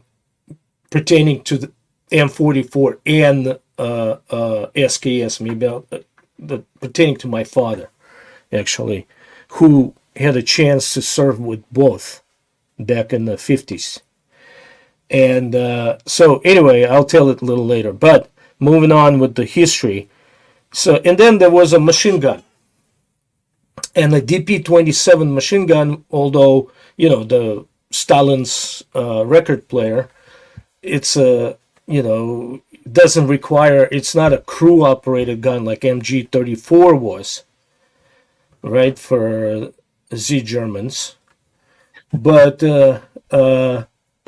pertaining to the M44 and SKS, maybe pertaining to my father, actually, who had a chance to serve with both back in the 50s. And so anyway, I'll tell it a little later, but moving on with the history. So, and then there was a machine gun, and the DP-27 machine gun, although, the Stalin's record player, it's doesn't require, it's not a crew operated gun like MG-34 was, right, for Z Germans. But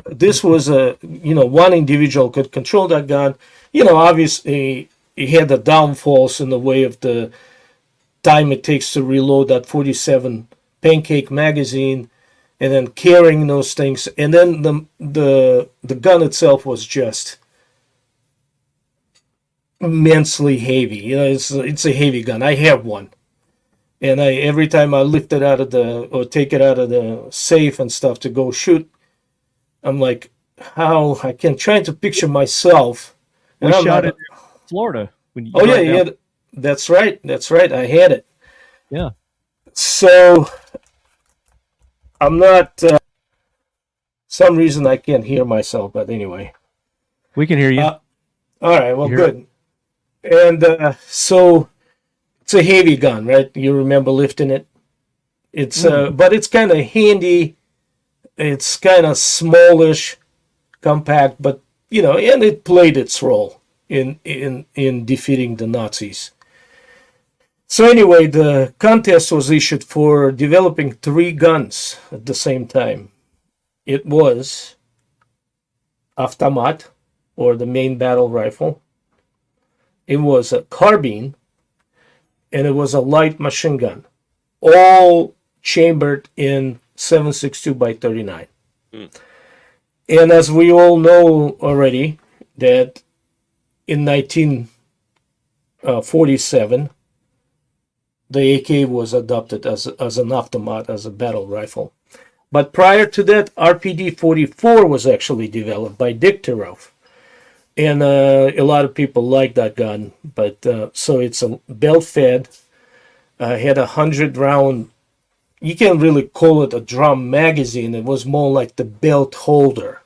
this was one individual could control that gun. Obviously it had the downfalls in the way of the time it takes to reload that 47 pancake magazine, and then carrying those things. And then the gun itself was just immensely heavy. You know, it's a heavy gun. I have one. And every time I lift it out of or take it out of the safe and stuff to go shoot, I'm like, how I can try to picture myself. We shot it in Florida. When you yeah, that's right. I had it. Yeah. So I'm not. Some reason I can't hear myself, but anyway, we can hear you. All right. Well, good. And so it's a heavy gun, right? You remember lifting it? It's but it's kind of handy. It's kind of smallish, compact, but and it played its role in defeating the Nazis. So anyway, the contest was issued for developing 3 guns at the same time. It was automat, or the main battle rifle. It was a carbine, and it was a light machine gun, all chambered in 7.62 by 39. And as we all know already, that in 1947, the AK was adopted as an automat, as a battle rifle. But prior to that, RPD-44 was actually developed by Degtyaryov. And a lot of people like that gun. But so it's a belt-fed, had a 100-round, you can't really call it a drum magazine. It was more like the belt holder,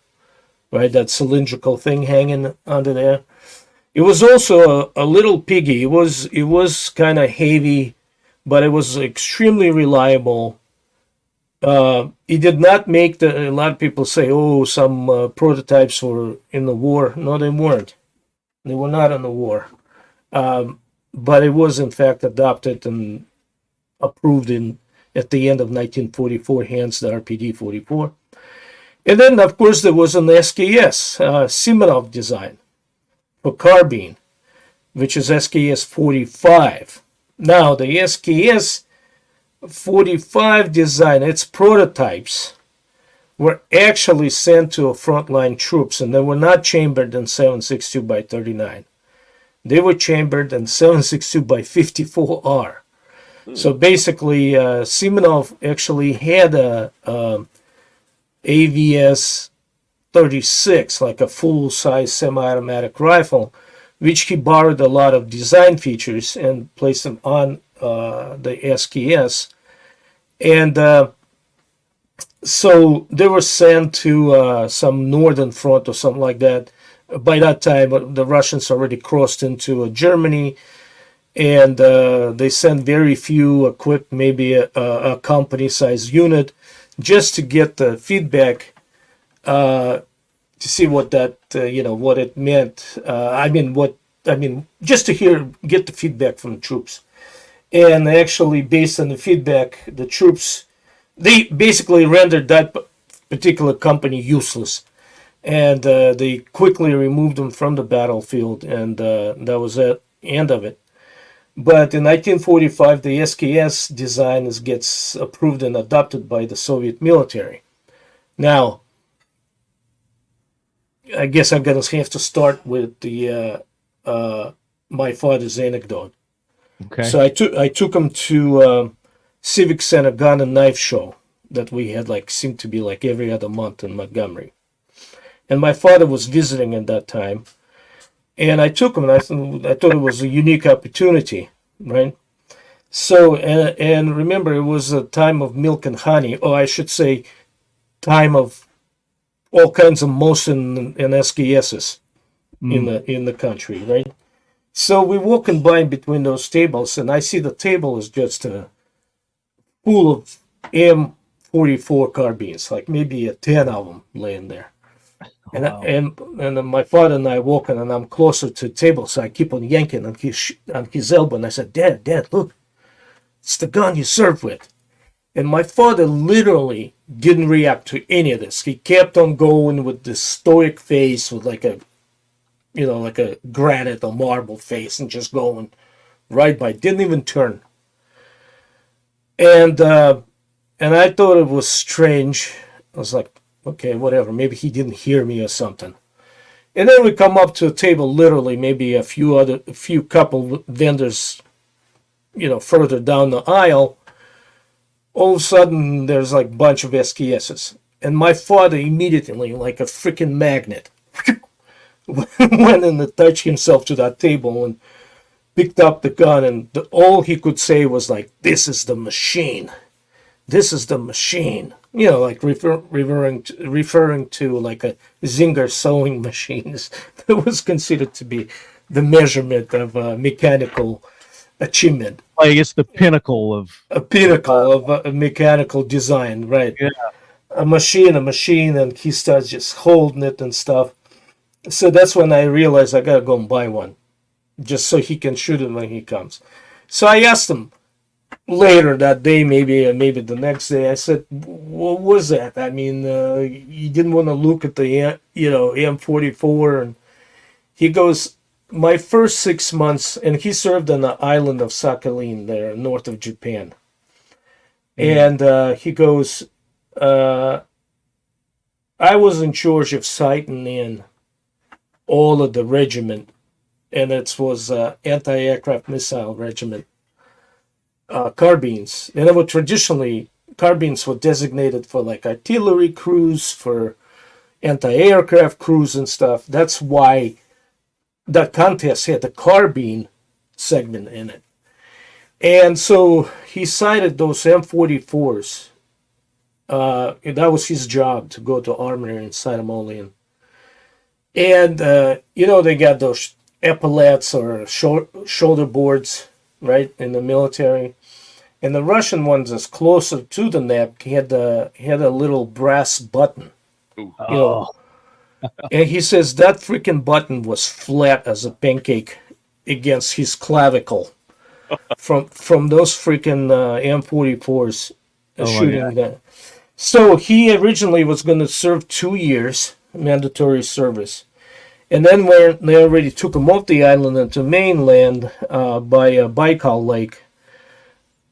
right? That cylindrical thing hanging under there. It was also a little piggy. It was kind of heavy, but it was extremely reliable. It did not make a lot of people say, oh, some prototypes were in the war. No, they weren't. They were not in the war. But it was, in fact, adopted and approved at the end of 1944, hence the RPD-44. And then, of course, there was an SKS, Simonov design for carbine, which is SKS-45. Now, the SKS-45 design, its prototypes were actually sent to frontline troops, and they were not chambered in 7.62 by 39. They were chambered in 7.62 by 54R. So basically, Simonov actually had a AVS 36, like a full-size semi-automatic rifle, which he borrowed a lot of design features and placed them on the SKS. And so they were sent to some northern front or something like that. By that time, the Russians already crossed into Germany, and they sent very few equipped, maybe a company-sized unit, just to get the feedback, to see what that, what it meant. Just to get the feedback from the troops. And actually, based on the feedback, the troops, they basically rendered that particular company useless. And they quickly removed them from the battlefield, and that was the end of it. But in 1945, the SKS design gets approved and adopted by the Soviet military. Now, I guess I'm going to have to start with the my father's anecdote. Okay. So I took him to Civic Center Gun and Knife Show that we had, seemed to be like every other month in Montgomery. And my father was visiting at that time. And I took him, and I thought it was a unique opportunity, right? So, and remember, it was a time of milk and honey, or I should say, time of all kinds of Mosin and SKSs in the country, right? So we're walking by between those tables, and I see the table is just full of M44 carbines, like maybe 10 of them laying there. And, wow. and my father and I walking, and I'm closer to the table, so I keep on yanking on his elbow, and I said, Dad, look, it's the gun you served with. And my father literally didn't react to any of this. He kept on going with this stoic face, with like a granite or marble face, and just going right by, didn't even turn. And And I thought it was strange. I was like, okay, whatever. Maybe he didn't hear me or something. And then we come up to a table, literally maybe a few couple vendors, further down the aisle. All of a sudden, there's like a bunch of SKSs. And my father immediately, like a freaking magnet, went and touched himself to that table and picked up the gun. And all he could say was like, "This is the machine. This is the machine." Like referring to like a Zinger sewing machines that was considered to be the measurement of mechanical achievement. Like it's the pinnacle of a mechanical design, right? Yeah. A machine, and he starts just holding it and stuff. So that's when I realized I gotta go and buy one, just so he can shoot it when he comes. So I asked him later that day, maybe the next day. I said, "What was that? I mean, you didn't want to look at the M44?" And he goes, "My first 6 months," and he served on the island of Sakhalin there, north of Japan. And he goes, "I was in charge of sighting in all of the regiment, and it was anti-aircraft missile regiment carbines. And it was traditionally, carbines were designated for like artillery crews, for anti-aircraft crews and stuff. That's why that contest had the carbine segment in it. And so he cited those M44s. That was his job, to go to Armory and sight them all in. And, they got those epaulettes or shoulder boards, right, in the military. And the Russian ones, is closer to the neck, had a little brass button. And he says that freaking button was flat as a pancake against his clavicle from those freaking M44s shooting that. So he originally was going to serve 2 years mandatory service, and then when they already took him off the island into mainland by Baikal Lake,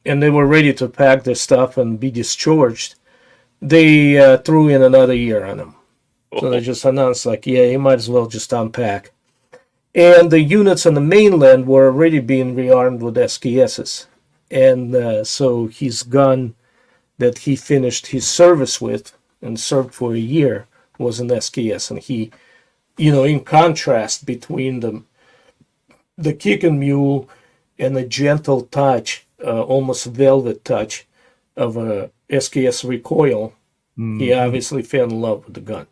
and they were ready to pack their stuff and be discharged, they threw in another year on him. So they just announced, like, yeah, you might as well just unpack. And the units on the mainland were already being rearmed with SKSs. And so his gun that he finished his service with and served for a year was an SKS. And he, in contrast between the kick and mule and the gentle touch, almost velvet touch of a SKS recoil, he obviously fell in love with the gun.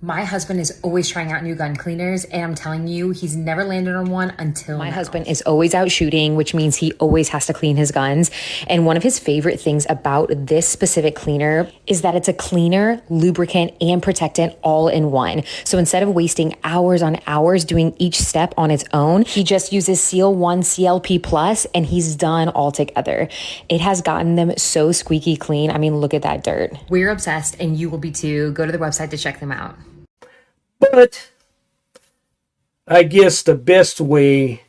My husband is always trying out new gun cleaners, and I'm telling you, he's never landed on one until My now. husband is always out shooting, which means he always has to clean his guns. And one of his favorite things about this specific cleaner is that it's a cleaner, lubricant, and protectant all in one. So instead of wasting hours on hours doing each step on its own, he just uses Seal 1 CLP Plus, and he's done all together. It has gotten them so squeaky clean. I mean, look at that dirt. We're obsessed, and you will be too. Go to the website to check them out. But I guess the best way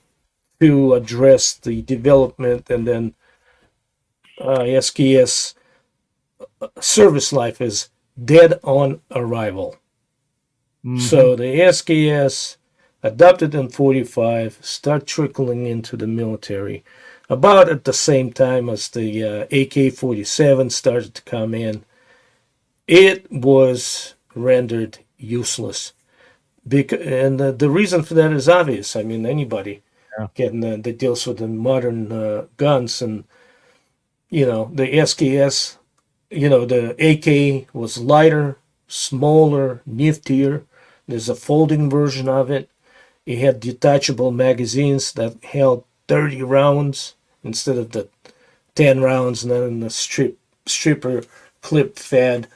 to address the development and then SKS service life is dead on arrival. So the SKS adopted in 45 start trickling into the military about at the same time as the AK-47 started to come in. It was rendered useless. And the reason for that is obvious. I mean, anybody that deals with the modern guns, and the SKS, the AK was lighter, smaller, niftier. There's a folding version of it. It had detachable magazines that held 30 rounds instead of the 10 rounds, and then the stripper clip fed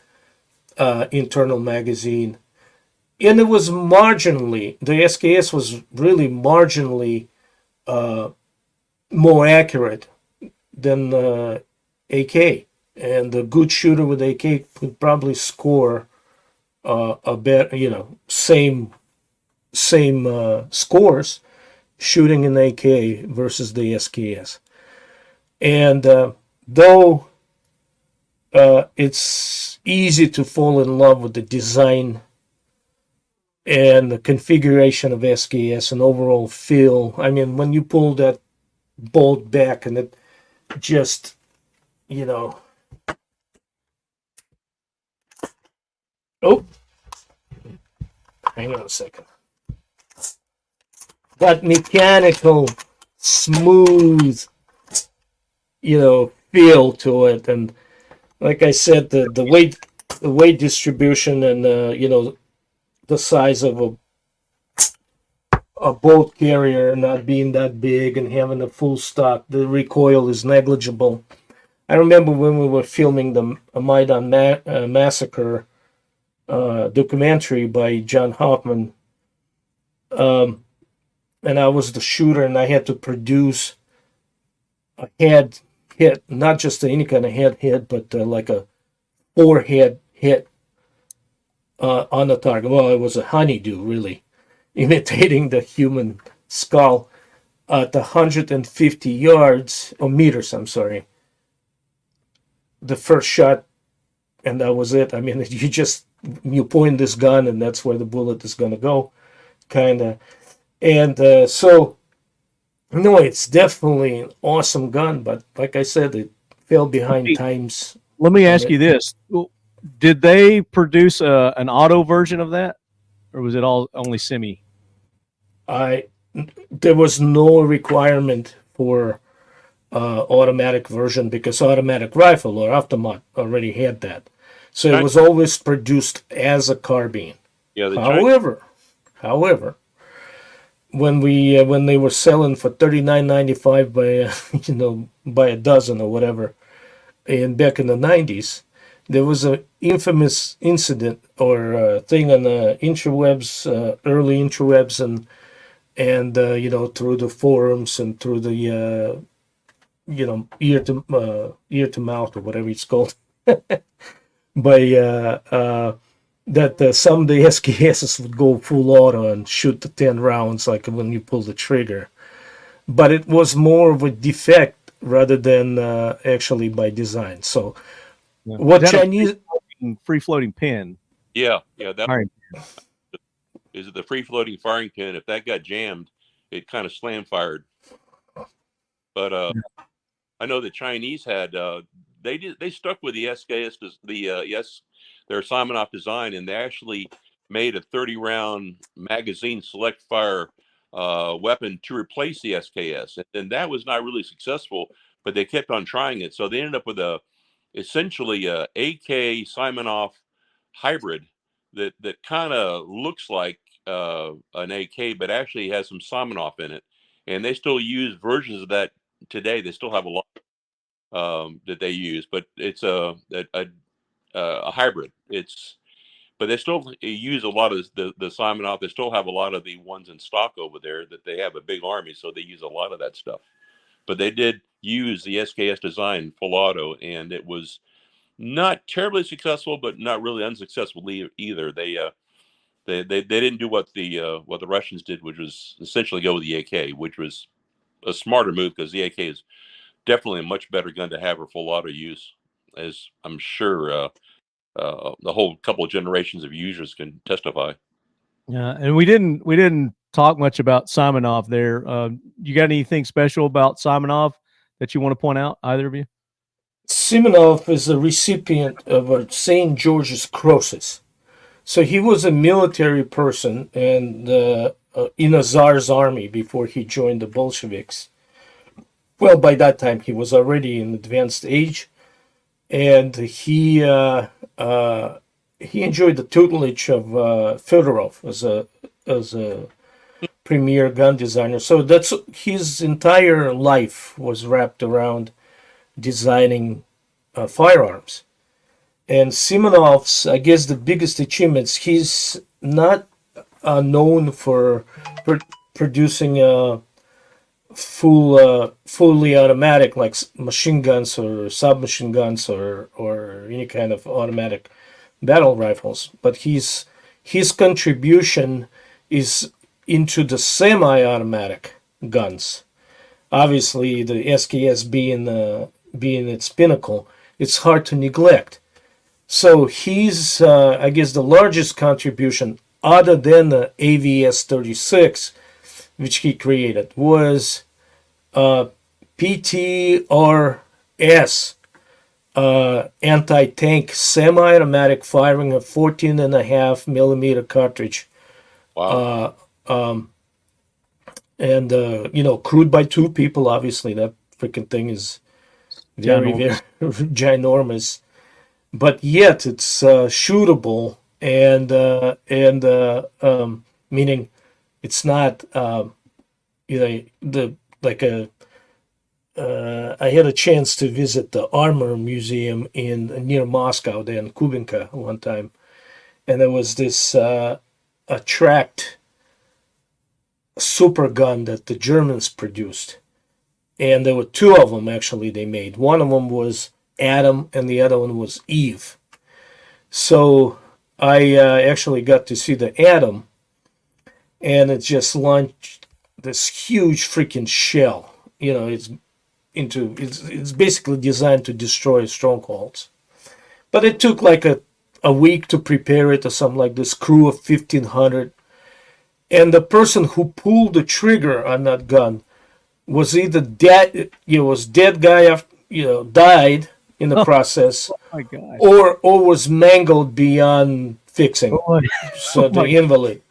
internal magazine. And it was the SKS was really marginally more accurate than the AK. And the good shooter with AK could probably score a better, same scores shooting an AK versus the SKS. And though it's easy to fall in love with the design and the configuration of SKS and overall feel. I mean, when you pull that bolt back and it just, oh, hang on a second. That mechanical, smooth, feel to it. And like I said, the weight distribution and, the size of a bolt carrier not being that big and having a full stock, the recoil is negligible. I remember when we were filming the Maidan Massacre documentary by John Hoffman, and I was the shooter, and I had to produce a head hit, not just any kind of head hit, but like a forehead hit on the target. Well, it was a honeydew, really, imitating the human skull at 150 yards, or meters, I'm sorry. The first shot, and that was it. I mean, you point this gun, and that's where the bullet is going to go, kind of. And so, no, it's definitely an awesome gun, but like I said, it fell behind times. Let me ask you this. Did they produce an auto version of that, or was it all only semi? There was no requirement for automatic version because automatic rifle or automat already had that. So it was always produced as a carbine. Yeah. However, when they were selling for $39.95 by a dozen or whatever, and back in the 90s, there was an infamous incident or thing on the interwebs, early interwebs, and through the forums and through the ear to mouth or whatever it's called, by that some of the SKSs would go full auto and shoot the 10 rounds like when you pull the trigger, but it was more of a defect rather than actually by design. So what Chinese free floating pin? Yeah, that is the free floating firing pin. If that got jammed, it kind of slam fired. But I know the Chinese had they stuck with the SKS, their Simonov design, and they actually made a 30-round magazine select fire weapon to replace the SKS, and that was not really successful. But they kept on trying it, so they ended up with essentially a AK Simonov hybrid that kind of looks like an AK, but actually has some Simonov in it, and they still use versions of that today. They still have a lot that they use, but it's a hybrid. But they still use a lot of the Simonov. They still have a lot of the ones in stock over there that they have a big army, so they use a lot of that stuff. But they did use the SKS design full auto, and it was not terribly successful, but not really unsuccessful either. They didn't do what the Russians did, which was essentially go with the AK, which was a smarter move because the AK is definitely a much better gun to have for full auto use, as I'm sure the whole couple of generations of users can testify. Yeah, and we didn't talk much about Simonov there. You got anything special about Simonov that you want to point out, either of you? Simonov is a recipient of a St. George's Crosses. So he was a military person and in a Tsar's army before he joined the Bolsheviks. Well, by that time he was already in advanced age, and he enjoyed the tutelage of Fedorov as a premier gun designer. So that's his entire life was wrapped around designing firearms. And Simonov's, I guess, the biggest achievements, he's not known for producing fully automatic, like machine guns or submachine guns or any kind of automatic battle rifles. But his contribution is into the semi-automatic guns. Obviously, the SKS being its pinnacle, it's hard to neglect. So he's, I guess, the largest contribution, other than the AVS 36, which he created, was PTRS, anti-tank semi-automatic firing of 14.5 millimeter cartridge. Wow. Crewed by 2 people. Obviously, that freaking thing is very, very ginormous. But yet it's shootable, and meaning it's not I had a chance to visit the Armor Museum near Moscow, there in Kubinka, one time, and there was this a tracked super gun that the Germans produced, and there were 2 of them actually they made. One of them was Adam, and the other one was Eve. So I actually got to see the Adam, and it just launched this huge freaking shell. It's basically designed to destroy strongholds. But it took like a week to prepare it, or something like this. Crew of 1,500, and the person who pulled the trigger on that gun was either dead. Dead guy after, died in the process, oh my God. or was mangled beyond fixing. So the invalid.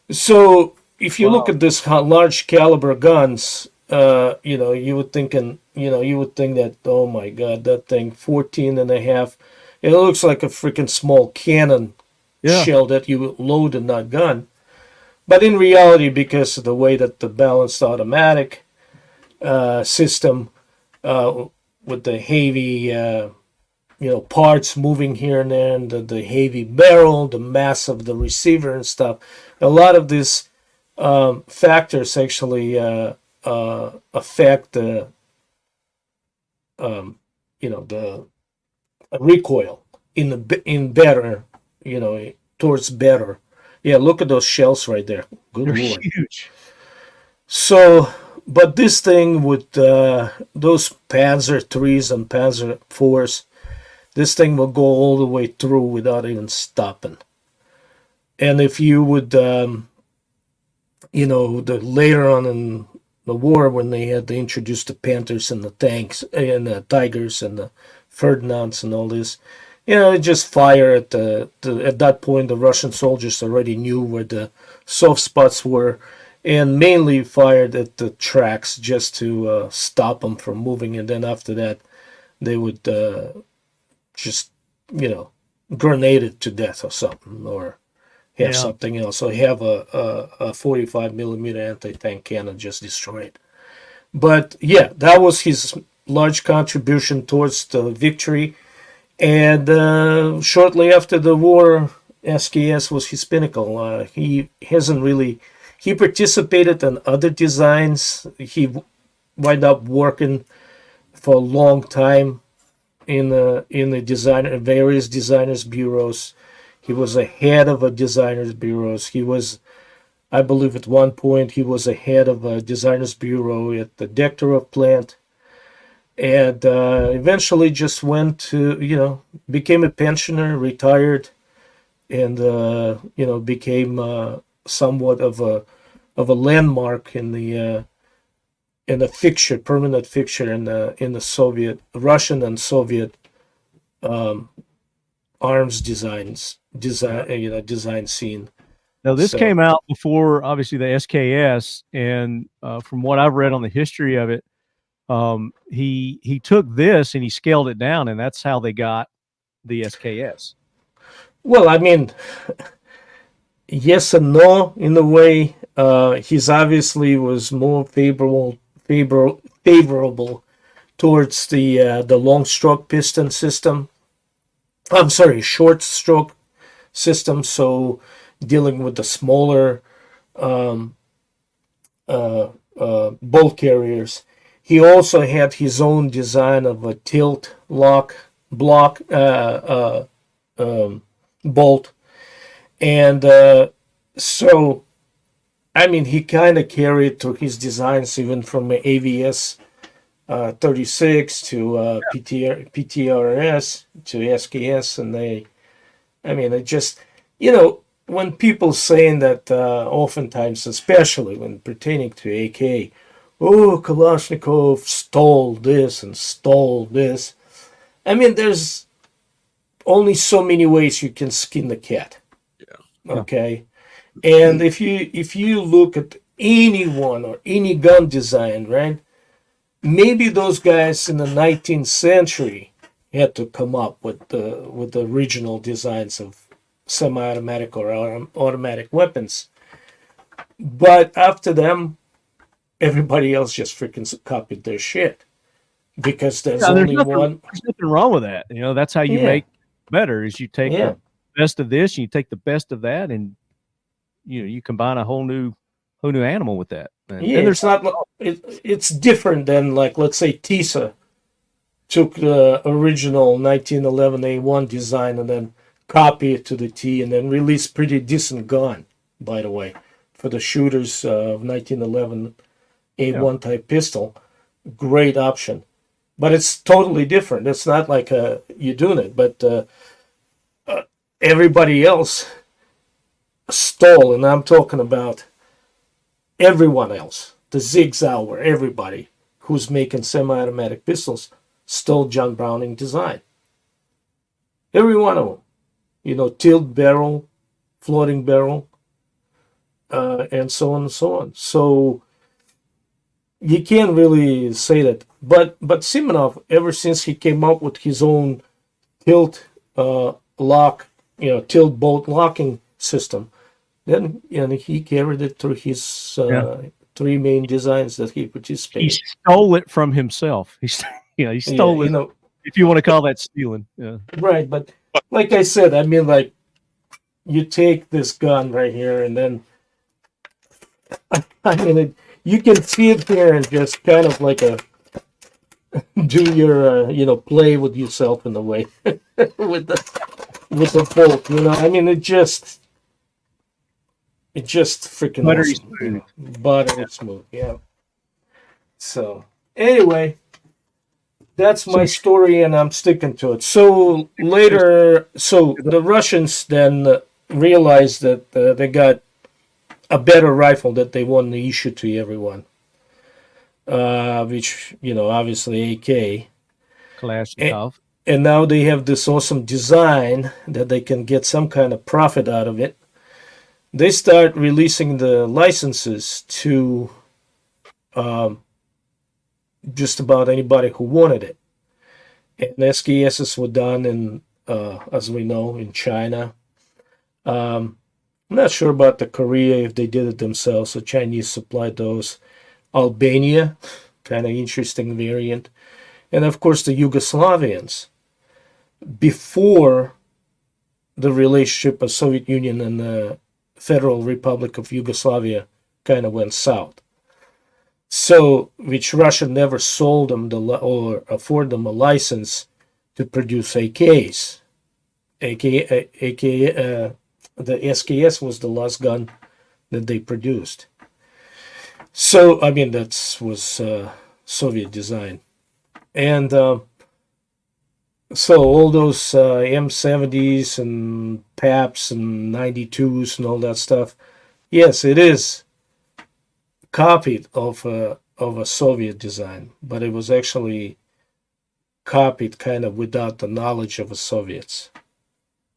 So if you look at this large caliber guns, you would think that, oh my God, that thing 14.5, it looks like a freaking small cannon shell that you load in that gun. But in reality, because of the way that the balanced automatic system, with the heavy, parts moving here and there, and the heavy barrel, the mass of the receiver and stuff, a lot of these factors actually affect the recoil in better, towards better. Yeah, look at those shells right there. Good They're Lord. huge. So, but this thing with those Panzer 3s and Panzer 4s, this thing will go all the way through without even stopping. And if you would, later on in the war, when they had to introduce the Panthers and the tanks and the Tigers and the Ferdinands and all this, just fire at at that point, the Russian soldiers already knew where the soft spots were, and mainly fired at the tracks just to stop them from moving. And then after that, they would just, grenade it to death or something, or have something else. Or have a 45 millimeter anti-tank cannon just destroy it. But yeah, that was his large contribution towards the victory. And shortly after the war, SKS was his pinnacle. He participated in other designs. He wound up working for a long time in the various designers bureaus. He was a head of a designers bureaus. He was, I believe, at one point he was a head of a designers bureau at the Dektorov plant. And eventually just went to, became a pensioner, retired, and, became somewhat of a landmark in the fixture, permanent fixture in the Soviet, Russian and Soviet arms design scene. Now, this came out before, obviously, the SKS, and from what I've read on the history of it, he took this and he scaled it down, and that's how they got the SKS. Well, I mean, yes and no in a way. He's obviously was more favorable towards the long stroke piston system. I'm sorry, short stroke system. So dealing with the smaller bolt carriers. He also had his own design of a tilt lock block bolt. And so, I mean, he kind of carried through his designs even from the AVS 36 to PTRS to SKS, and it just, when people saying that, oftentimes, especially when pertaining to AK, oh, Kalashnikov stole this and stole this. There's only so many ways you can skin the cat. Yeah. Okay. And if you look at anyone or any gun design, right? Maybe those guys in the 19th century had to come up with the original designs of semi-automatic or automatic weapons. But after them, everybody else just freaking copied their shit, because there's only one. There's nothing wrong with that. That's how you make better. Is you take the best of this, and you take the best of that, and you combine a whole new animal with that. And it's not. It's different than, like, let's say TISA took the original 1911 A1 design and then copy it to the T, and then release pretty decent gun, by the way, for the shooters of 1911 A1 type pistol. Great option, but it's totally different. It's not like you're doing it, but everybody else stole, and I'm talking about everyone else. The Sig Sauer, everybody who's making semi-automatic pistols stole John Browning design. Every one of them. Tilt barrel, floating barrel, and so on and so on. So you can't really say that. But Simonov, ever since he came up with his own tilt lock, tilt bolt locking system, then he carried it through his three main designs that he participated. He stole it from himself. He stole it. If you want to call that stealing, right. But like I said, like, you take this gun right here, and then you can sit here and just kind of like do your play with yourself in a way with the bolt. It just freaking buttery awesome. smooth. Buttery smooth, yeah. So anyway, that's my story, and I'm sticking to it. So later, the Russians then realized that they got a better rifle that they wanted to issue to everyone, which, obviously AK. Kalashnikov. And now they have this awesome design that they can get some kind of profit out of it. They start releasing the licenses to just about anybody who wanted it. And SKSs were done in, as we know, in China. I'm not sure about the Korea, if they did it themselves. The Chinese supplied those. Albania, kind of interesting variant. And of course the Yugoslavians. Before the relationship of Soviet Union and the Federal Republic of Yugoslavia kind of went south. So, which Russia never sold them or afford them a license to produce AKs. The SKS was the last gun that they produced. So, that was Soviet design. And so all those M70s and PAPs and 92s and all that stuff, yes, it is copied of a Soviet design, but it was actually copied kind of without the knowledge of the Soviets.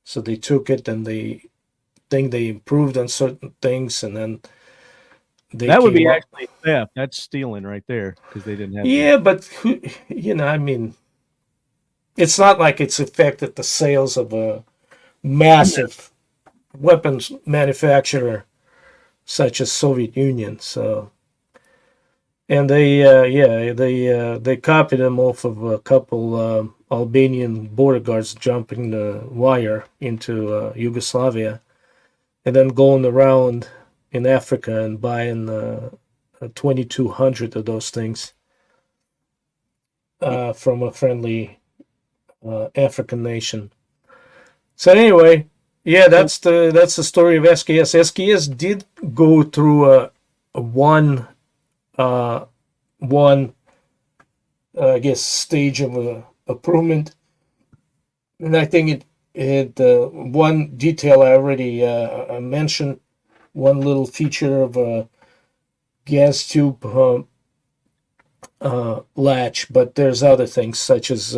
So they took it and they think they improved on certain things, and then that would be actually theft. That's stealing right there, because they didn't have. Yeah, but it's not like it's affected the sales of a massive weapons manufacturer such as Soviet Union. So, and they copied them off of a couple Albanian border guards jumping the wire into Yugoslavia, and then going around in Africa and buying 2,200 of those things from a friendly African nation. So anyway, yeah, that's the story of SKS. SKS did go through one I guess, stage of improvement. And I think one detail I already mentioned, one little feature of a gas tube latch, but there's other things such as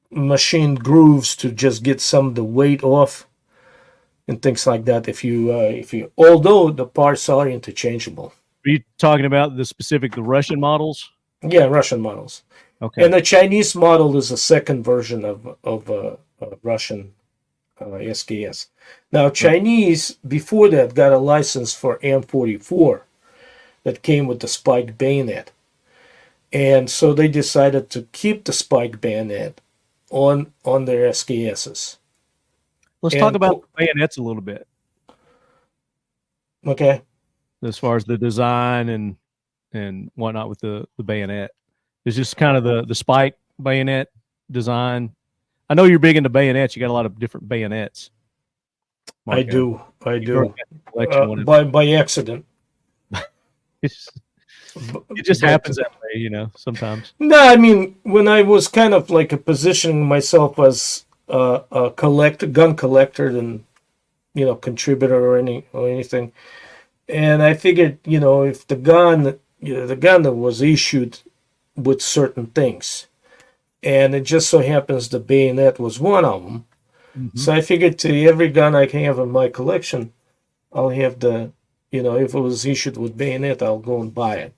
machine grooves to just get some of the weight off and things like that. If you, although the parts are interchangeable. Are you talking about the Russian models? Yeah, Russian models. Okay. And the Chinese model is a second version of Russian SKS. Now, Chinese, before that, got a license for M44 that came with the spike bayonet. And so they decided to keep the spike bayonet on their SKSs. Let's talk about the bayonets a little bit. Okay. As far as the design and whatnot with the bayonet. It's just kind of the spike bayonet design. I know you're big into bayonets. You got a lot of different bayonets. Marco. I do. By accident. It just happens that way, sometimes. No, I mean, when I was kind of like positioning myself as a gun collector and, contributor or anything. And I figured, if the gun that was issued with certain things, and it just so happens the bayonet was one of them. Mm-hmm. So I figured to every gun I can have in my collection, I'll have if it was issued with bayonet, I'll go and buy it.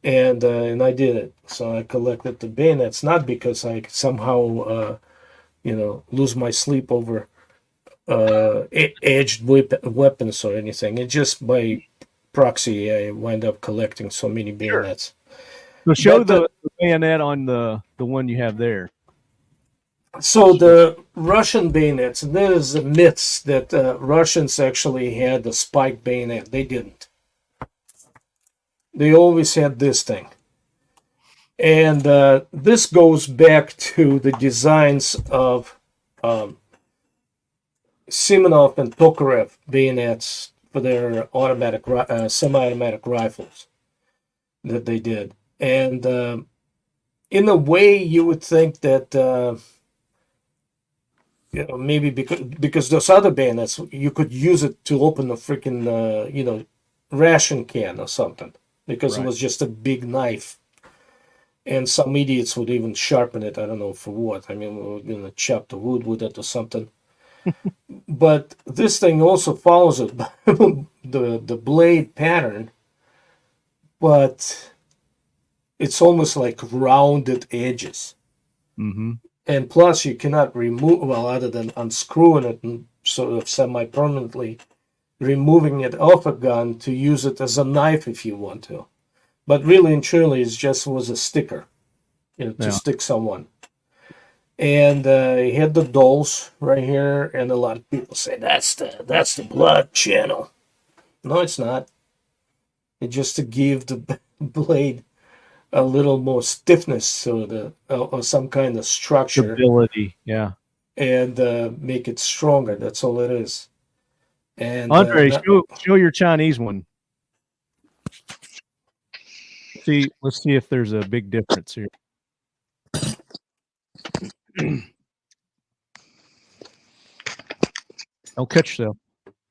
And I did it. So I collected the bayonets, not because I somehow, lose my sleep over edged weapons or anything. It just by proxy, I wind up collecting so many bayonets. Sure. So show the bayonet on the one you have there. So the Russian bayonets, and there's a myth that Russians actually had the spike bayonet. They didn't. They always had this thing. And this goes back to the designs of Simonov and Tokarev bayonets for their automatic, semi-automatic rifles that they did. And in a way, you would think that maybe because those other bayonets, you could use it to open a freaking ration can or something, because It was just a big knife. And some idiots would even sharpen it. I don't know for what. I mean, we were going to chop the wood with it or something. But this thing also follows it the blade pattern, but it's almost like rounded edges. Mm-hmm. And plus, you cannot remove, other than unscrewing it and sort of semi-permanently removing it off a gun to use it as a knife if you want to. But really and truly, it just was a sticker, to stick someone. And he had the dulls right here, and a lot of people say that's the blood channel. No, it's not. It's just to give the blade a little more stiffness, so or some kind of structure, stability, yeah, and make it stronger. That's all it is. And Andre, show your Chinese one. Let's see if there's a big difference here. Don't cut yourself.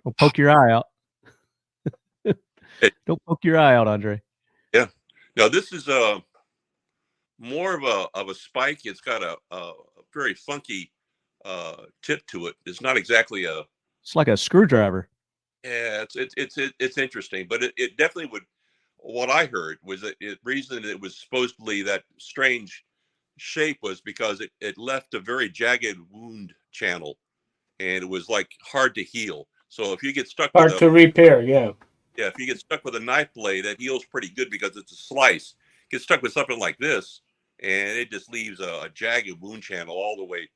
Don't poke your eye out. Don't poke your eye out, Andre. Yeah. Now this is more of a spike. It's got a very funky tip to it. It's not exactly a. It's like a screwdriver. Yeah, it's interesting, but it definitely would. What I heard was that the reason it was supposedly that strange shape was because it left a very jagged wound channel, and it was like hard to heal. So if you get stuck hard to repair, yeah, if you get stuck with a knife blade, it heals pretty good because it's a slice. Get stuck with something like this, and it just leaves a jagged wound channel all the way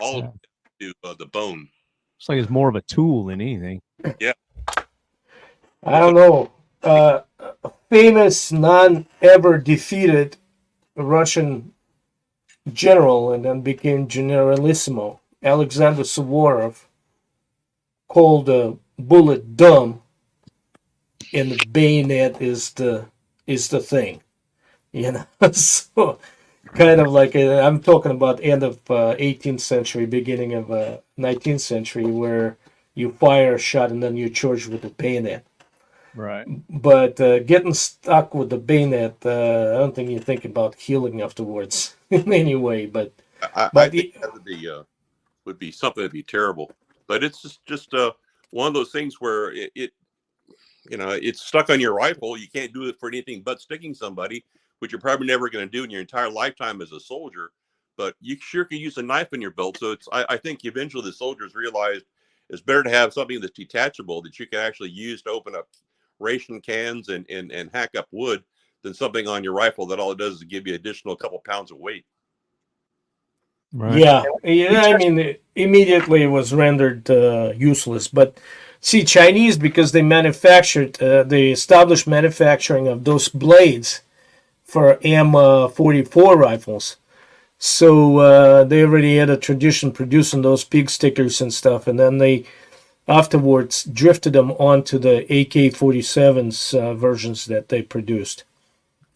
to the bone. It's like it's more of a tool than anything. Yeah, I don't know. A famous non-ever defeated Russian general and then became generalissimo, Alexander Suvorov, called a bullet dumb, and the bayonet is the thing. you know. So kind of like I'm talking about end of 18th century, beginning of 19th century, where you fire a shot and then you charge with the bayonet. Right. But getting stuck with the bayonet, I don't think you think about healing afterwards in any way. But I think that would be something that'd be terrible. But it's just one of those things where it's stuck on your rifle. You can't do it for anything but sticking somebody, which you're probably never going to do in your entire lifetime as a soldier. But you sure can use a knife in your belt. So I think eventually the soldiers realized it's better to have something that's detachable that you can actually use to open up ration cans and hack up wood than something on your rifle that all it does is give you additional couple pounds of weight. Right. Yeah, I mean, immediately it was rendered useless. But see, Chinese, because they they established manufacturing of those blades for M44 rifles. So they already had a tradition producing those pig stickers and stuff, and then they afterwards drifted them onto the AK-47s versions that they produced,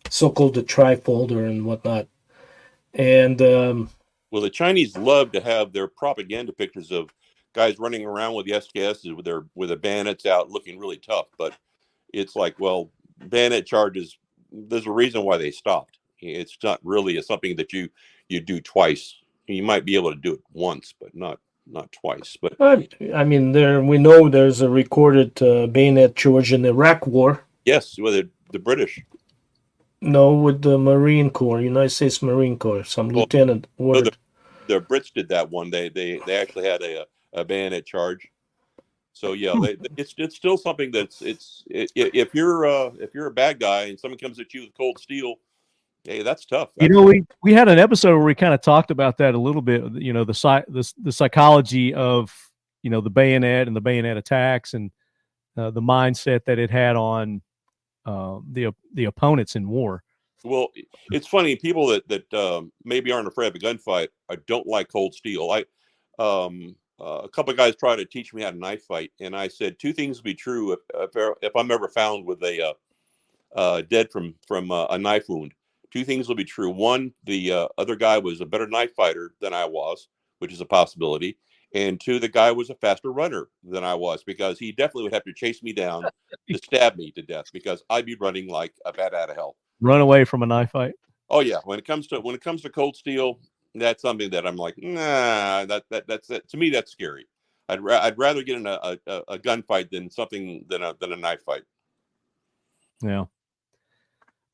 so-called the trifolder and whatnot. And well, the Chinese love to have their propaganda pictures of guys running around with the SKSs with their bayonets out, looking really tough. But it's like, well, bayonet charges. There's a reason why they stopped. It's not really something that you do twice. You might be able to do it once, but not twice. But I mean, we know there's a recorded bayonet charge in the Iraq War. Yes, with the British. No, with the Marine Corps, United States Marine Corps. Some lieutenant ordered. The Brits did that one. They actually had a bayonet charge. So yeah, it's still something that's if you're a bad guy and someone comes at you with cold steel, hey, that's tough. We had an episode where we kind of talked about that a little bit. The psychology of the bayonet and the bayonet attacks and the mindset that it had on the opponents in war. Well, it's funny, people that maybe aren't afraid of a gunfight don't like cold steel. A couple of guys tried to teach me how to knife fight, and I said two things will be true if I'm ever found with a dead from a knife wound. Two things will be true. One, the other guy was a better knife fighter than I was, which is a possibility. And two, the guy was a faster runner than I was, because he definitely would have to chase me down to stab me to death, because I'd be running like a bat out of hell. Run away from a knife fight. Oh yeah, when it comes to cold steel, that's something that I'm like, nah. That's to me, that's scary. I'd rather get in a gunfight than a knife fight. Yeah.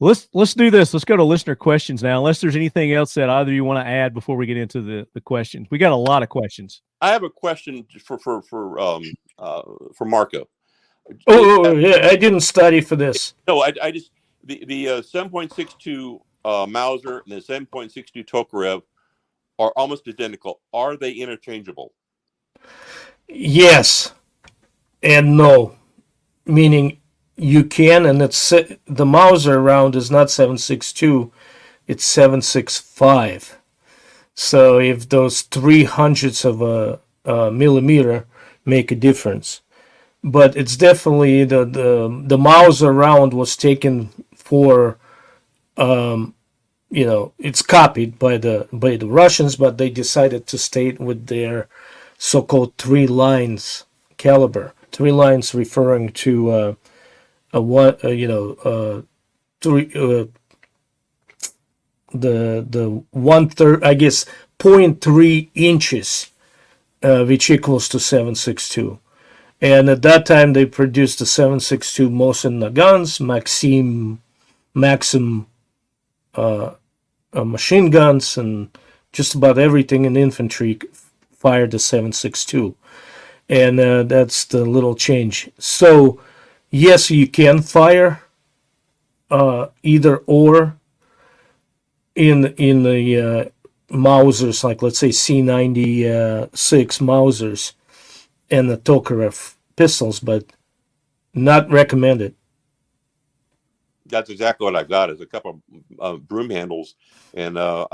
Let's do this. Let's go to listener questions now. Unless there's anything else that either you want to add before we get into the questions. We got a lot of questions. I have a question for Marco. Oh yeah, I didn't study for this. No, I just the 7.62 Mauser and the 7.62 Tokarev are almost identical. Are they interchangeable? Yes and no, meaning you can, and it's the Mauser round is not 7.62, it's 7.65. So if those 300ths of a millimeter make a difference, but it's definitely the Mauser round was taken for, it's copied by the Russians, but they decided to stay with their so-called 3 lines caliber. 3 lines referring to the 1/3, I guess, 0.3 inches, which equals to 7.62. And at that time, they produced the 7.62 Mosin guns, Maxim machine guns, and just about everything in infantry fired the 7.62. And that's the little change. So, yes, you can fire either or in the Mausers, like let's say C96 Mausers and the Tokarev pistols, but not recommended. That's exactly what I've got, is a couple of broom handles, and I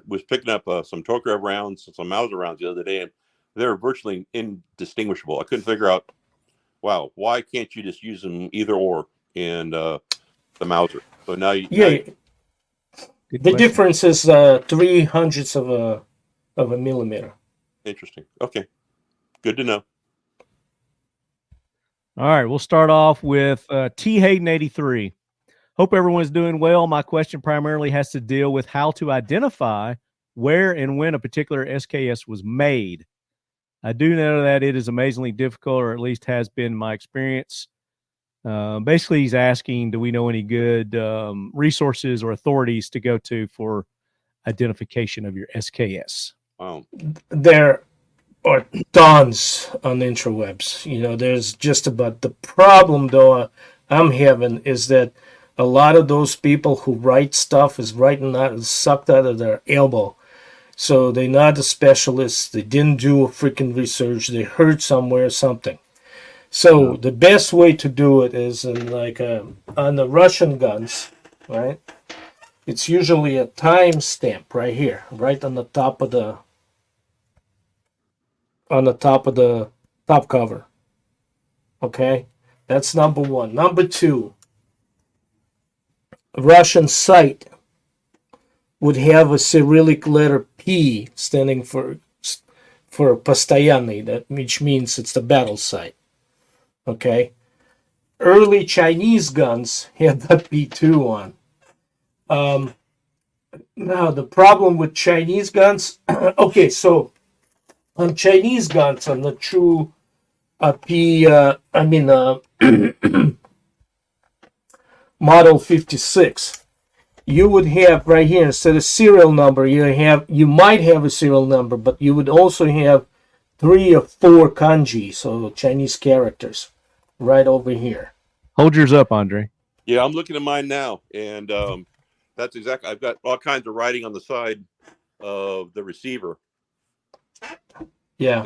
was picking up some Tokarev rounds, some Mauser rounds the other day, and they're virtually indistinguishable. I couldn't figure out, wow, why can't you just use them either or in the Mauser? So now Good The question. difference is 0.03 of a millimeter. Interesting. Okay. Good to know. All right, we'll start off with T. Hayden 83. Hope everyone's doing well. My question primarily has to deal with how to identify where and when a particular SKS was made. I do know that it is amazingly difficult, or at least has been my experience. Basically, he's asking, do we know any good resources or authorities to go to for identification of your SKS? There are tons on the interwebs. You know, there's just about. The problem, though, I'm having is that a lot of those people who write stuff is writing out sucked out of their elbow. So they're not the specialists. They didn't do a freaking research. They heard somewhere something. So the best way to do it is in like on the Russian guns, right? It's usually a timestamp right here, right on the top of the top cover. Okay, that's number one. Number two, Russian sight would have a Cyrillic letter P standing for постоянный, that which means it's the battle sight. Okay, early Chinese guns had that P2 on. Now the problem with Chinese guns, okay, so on Chinese guns, on the true Model 56, you would have right here, instead of serial number, you might have a serial number, but you would also have 3 or 4 kanji, so Chinese characters, right over here. Hold yours up, Andre. Yeah, I'm looking at mine now, and that's exactly. I've got all kinds of writing on the side of the receiver. Yeah,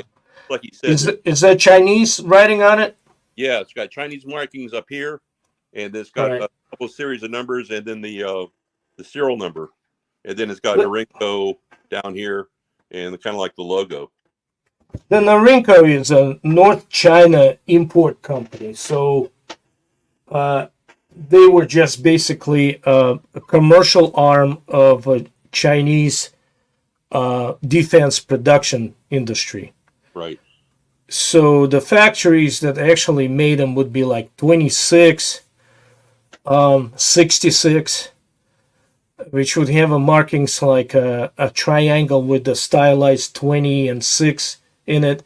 like you said. Is that Chinese writing on it? Yeah, it's got Chinese markings up here, and it's got a couple series of numbers, and then the serial number, and then it's got Norinco down here, and kind of like the logo. The Norinco is a North China import company, so they were just basically a commercial arm of a Chinese defense production industry. Right. So the factories that actually made them would be like 26, 66, which would have a markings like a triangle with the stylized 20 and 6 in it,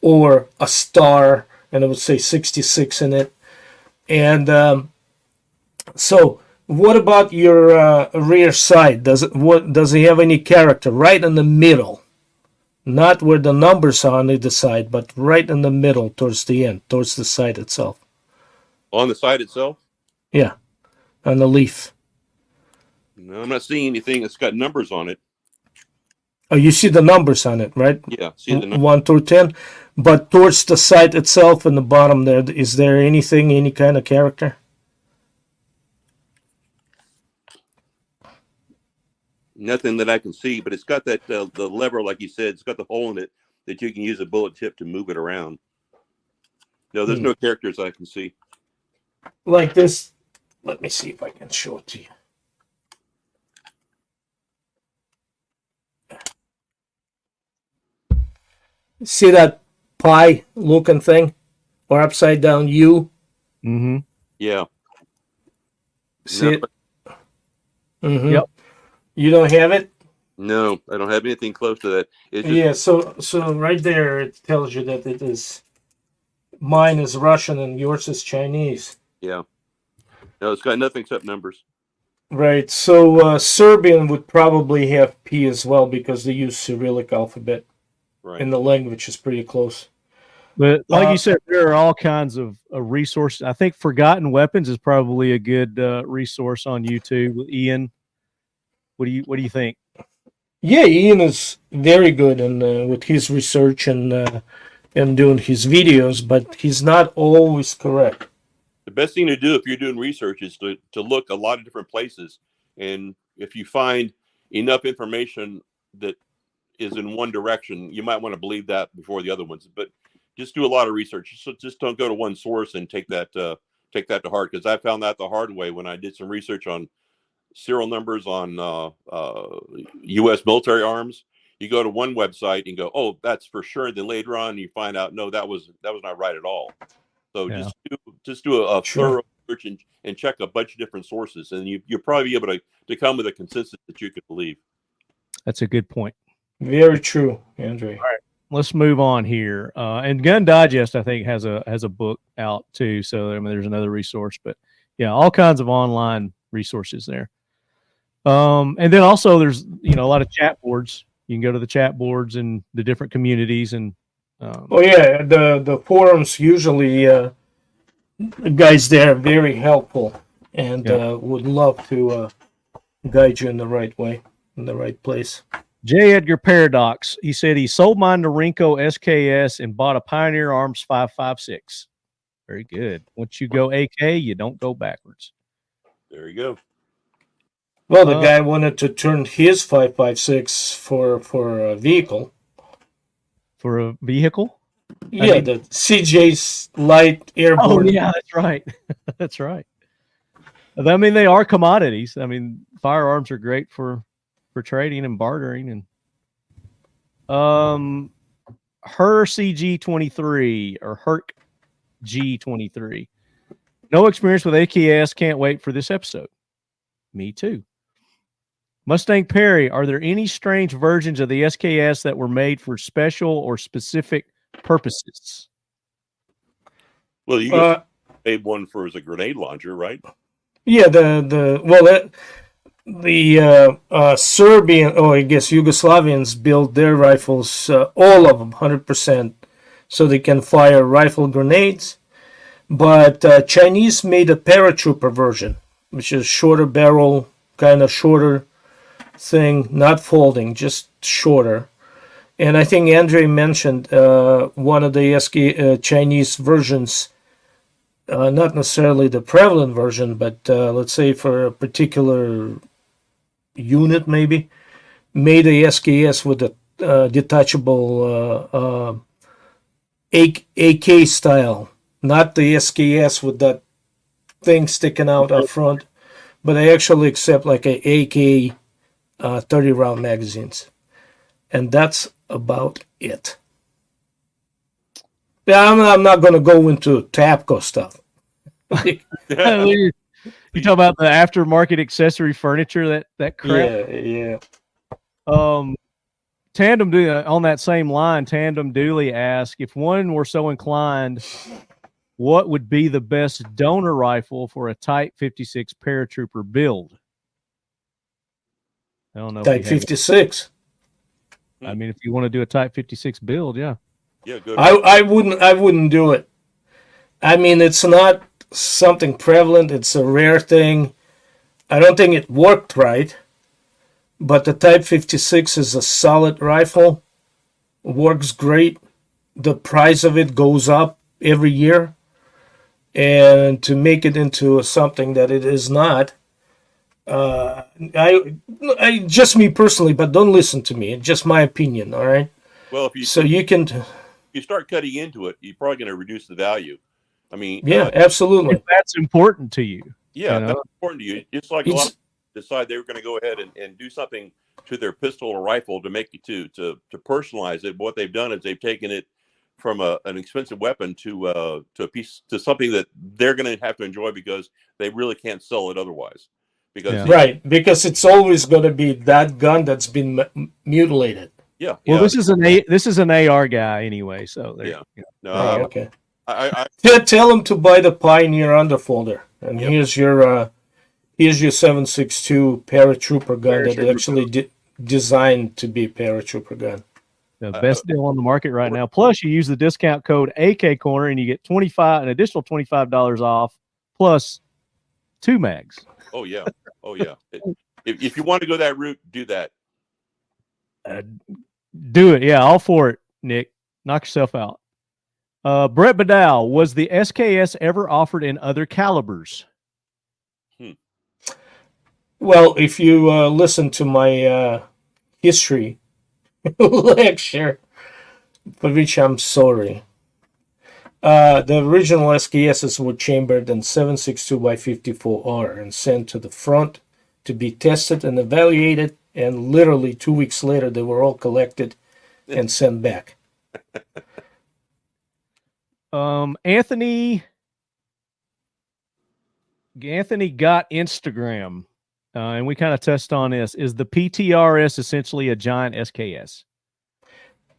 or a star, and it would say 66 in it. And so what about your rear side? Does it have any character right in the middle? Not where the numbers are on either side, but right in the middle towards the end, towards the side itself. On the side itself? Yeah, on the leaf. No, I'm not seeing anything that's got numbers on it. Oh, you see the numbers on it, right? Yeah, see the numbers. 1 through 10. But towards the side itself in the bottom there, is there anything, any kind of character? Nothing that I can see, but it's got that the lever, like you said, it's got the hole in it that you can use a bullet tip to move it around. No, there's no characters I can see. Like this. Let me see if I can show it to you. See that pie looking thing? Or upside down U? Mm-hmm. Yeah. See it? Mm-hmm. Yep. You don't have it? No, I don't have anything close to that. It's just, Yeah, so right there it tells you that it is, mine is Russian and yours is Chinese. yeah. No, it's got nothing except numbers. Right, so Serbian would probably have P as well because they use Cyrillic alphabet. Right. And the language is pretty close. But like you said, there are all kinds of resources. I think Forgotten Weapons is probably a good resource on YouTube with Ian. What do you think? Yeah, Ian is very good in with his research and doing his videos, but he's not always correct. The best thing to do if you're doing research is to look a lot of different places. And if you find enough information that is in one direction, you might want to believe that before the other ones. But just do a lot of research. Just don't go to one source and take that to heart, because I found that the hard way when I did some research on serial numbers on U.S. military arms. You go to one website and go, oh, that's for sure. Then later on, you find out, no, that was not right at all. So just do a thorough search and check a bunch of different sources, and you'll probably be able to come with a consensus that you could believe. That's a good point. Very true, Andre. All right, let's move on here. And Gun Digest, I think, has a book out too. So I mean, there's another resource, but yeah, all kinds of online resources there. And then also there's a lot of chat boards. You can go to the chat boards and the different communities and. The forums usually the guys there are very helpful and would love to guide you in the right way, in the right place. J. Edgar Paradox. He said he sold mine to Rinko SKS and bought a Pioneer Arms 5.56. Very good. Once you go AK, you don't go backwards. There you go. Well, the guy wanted to turn his 5.56 for a vehicle. For a vehicle? Yeah, the CJ's light airborne. Oh, yeah, that's right. That's right. I mean, they are commodities. I mean, firearms are great for trading and bartering. And Her CG23 or Herc G23. No experience with AKS. Can't wait for this episode. Me too. Mustang Perry, are there any strange versions of the SKS that were made for special or specific purposes? Well, you made one for as a grenade launcher, right? Yeah, the Serbian, I guess Yugoslavians built their rifles, all of them, 100%, so they can fire rifle grenades. But Chinese made a paratrooper version, which is shorter barrel, kind of shorter thing, not folding, just shorter. And I think Andre mentioned one of the Chinese versions, not necessarily the prevalent version, but let's say for a particular unit maybe, made a SKS with a detachable AK style, not the SKS with that thing sticking out up front, but they actually accept like a AK 30 round magazines, and that's about it. Yeah, I'm not going to go into TAPCO stuff. You talk about the aftermarket accessory furniture, that crap. Yeah. Tandem on that same line. Tandem Dooley asked, if one were so inclined, what would be the best donor rifle for a Type 56 paratrooper build? I don't know. Type 56. I mean, if you want to do a Type 56 build, yeah. Yeah, good. I wouldn't do it. I mean, it's not something prevalent. It's a rare thing. I don't think it worked right. But the Type 56 is a solid rifle. Works great. The price of it goes up every year. And to make it into something that it is not, I just me personally, but don't listen to me. It's just my opinion, all right? Well, if you start cutting into it, you're probably going to reduce the value. I mean, absolutely. If that's important to you. Yeah, that's important to you. It's like a lot of people decide they were going to go ahead and do something to their pistol or rifle to make it to personalize it. What they've done is they've taken it from an expensive weapon to a piece, to something that they're going to have to enjoy because they really can't sell it otherwise. Because it's always going to be that gun that's been mutilated. Yeah. Well, this is an AR guy anyway, so there. Yeah. No. Okay. I tell him to buy the Pioneer underfolder, and here's your 7.62 paratrooper gun that actually designed to be a paratrooper gun. The best deal on the market right now. Plus, you use the discount code AK Corner and you get an additional $25 off plus 2 mags. Oh yeah. If you want to go that route, do that. Do it. Yeah, all for it, Nick. Knock yourself out. Brett Badal, was the SKS ever offered in other calibers? Well, if you listen to my history lecture, for which I'm sorry, the original SKSs were chambered in 7.62 by 54R and sent to the front to be tested and evaluated, and literally 2 weeks later, they were all collected and sent back. Anthony got Instagram, and we kind of touched on this. Is the PTRS essentially a giant SKS?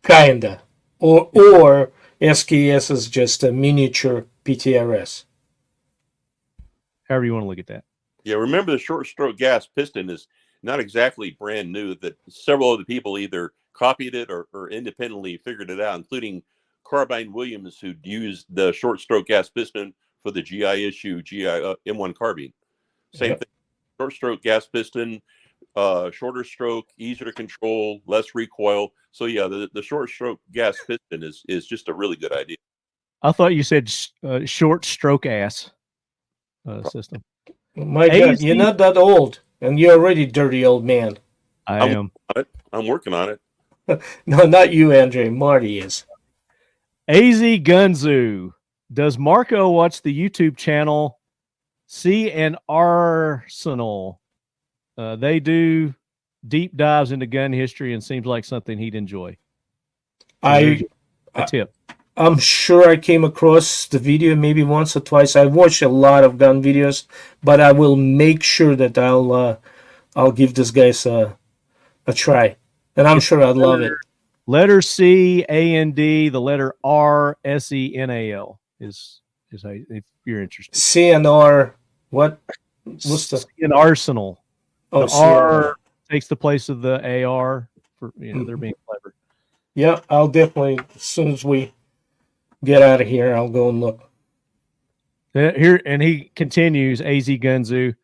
Kinda. Or SKS is just a miniature PTRS. However you want to look at that. Yeah, remember the short stroke gas piston is not exactly brand new. That several other people either copied it or independently figured it out, including Carbine Williams, who used the short stroke gas piston for the GI issue M1 carbine. Same thing, short stroke gas piston, shorter stroke, easier to control, less recoil. So yeah, the short stroke gas piston is just a really good idea. I thought you said short stroke ass system. My God, you're not that old, and you're already dirty old man. I am. I'm working on it. No, not you, Andre. Marty is. AZ Gunzu. Does Marco watch the YouTube channel See an Arsenal? They do deep dives into gun history and seems like something he'd enjoy. A tip. I'm sure I came across the video maybe once or twice. I watch a lot of gun videos, but I will make sure that I'll give this guys a try, and I'm sure I'd love it. Letter C A N D, the letter R S E N A L is how, if you're interested. CNR, what? What's the an arsenal? Oh, the R takes the place of the AR. For they're being clever. Yeah, I'll definitely, as soon as we get out of here, I'll go and look. Here, and he continues, AZ Gunzu.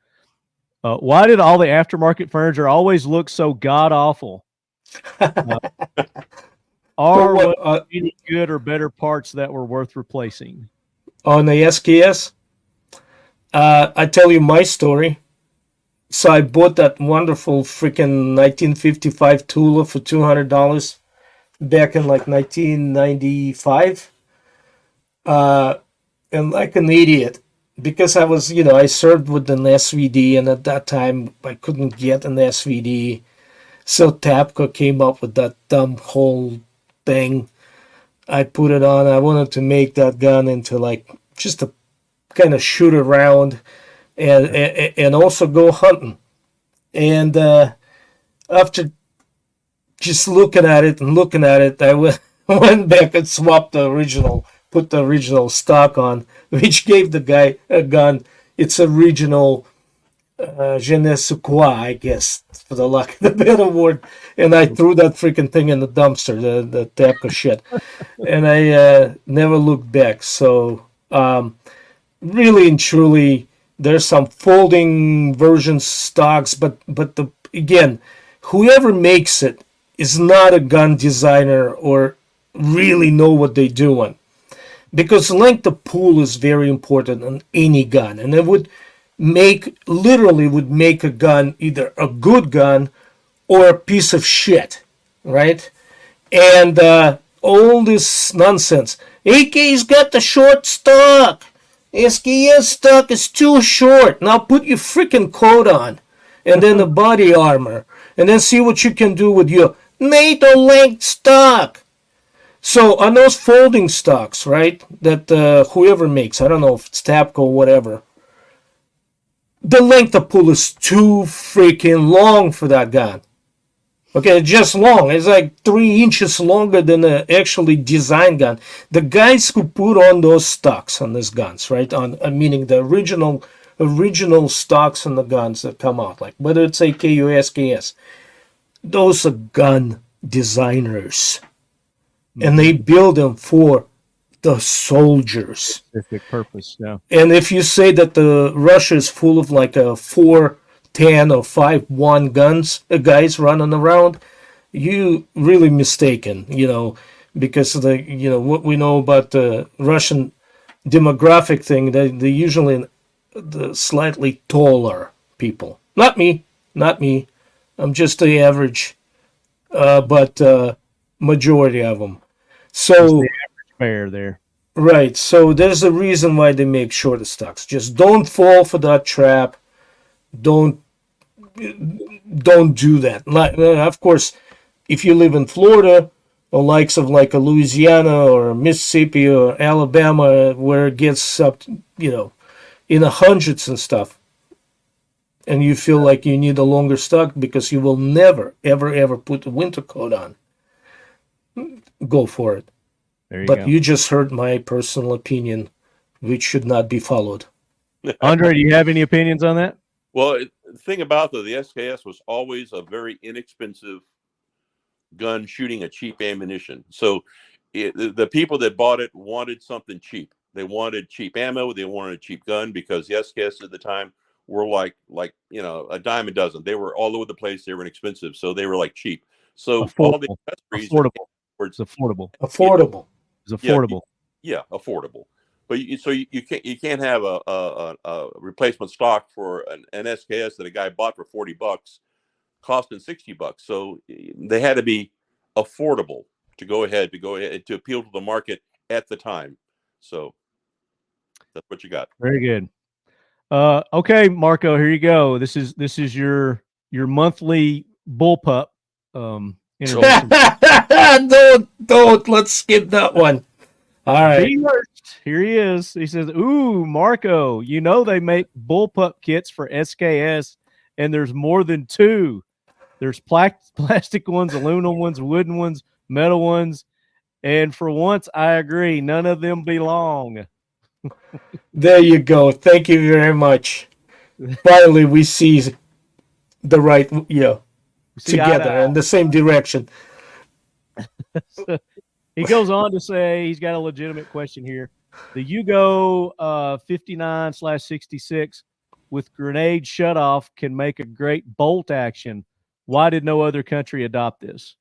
Why did all the aftermarket furniture always look so god awful? Are any good or better parts that were worth replacing? On the SKS, I tell you my story. So I bought that wonderful freaking 1955 Tula for $200 back in like 1995. And like an idiot, because I was, I served with an SVD, and at that time I couldn't get an SVD. So Tapco came up with that dumb whole thing. I put it on. I wanted to make that gun into like just a kind of shoot around and also go hunting. And after just looking at it, I went back and swapped the original, put the original stock on, which gave the guy a gun. It's original je ne sais quoi, I guess, for the lack of the better word. And I threw that freaking thing in the dumpster, the Tapco shit. And I never looked back. So really and truly, there's some folding version stocks, but again, whoever makes it is not a gun designer or really know what they're doing. Because length of pull is very important on any gun. And it would make a gun either a good gun or a piece of shit, right? And all this nonsense. AK's got the short stock. SKS stock is too short. Now put your freaking coat on, and then the body armor, and then see what you can do with your NATO length stock. So on those folding stocks, right, that whoever makes, I don't know if it's Tapco or whatever, the length of pull is too freaking long for that gun. Okay, just long. It's like 3 inches longer than an actually designed gun. The guys who put on those stocks on these guns, right, meaning the original stocks on the guns that come out, like whether it's AK or SKS, those are gun designers. And they build them for the soldiers. Specific purpose, yeah. And if you say that the Russia is full of like a 410 or 5.1 guys running around, you really mistaken, because of the, what we know about the Russian demographic thing, they're usually the slightly taller people. Not me. I'm just the average, but majority of them. So the average bear there. Right. So there's a reason why they make shorter stocks. Just don't fall for that trap. Don't don't do that. Of course, if you live in Florida, or likes of like a Louisiana or Mississippi or Alabama, where it gets up, to, in the hundreds and stuff, and you feel like you need a longer stock because you will never, ever, ever put a winter coat on, go for it. But you just heard my personal opinion, which should not be followed. Andre, do you have any opinions on that? Well, the thing about the SKS was always a very inexpensive gun shooting a cheap ammunition. So the people that bought it wanted something cheap. They wanted cheap ammo. They wanted a cheap gun because the SKS at the time were like a dime a dozen. They were all over the place. They were inexpensive, so they were like cheap. So all the accessories affordable. It's affordable. Affordable. It's affordable. Yeah, affordable. But you can't have a replacement stock for an SKS that a guy bought for $40, costing $60. So they had to be affordable to go ahead to appeal to the market at the time. So that's what you got. Very good. Okay, Marco, here you go. This is your monthly bullpup. Don't let's skip that one. All right. Here he is. He says, "Ooh, Marco, they make bullpup kits for SKS, and there's more than two. There's plastic ones, aluminum ones, wooden ones, metal ones, and for once, I agree, none of them belong." There you go. Thank you very much. Finally, we see the right, together in the same direction. He goes on to say he's got a legitimate question here. The Yugo 59/66 with grenade shutoff can make a great bolt action. Why did no other country adopt this?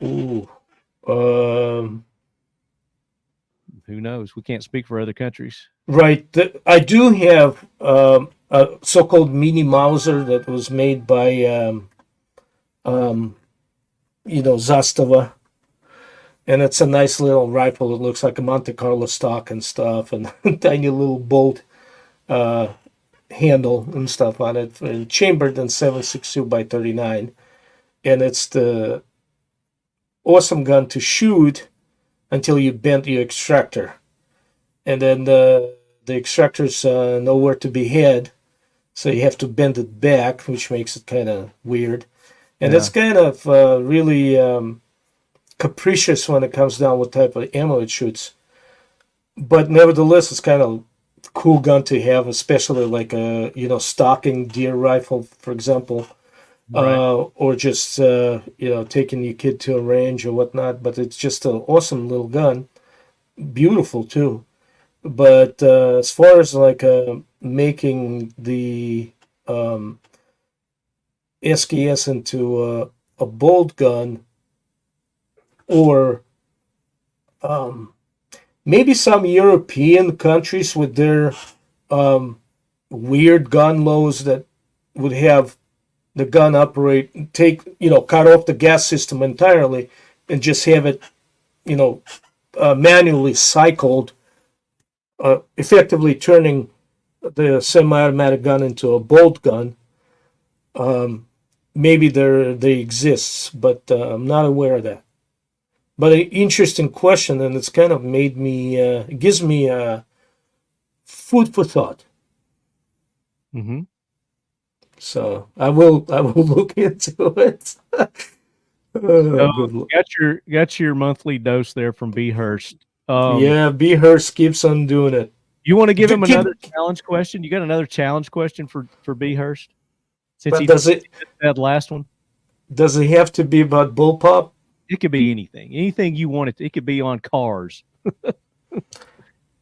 Ooh. Who knows? We can't speak for other countries. Right. I do have a so-called mini Mauser that was made by, Zastava. And it's a nice little rifle. It looks like a Monte Carlo stock and stuff, and tiny little bolt handle and stuff on it, and chambered in 7.62 by 39. And it's the awesome gun to shoot until you bend your extractor, and then the extractor's nowhere to be had, so you have to bend it back, which makes it kind of weird. And it's kind of really capricious when it comes down what type of ammo it shoots. But nevertheless, it's kind of cool gun to have, especially like a stalking deer rifle, for example, right. Or just taking your kid to a range or whatnot. But it's just an awesome little gun, beautiful too. But as far as like making the SKS into a bolt gun, or maybe some European countries with their weird gun laws that would have the gun cut off the gas system entirely and just have it, manually cycled, effectively turning the semi-automatic gun into a bolt gun. Maybe they exist, but I'm not aware of that. But an interesting question, and it's kind of made me, gives me food for thought. Mm-hmm. So I will look into it. Got your monthly dose there from B. Hurst. B. Hurst keeps on doing it. You want to give him another challenge question? You got another challenge question for B. Hurst? Since he did that last one. Does it have to be about bullpup? It could be anything you want it to. It could be on cars.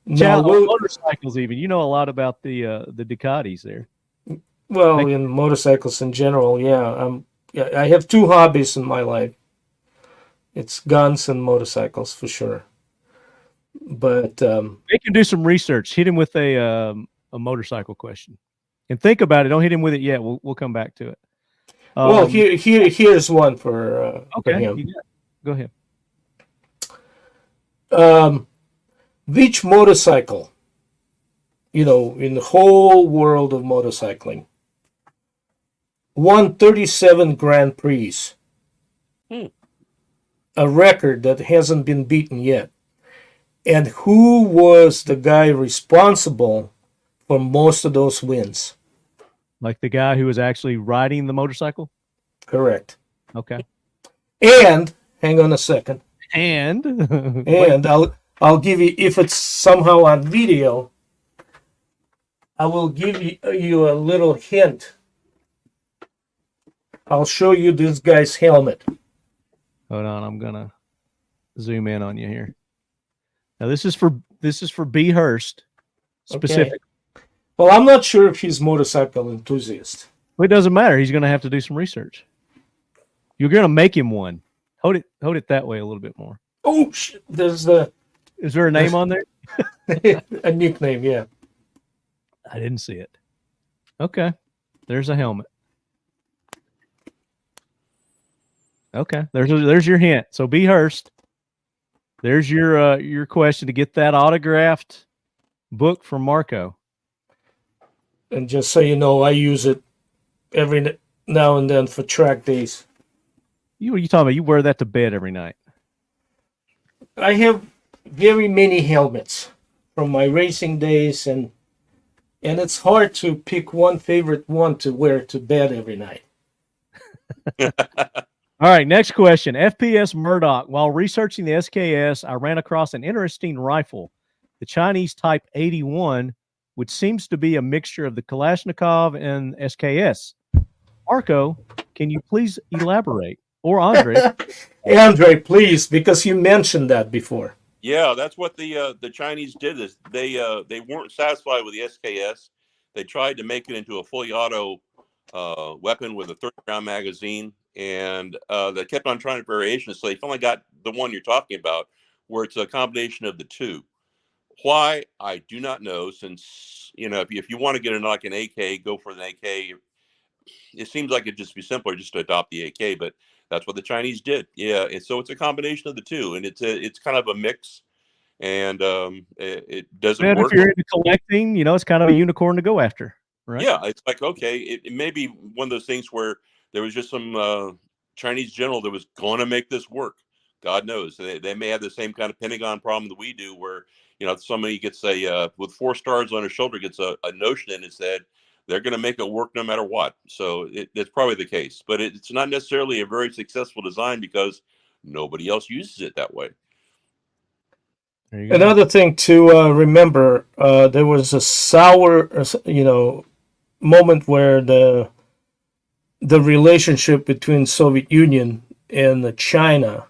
Motorcycles even. You know a lot about the Ducatis there. Well, in motorcycles in general, yeah. I have two hobbies in my life. It's guns and motorcycles for sure. But they can do some research. Hit him with a motorcycle question, and think about it. Don't hit him with it yet. We'll come back to it. Well, here's one for him. Go ahead. Which motorcycle, in the whole world of motorcycling, won 37 Grand Prix. A record that hasn't been beaten yet. And who was the guy responsible for most of those wins? Like the guy who was actually riding the motorcycle? Correct. Okay. And hang on a second. And I'll give you, if it's somehow on video, I will give you a little hint. I'll show you this guy's helmet. Hold on, I'm gonna zoom in on you here. Now this is for B. Hurst specific. Okay. Well, I'm not sure if he's motorcycle enthusiast. Well, it doesn't matter. He's gonna have to do some research. You're gonna make him one. Hold it that way a little bit more. Oh shit! Is there a name on there? A nickname, yeah. I didn't see it. Okay. There's a helmet. Okay. There's your hint. So B. Hurst. There's your question to get that autographed book from Marco. And just so you know, I use it every now and then for track days. What are you talking about? You wear that to bed every night. I have very many helmets from my racing days, and it's hard to pick one favorite one to wear to bed every night. All right, next question. FPS Murdoch. While researching the SKS, I ran across an interesting rifle, the Chinese Type 81, which seems to be a mixture of the Kalashnikov and SKS. Marco, can you please elaborate? Or Andre. Andre, please, because you mentioned that before. Yeah, that's what the Chinese did. Is they weren't satisfied with the SKS. They tried to make it into a fully auto weapon with a 30-round magazine, and they kept on trying variations. So they finally got the one you're talking about, where it's a combination of the two. Why, I do not know. Since if you want to get like an AK, go for an AK. It seems like it'd just be simpler just to adopt the AK, but that's what the Chinese did. Yeah, and so it's a combination of the two, and it's kind of a mix, and it doesn't work. If you're into collecting, it's kind of a unicorn to go after, right? Yeah, it's like, okay, it may be one of those things where there was just some Chinese general that was going to make this work. God knows. They may have the same kind of Pentagon problem that we do, where somebody gets with 4 stars on his shoulder gets a notion in his head. They're going to make it work no matter what. So it's probably the case, but it's not necessarily a very successful design because nobody else uses it that way. Another thing to remember, there was a sour, moment where the relationship between Soviet Union and China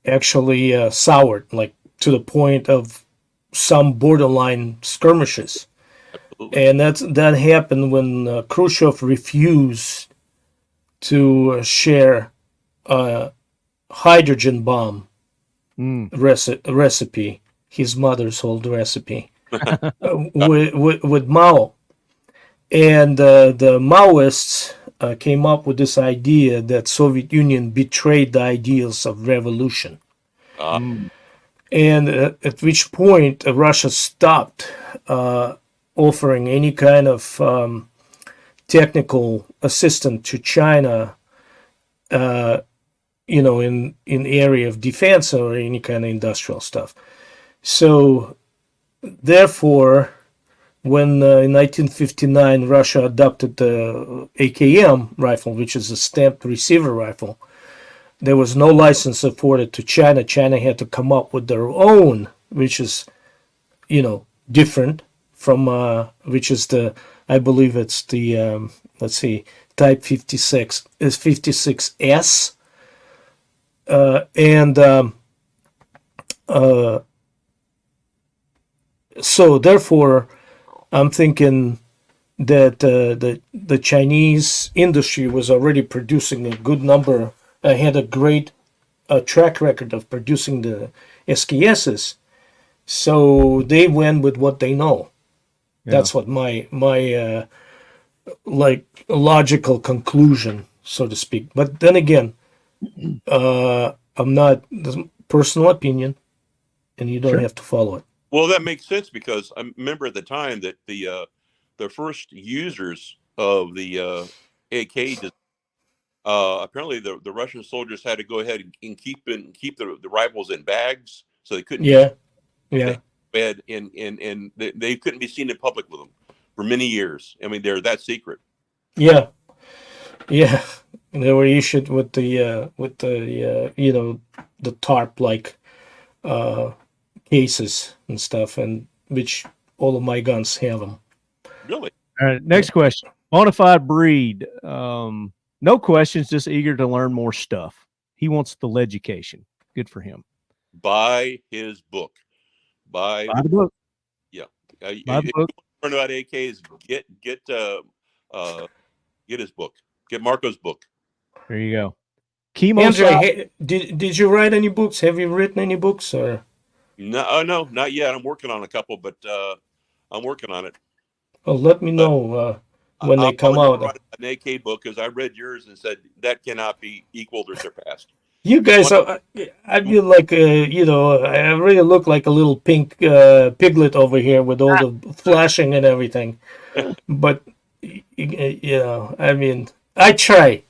actually soured, like to the point of some borderline skirmishes. And that happened when Khrushchev refused to share a hydrogen bomb recipe, his mother's old recipe, with Mao. And the Maoists came up with this idea that Soviet Union betrayed the ideals of revolution. And at which point Russia stopped offering any kind of technical assistance to China, in area of defense or any kind of industrial stuff. So, therefore, when in 1959 Russia adopted the AKM rifle, which is a stamped receiver rifle, there was no license afforded to China. China had to come up with their own, which is, different from, which is I believe it's the, Type 56, is 56S. So therefore, I'm thinking that the Chinese industry was already producing a good number, had a great track record of producing the SKSs. So they went with what they know. Yeah. That's what my logical conclusion, so to speak. But then again, I'm not, personal opinion, and you don't have to follow it. Well, that makes sense because I remember at the time that the first users of the AK. Apparently, the Russian soldiers had to go ahead and keep the rifles in bags, so they couldn't. Yeah. And they couldn't be seen in public with them for many years. I mean, they're that secret. Yeah. They were issued with the the tarp like cases and stuff, and which all of my guns have them. Really? All right, next question. Bonafide breed. No questions, just eager to learn more stuff. He wants the leducation. Good for him. Buy his book. Buy the book. Yeah. Buy the book. Learn about AKs. Get his book. Get Marco's book. There you go. Andre, did you write any books? Have you written any books or? No, not yet. I'm working on a couple, but I'm working on it. Oh, let me know when they come out. Write an AK book, because I read yours and said that cannot be equaled or surpassed. You guys I feel like I really look like a little pink piglet over here with all the flashing and everything. But I mean, I try.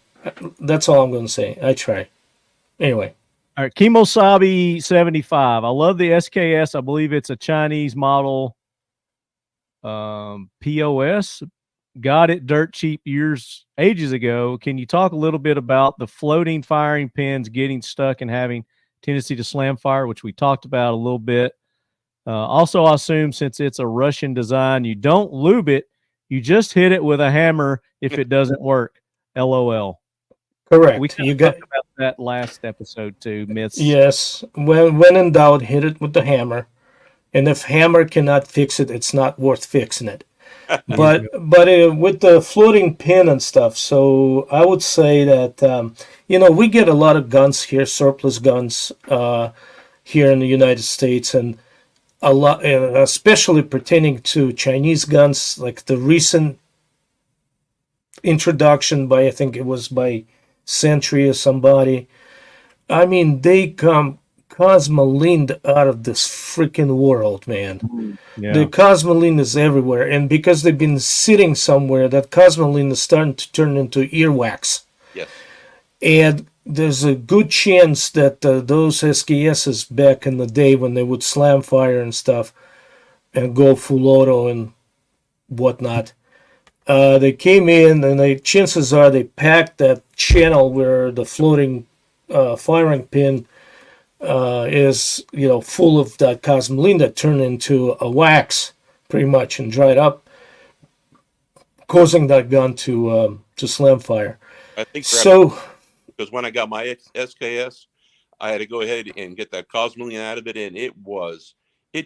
That's all I'm going to say. I try. Anyway. All right, Kimosabi 75. I love the SKS. I believe it's a Chinese model POS. Got it dirt cheap ages ago. Can you talk a little bit about the floating firing pins getting stuck and having tendency to slam fire, which we talked about a little bit? Also, I assume since it's a Russian design, you don't lube it. You just hit it with a hammer if it doesn't work. LOL. Correct. We talked about that last episode too. Myths. Yes. When in doubt, hit it with the hammer. And if hammer cannot fix it, it's not worth fixing it. But with the floating pin and stuff, so I would say that we get a lot of guns here, surplus guns here in the United States, and a lot, especially pertaining to Chinese guns, like the recent introduction by, I think it was by Century or somebody. I mean, they come cosmolined out of this freaking world, man. Yeah. The cosmoline is everywhere, and because they've been sitting somewhere, that cosmoline is starting to turn into earwax. Yes. And there's a good chance that those SKSs back in the day when they would slam fire and stuff and go full auto and whatnot, they came in and chances are they packed that channel where the floating firing pin is full of that cosmoline that turned into a wax pretty much and dried up, causing that gun to slam fire. I think so. Because when I got my SKS, I had to go ahead and get that cosmoline out of it, and it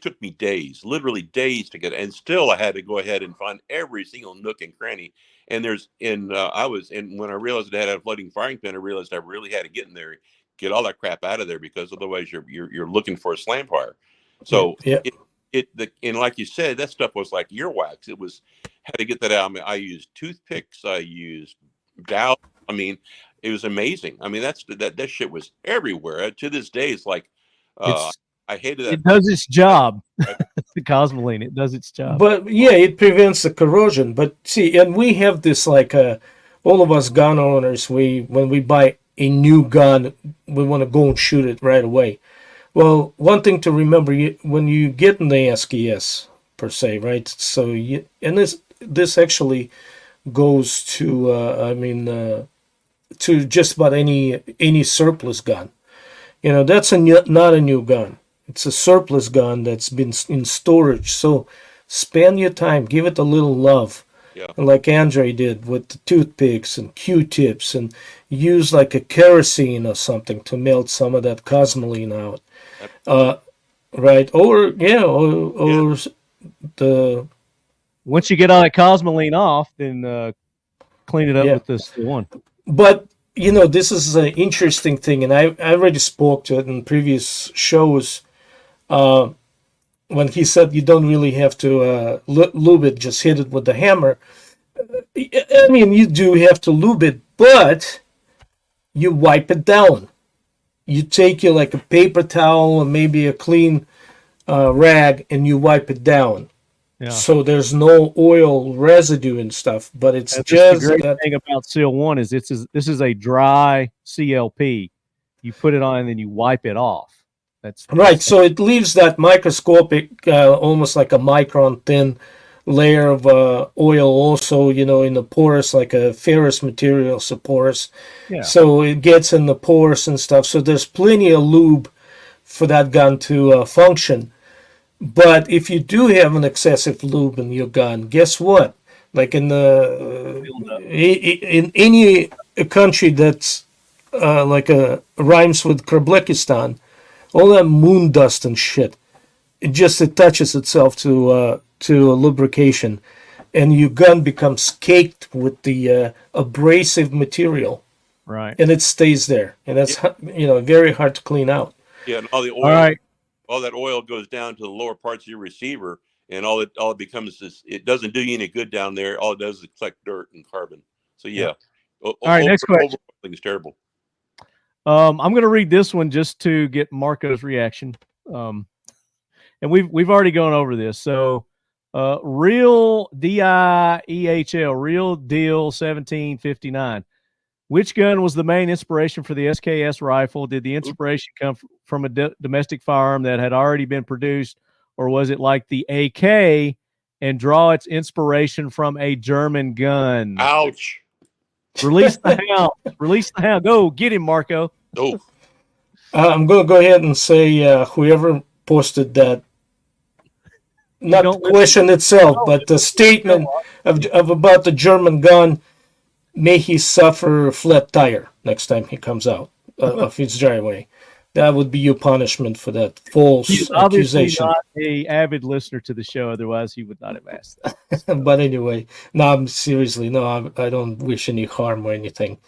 took me days, literally days to get it, and still I had to go ahead and find every single nook and cranny. And when I realized it had a floating firing pin, I realized I really had to get in there, get all that crap out of there, because otherwise you're looking for a slam fire. So and like you said, that stuff was like earwax. Had to get that out. I mean, I used toothpicks, I used dowels. I mean, it was amazing. I mean, that shit was everywhere. To this day, it's like I hated that. It does its job. The cosmoline, it does its job. But yeah, it prevents the corrosion. But see, and we have this like all of us gun owners. When we buy a new gun, we want to go and shoot it right away. Well, one thing to remember when you get in the SKS per se, right? So this actually goes to to just about any surplus gun. That's not a new gun. It's a surplus gun that's been in storage. So spend your time, give it a little love. Yeah. Like Andre did with the toothpicks and Q-tips, and use like a kerosene or something to melt some of that cosmoline out. Right. Or the once you get all that cosmoline off, then clean it up with this one. But this is an interesting thing, and I already spoke to it in previous shows. When he said you don't really have to lube it, just hit it with the hammer. I mean, you do have to lube it, but you wipe it down. You take like a paper towel or maybe a clean rag, and you wipe it down. Yeah. So there's no oil residue and stuff, but it's That's just the great that. thing about Seal 1 is this is a dry CLP. You put it on and then you wipe it off. That's Right. So it leaves that microscopic, almost like a micron thin layer of oil also, in the porous, like a ferrous material, so porous. Yeah. So it gets in the pores and stuff. So there's plenty of lube for that gun to function. But if you do have an excessive lube in your gun, guess what? Like in any country that's like rhymes with Kyrgyzstan, all that moon dust and shit, it attaches itself to lubrication, and your gun becomes caked with the abrasive material, right, and it stays there, and that's very hard to clean out. Yeah, and all the oil, all that oil goes down to the lower parts of your receiver, and all it becomes is it doesn't do you any good down there. All it does is collect dirt and carbon. So yeah. All right, next question. Overoiling is terrible. I'm going to read this one just to get Marco's reaction. And we've already gone over this. So, Real DIEHL, Real Deal 1759. Which gun was the main inspiration for the SKS rifle? Did the inspiration come from a domestic firearm that had already been produced, or was it like the AK and draw its inspiration from a German gun? Ouch. Release the hound. Release the hound. Go get him, Marco. Oh. I'm going to go ahead and say whoever posted that, not the question itself, but the statement of about the German gun, may he suffer a flat tire next time he comes out of his driveway. That would be your punishment for that false He's accusation. obviously not an avid listener to the show, otherwise he would not have asked that. But anyway, no, seriously, no, I don't wish any harm or anything.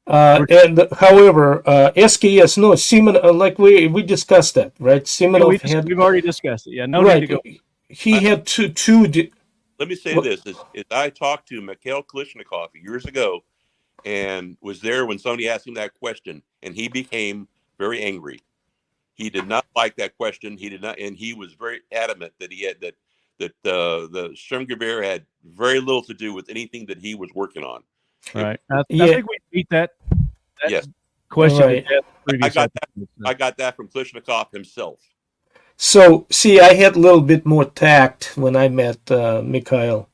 And however, SKS, no, Simonov, like we discussed that, right? Simonov we've already discussed it. Yeah, no need to go. He had two. Let me say this: is I talked to Mikhail Kalashnikov years ago, and was there when somebody asked him that question, and he became very angry. He did not like that question. He did not, and he was very adamant that he had that the Sturmgewehr had very little to do with anything that he was working on. Right. I think we beat that yes. question. Right. I got that from Kalashnikov himself. So, see, I had a little bit more tact when I met Mikhail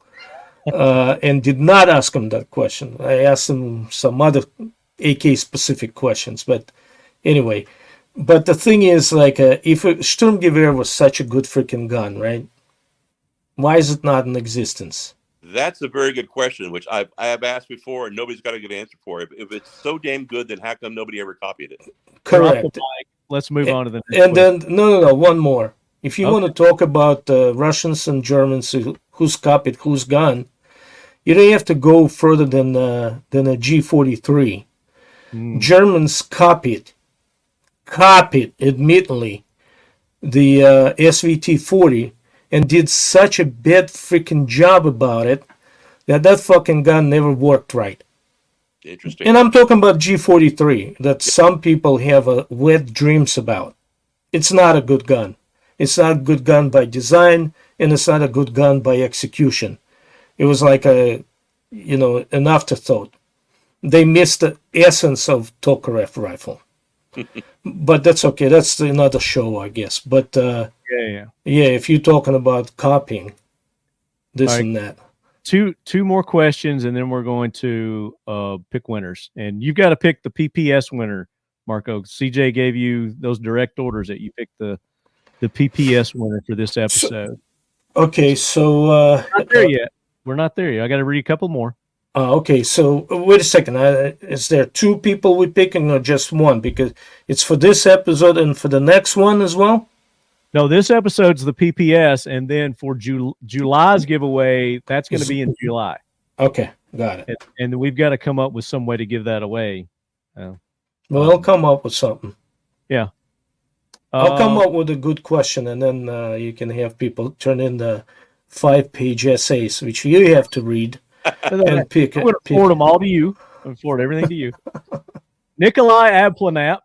and did not ask him that question. I asked him some other AK-specific questions. But anyway, but the thing is, like, if a Sturmgewehr was such a good freaking gun, right, why is it not in existence? That's a very good question, which I have asked before, and nobody's got a good answer for it. If it's so damn good, then how come nobody ever copied it? Correct. Let's move on to the next and question. Then no, one more. If you want to talk about Russians and Germans who's copied whose gun, you don't have to go further than a G43. Germans copied, admittedly, the SVT-40 and did such a bad freaking job about it that fucking gun never worked right. Interesting. And I'm talking about G43 that some people have wet dreams about. It's not a good gun. It's not a good gun by design, and it's not a good gun by execution. It was like an afterthought. They missed the essence of Tokarev rifle. But that's okay. That's another show, I guess. But yeah, if you're talking about copying this and that. Two more questions, and then we're going to pick winners. And you've got to pick the PPS winner, Marco. CJ gave you those direct orders that you pick the PPS winner for this episode. So we're not there yet. We're not there yet. I got to read a couple more. Okay, so wait a second. Is there two people we're picking or just one? Because it's for this episode and for the next one as well? No, this episode's the PPS, and then for July's giveaway, that's going to be in July. Okay, got it. And we've got to come up with some way to give that away. Well, I'll come up with something. Yeah. I'll come up with a good question, and then you can have people turn in the 5-page essays, which you have to read and pick. I'm going to forward them all to you. I'm going to forward everything to you. Nikolai Abplanap.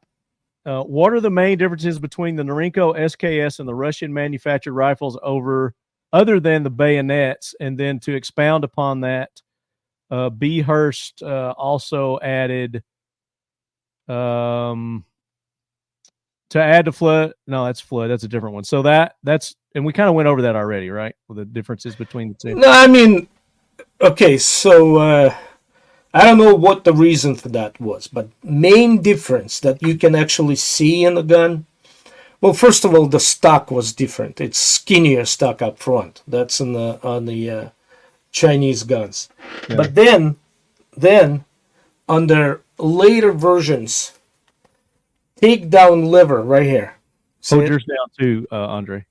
What are the main differences between the Norinco SKS and the Russian manufactured rifles over other than the bayonets. And then to expound upon that, B. Hurst also added to add to flood. No, that's flood. That's a different one. So that's and we kind of went over that already, right? With the differences between the two. No, I mean, okay, so I don't know what the reason for that was, but main difference that you can actually see in the gun. Well, first of all, the stock was different. It's skinnier stock up front. That's on the Chinese guns. Yeah. But then on their later versions, takedown lever right here. Hold yours down too, Andre.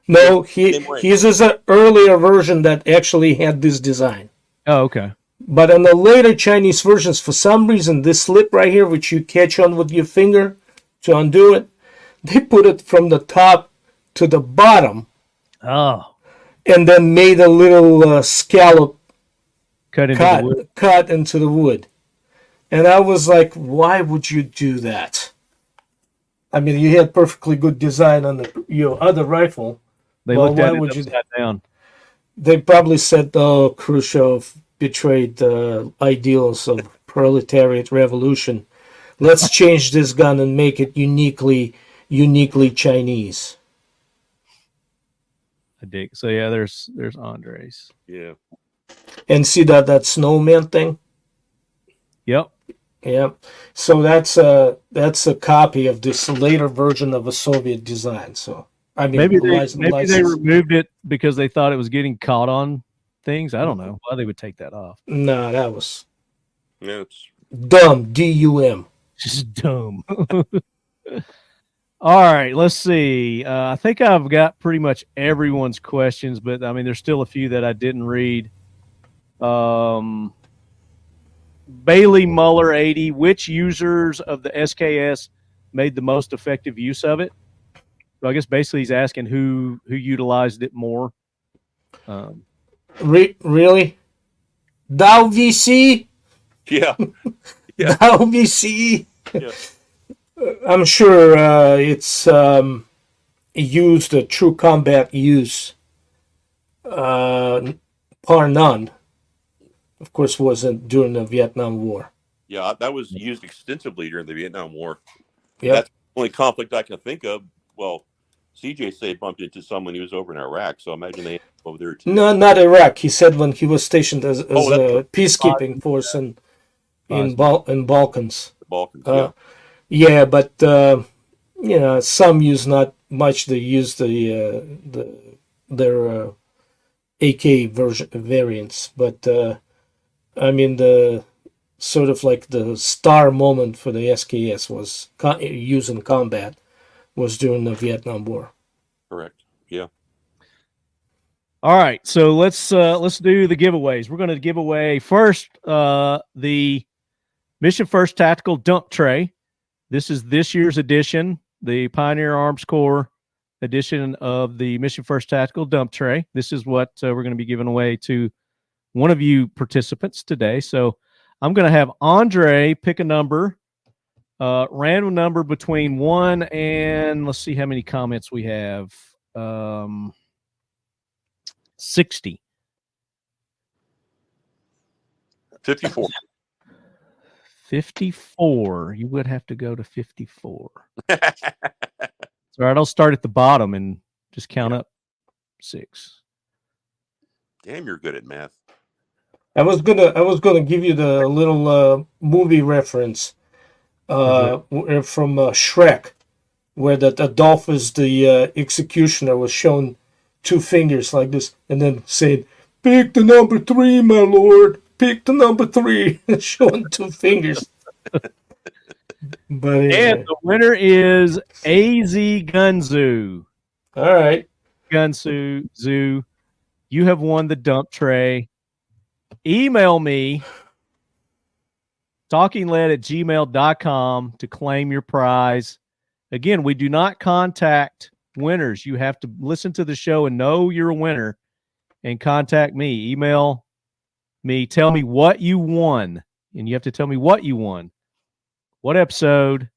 No, Same way. his is an earlier version that actually had this design. Oh, okay. But on the later Chinese versions, for some reason, this lip right here, which you catch on with your finger to undo it, they put it from the top to the bottom. Oh, And then made a little scallop cut into the wood. And I was like, why would you do that? I mean, you had perfectly good design on your other rifle. They looked at it upside down. They probably said, oh, Khrushchev betrayed the ideals of proletariat revolution. Let's change this gun and make it uniquely Chinese. I dig. So yeah, there's Andre's. Yeah. And see that snowman thing? Yep. Yeah. So that's a copy of this later version of a Soviet design. So I mean, Maybe they removed it because they thought it was getting caught on things. I don't know why they would take that off. No, that was it's dumb. DUM. Just dumb. All right, let's see. I think I've got pretty much everyone's questions, but I mean, there's still a few that I didn't read. Bailey Muller 80. Which users of the SKS made the most effective use of it? So I guess basically he's asking who utilized it more. Really? Dow VC? yeah. Dow VC? Yeah. I'm sure it's used a true combat use. Par none. Of course, wasn't during the Vietnam War. Yeah, that was used extensively during the Vietnam War. Yep. That's the only conflict I can think of. Well, CJ said bumped into someone who was over in Iraq, so I imagine they over there too. No, not Iraq. He said when he was stationed as a peacekeeping force in Balkans. The Balkans, yeah, but some use not much. They use their AK variants, but I mean the sort of like the star moment for the SKS was used in combat was during the Vietnam War. Correct. Yeah. All right, so let's do the giveaways. We're going to give away first the Mission First Tactical Dump Tray. This is this year's edition, the Pioneer Arms Corps edition of the Mission First Tactical Dump Tray. This is what we're going to be giving away to one of you participants today. So I'm going to have Andre pick a number, random number between 1 and, let's see how many comments we have. 60. 54. 54. You would have to go to 54. All right, I'll start at the bottom and just count up 6. Damn, you're good at math. I was gonna give you the little movie reference from Shrek, where that Adolphus the executioner was shown 2 fingers like this, and then said, "Pick the number 3, my lord. Pick the number 3." Showing 2 fingers. But anyway. And the winner is AZ Gunzoo. All right. Gunzoo Zoo. You have won the dump tray. Email me talkingled@gmail.com to claim your prize. Again, we do not contact winners. You have to listen to the show and know you're a winner and contact me. Email me. Tell me what you won. And you have to tell me what you won. What episode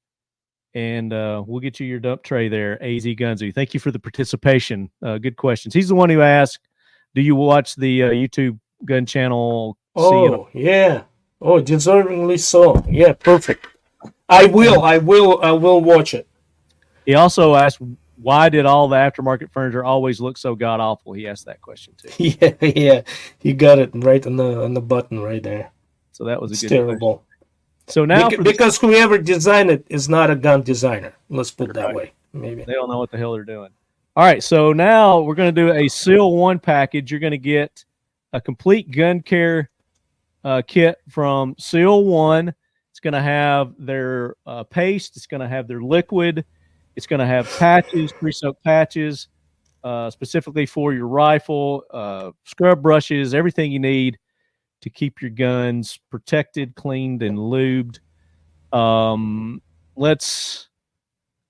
and we'll get you your dump tray there. AZ Gunzu, thank you for the participation. Good questions. He's the one who asked, "Do you watch the YouTube gun channel?" Oh, yeah. Oh, deservingly so. Yeah, perfect. I will watch it. He also asked, "Why did all the aftermarket furniture always look so god awful?" He asked that question too. Yeah. You got it right on the button right there. So that was a good terrible. question. So now, because whoever designed it is not a gun designer. Let's put it that way. Maybe they don't know what the hell they're doing. All right, so now we're going to do a Seal 1 package. You're going to get a complete gun care kit from Seal 1. It's going to have their paste. It's going to have their liquid. It's going to have patches, pre-soaked patches, specifically for your rifle, scrub brushes, everything you need to keep your guns protected, cleaned, and lubed. Let's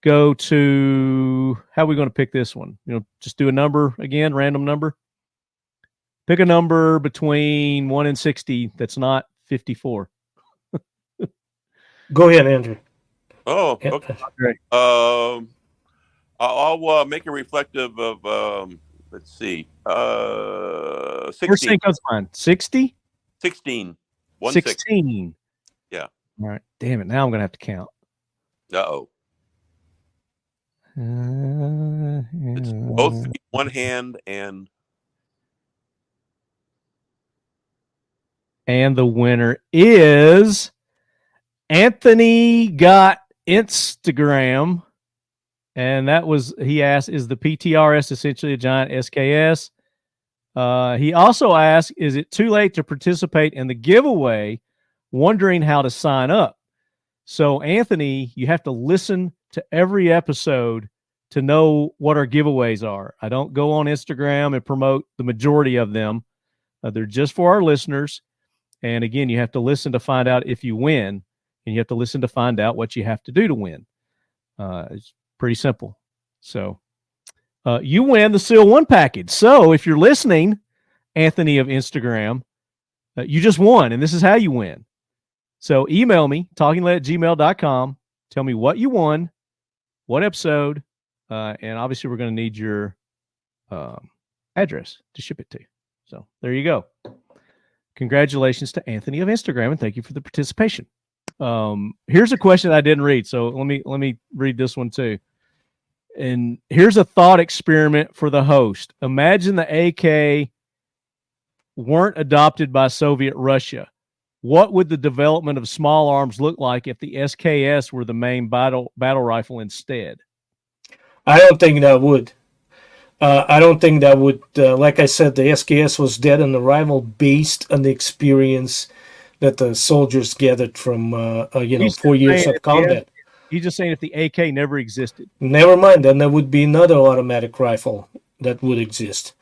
go to, how are we going to pick this one? Just do a number again, random number. Pick a number between 1 and 60 that's not 54. Go ahead, Andrew. Oh, okay. Great. I'll make it reflective of, let's see, 16. First thing comes to mind. 60? 16. 16. Yeah. All right. Damn it. Now I'm going to have to count. Uh-oh. It's both feet, one hand, and the winner is Anthony got Instagram. And that was, he asked, is the PTRS essentially a giant SKS? He also asked, is it too late to participate in the giveaway? Wondering how to sign up. So, Anthony, you have to listen to every episode to know what our giveaways are. I don't go on Instagram and promote the majority of them. They're just for our listeners. And again, you have to listen to find out if you win, and you have to listen to find out what you have to do to win. It's pretty simple. So you win the Seal 1 package. So if you're listening, Anthony of Instagram, you just won, and this is how you win. So email me, talkingled@gmail.com. Tell me what you won, what episode, and obviously we're going to need your address to ship it to. So there you go. Congratulations to Anthony of Instagram, and thank you for the participation. Here's a question I didn't read, so let me read this one too. And here's a thought experiment for the host. Imagine the AK weren't adopted by Soviet Russia. What would the development of small arms look like if the SKS were the main battle rifle instead? I don't think that would. I don't think that would. Like I said, the SKS was dead on arrival based on the experience that the soldiers gathered from 4 years of combat. He's just saying if the AK never existed. Never mind, then there would be another automatic rifle that would exist,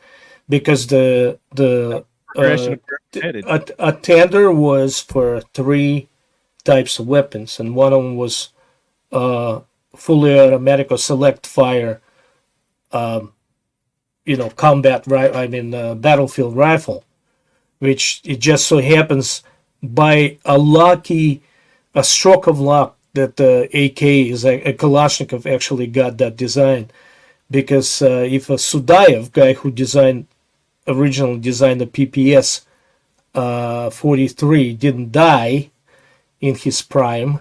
because a tender was for 3 types of weapons, and one of them was fully automatic or select fire, combat battlefield rifle, which it just so happens by a stroke of luck that the AK is a Kalashnikov actually got that design, because if a Sudayev guy who originally designed the PPS 43 didn't die in his prime,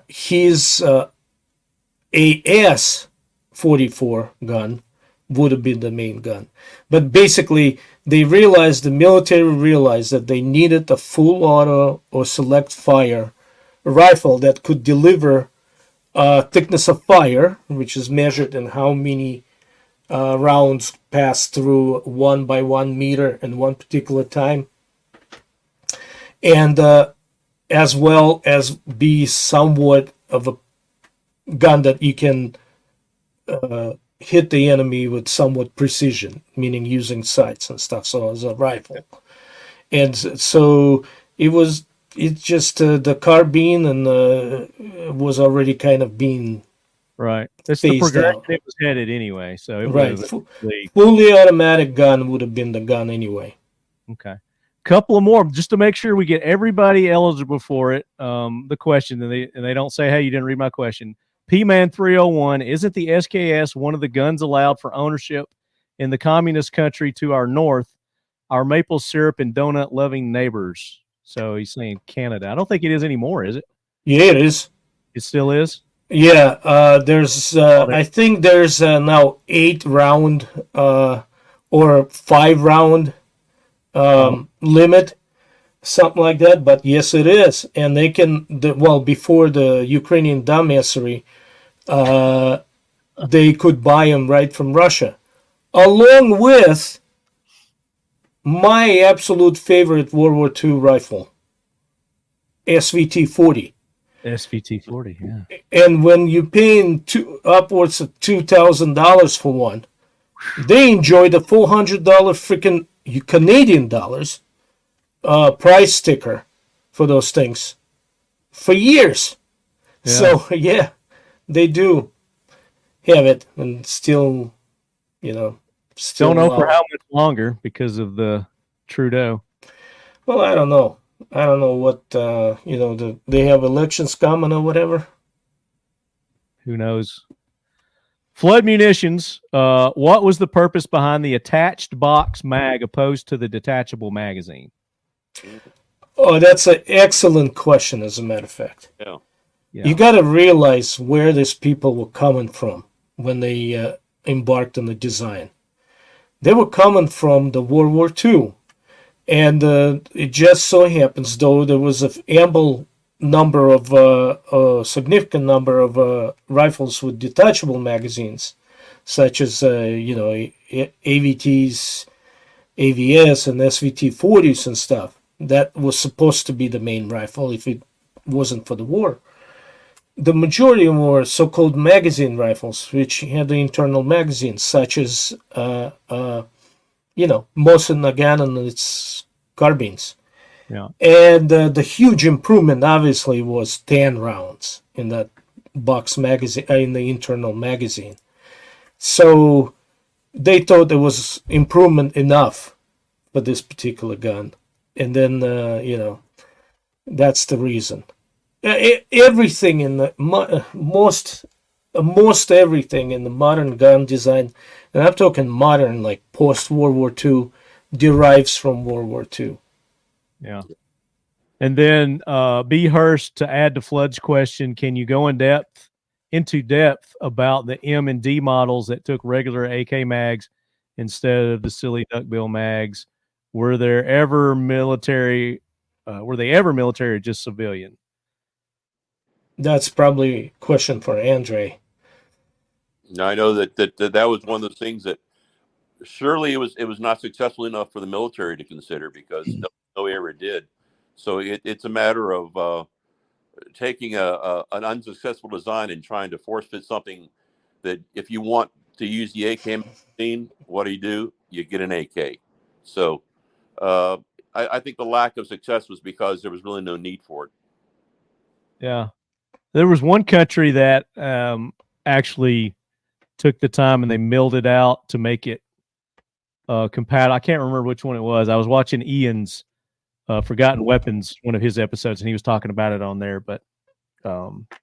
his AS 44 gun would have been the main gun. But basically, the military realized that they needed a full auto or select fire rifle that could deliver thickness of fire, which is measured in how many rounds pass through 1 by 1 meter in one particular time, and as well as be somewhat of a gun that you can hit the enemy with somewhat precision, meaning using sights and stuff, so as a rifle. And so it's just the carbine and was already kind of being right. That's the progression it was headed anyway. So it right, fully automatic gun would have been the gun anyway. Okay. couple of more just to make sure we get everybody eligible for it. The question, and they don't say, hey, you didn't read my question. P-Man 301, isn't the SKS one of the guns allowed for ownership in the communist country to our north, our maple syrup and donut loving neighbors? So he's saying Canada. I don't think it is anymore, is it? Yeah, it is. It still is? Yeah, there's I think there's now 8-round or 5-round limit, something like that. But yes, it is, and they can. Before the Ukrainian dumbassery, they could buy them right from Russia, along with my absolute favorite World War II rifle, SVT-40. SVT-40, yeah. And when you're paying upwards of $2,000 for one, they enjoy the $400 freaking Canadian dollars price sticker for those things for years. Yeah. So yeah, they do have it, and still, still don't know for how much longer because of the Trudeau. Well, I don't know. I don't know what they have elections coming or whatever. Who knows? Flood munitions. What was the purpose behind the attached box mag opposed to the detachable magazine? Oh, that's an excellent question, as a matter of fact. Yeah. You got to realize where these people were coming from when they embarked on the design. They were coming from the World War II. And it just so happens, though, there was a significant number of rifles with detachable magazines, such as AVTs, AVS, and SVT-40s and stuff. That was supposed to be the main rifle if it wasn't for the war. The majority were so-called magazine rifles, which had the internal magazines, such as Mosin Nagant and its carbines. Yeah. And the huge improvement, obviously, was 10 rounds in that box magazine, in the internal magazine. So they thought there was improvement enough for this particular gun. And then, that's the reason. Everything in the most everything in the modern gun design, and I'm talking modern, like post-World War II, derives from World War II. Yeah. And then B. Hurst, to add to Flood's question, can you go into depth about the M and D models that took regular AK mags instead of the silly duckbill mags? Were they ever military or just civilian? That's probably a question for Andre. I know that was one of those things that surely it was not successful enough for the military to consider, because no ever did. So it's a matter of taking an unsuccessful design and trying to force fit something that, if you want to use the AK magazine, what do? You get an AK. So I think the lack of success was because there was really no need for it. Yeah. There was one country that actually took the time and they milled it out to make it compatible. I can't remember which one it was. I was watching Ian's Forgotten Weapons, one of his episodes, and he was talking about it on there. But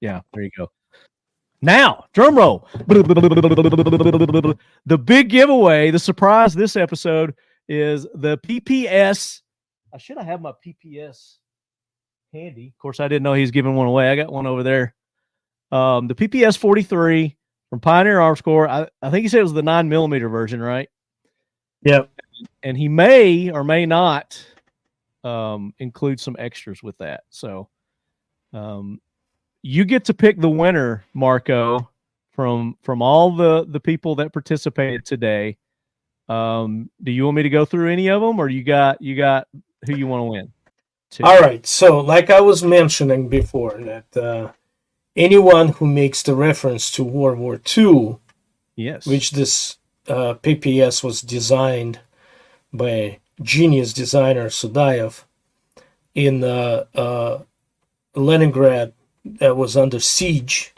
yeah, there you go. Now, drum roll. The big giveaway, the surprise this episode is the PPS. I should have had my PPS handy. Of course, I didn't know he was giving one away. I got one over there. The PPS 43 from Pioneer Arms Corps. I think he said it was the 9mm version, right? Yep. And he may or may not include some extras with that. So you get to pick the winner, Marco, from all the people that participated today. Do you want me to go through any of them, or you got who you want to win? All right. So like I was mentioning before, that anyone who makes the reference to World War II, yes, which this PPS was designed by genius designer Sudayev in Leningrad, that was under siege.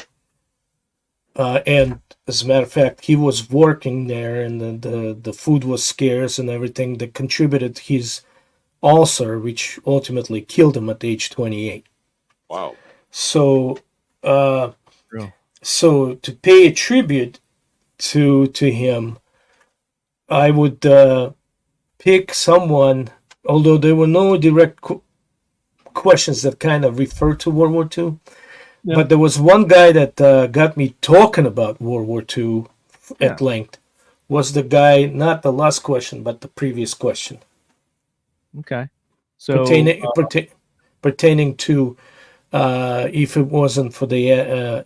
And as a matter of fact, he was working there, and the food was scarce and everything, that contributed his ulcer, which ultimately killed him at age 28. Wow. So, Real. so to pay a tribute to him, I would pick someone. Although there were no direct questions that kind of refer to World War II, Yeah. but there was one guy that got me talking about World War II at length. Was the guy, not the last question, but the previous question. Okay. So pertaining to if it wasn't for the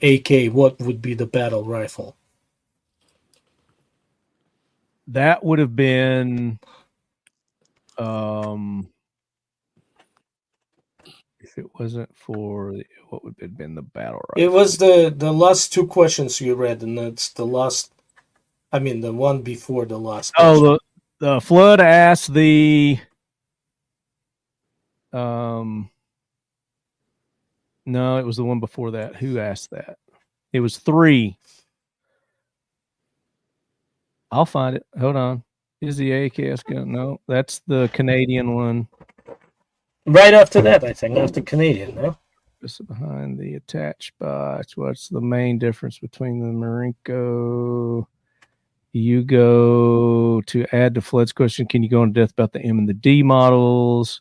AK, what would be the battle rifle? that would have been if it wasn't for what would have been the battle rifle. It was the last two questions you read, and it's the last. I mean, the one before the last. Oh, the Flood asked the no, it was the one before that. Who asked that? It was 3. I'll find it. Hold on. Is the AKS gun? No, that's the Canadian one. Right after that, I think, after Canadian, no? Just behind the attached box. What's the main difference between the Marinko? You go to add to Flood's question. Can you go into depth about the M and the D models?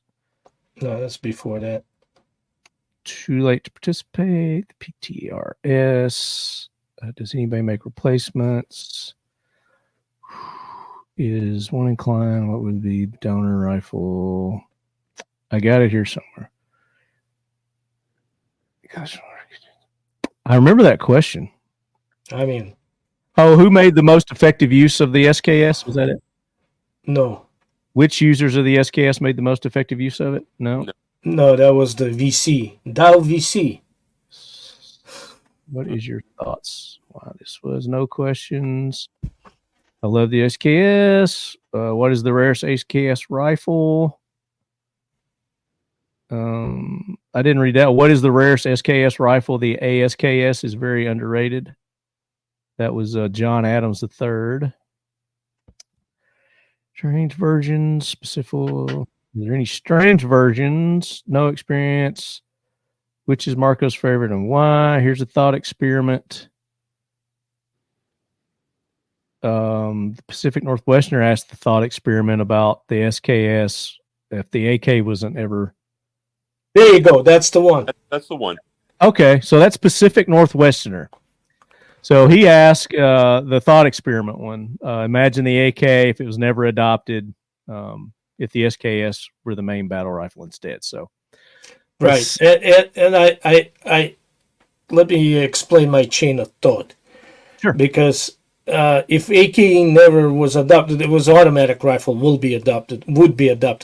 No, that's before that. Too late to participate. The PTRS. Does anybody make replacements? Is one inclined? What would be donor rifle? I got it here somewhere. Gosh, I remember that question. I mean, who made the most effective use of the SKS? Was that it? No. Which users of the SKS made the most effective use of it? No. No, that was the VC. Dow VC. What is your thoughts? Wow, this was no questions. I love the SKS. What is the rarest SKS rifle? I didn't read that. What is the rarest SKS rifle? The ASKS is very underrated. That was John Adams III. Strange versions, specific. Is there any strange versions? No experience. Which is Marco's favorite and why? Here's a thought experiment. The Pacific Northwesterner asked the thought experiment about the SKS if the AK wasn't ever. There you go. That's the one. That's the one. Okay, so that's Pacific Northwesterner. So he asked the thought experiment one. Imagine the AK if it was never adopted, if the SKS were the main battle rifle instead. So, right. And I let me explain my chain of thought. Sure. Because if AK never was adopted, it was automatic rifle would be adopted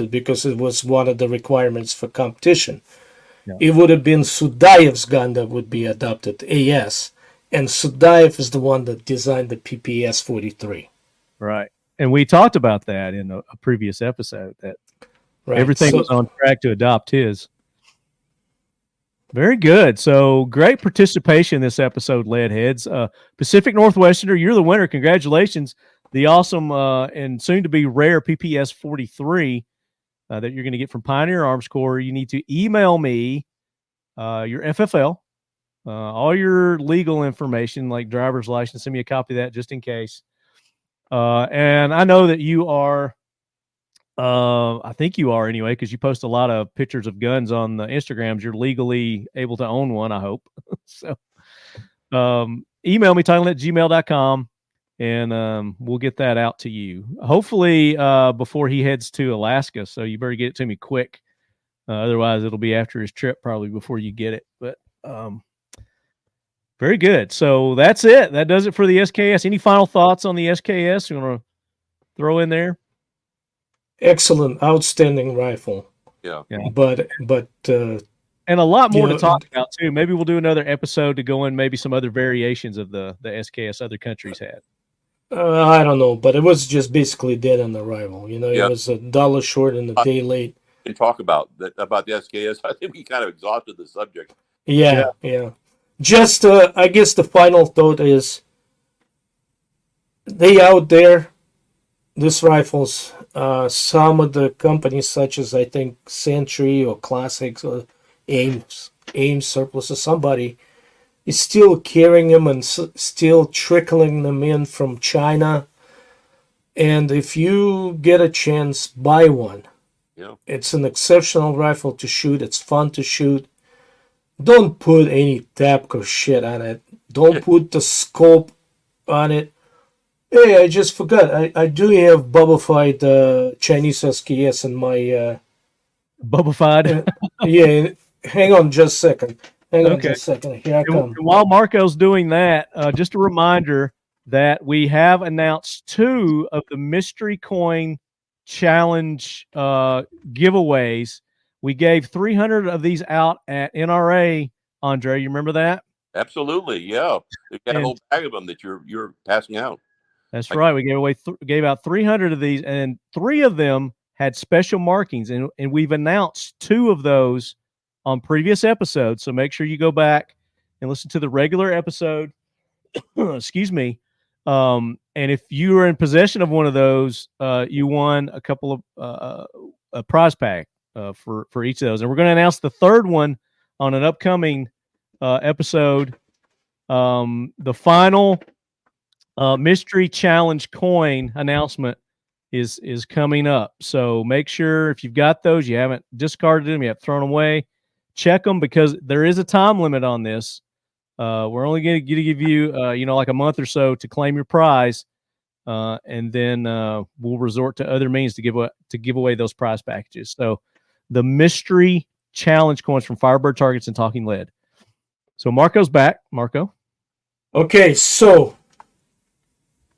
because it was one of the requirements for competition. Yeah. It would have been Sudaev's gun that would be adopted, AS. And Sudaev is the one that designed the PPS 43. Right. And we talked about that in a previous episode, that everything was on track to adopt his. Very good. So great participation in this episode, Leadheads. Pacific Northwesterner, you're the winner. Congratulations. The awesome and soon-to-be rare PPS 43 that you're going to get from Pioneer Arms Corps. You need to email me your FFL, all your legal information, like driver's license. Send me a copy of that just in case. And I know that you are, I think you are anyway, because you post a lot of pictures of guns on the Instagrams. You're legally able to own one, I hope. So email me, titanlet@gmail.com, and we'll get that out to you. Hopefully before he heads to Alaska, so you better get it to me quick. Otherwise, it'll be after his trip probably before you get it. But very good. So that's it. That does it for the SKS. Any final thoughts on the SKS you want to throw in there? Excellent, outstanding rifle. Yeah. But and a lot more to talk about too. Maybe we'll do another episode to go in maybe some other variations of the SKS other countries had. I don't know, but it was just basically dead on arrival. It was $1 short and a day late. And talk about the SKS. I think we kind of exhausted the subject. Yeah. Just, I guess the final thought is, they out there, these rifles some of the companies, such as I think Sentry or Classics or Ames Surplus or somebody, is still carrying them and still trickling them in from China. And if you get a chance, buy one. Yeah. It's an exceptional rifle to shoot. It's fun to shoot. Don't put any Tapco shit on it. Don't put the scope on it. Hey, I just forgot. I do have Bubbafied Chinese SKS in my... Bubbafied? Yeah, hang on just a second. Hang on just a second. Here I come. And while Marco's doing that, just a reminder that we have announced 2 of the Mystery Coin Challenge giveaways. We gave 300 of these out at NRA. Andre, you remember that? Absolutely, yeah. We've got a whole bag of them that you're passing out. That's right. We gave out 300 of these, and 3 of them had special markings, and we've announced 2 of those on previous episodes. So make sure you go back and listen to the regular episode. Excuse me. And if you are in possession of one of those, you won a couple of a prize pack for each of those. And we're going to announce the 3rd one on an upcoming episode. The final mystery challenge coin announcement is coming up. So make sure if you've got those, you haven't discarded them, you have thrown them away, check them, because there is a time limit on this. We're only going to give you, like a month or so to claim your prize, and then we'll resort to other means to give away those prize packages. So the mystery challenge coins from Firebird Targets and Talking Lead. So Marco's back. Marco. Okay, so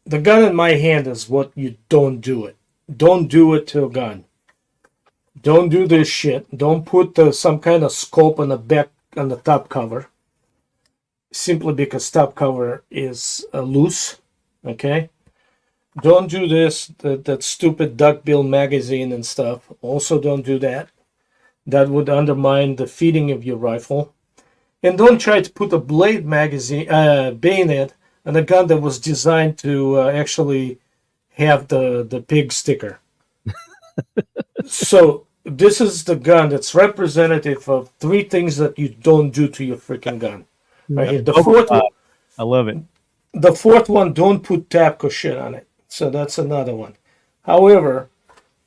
the gun in my hand is what you don't do it. Don't do it to a gun. Don't do this shit. Don't put some kind of scope on the back, on the top cover. Simply because top cover is loose. Okay? Don't do this, that stupid duckbill magazine and stuff. Also don't do that. That would undermine the feeding of your rifle. And don't try to put a blade magazine, bayonet on a gun that was designed to actually have the pig sticker. So this is the gun that's representative of 3 things that you don't do to your freaking gun. Right here. The 4th one, I love it. The 4th one, don't put Tapco shit on it. So that's another one. However,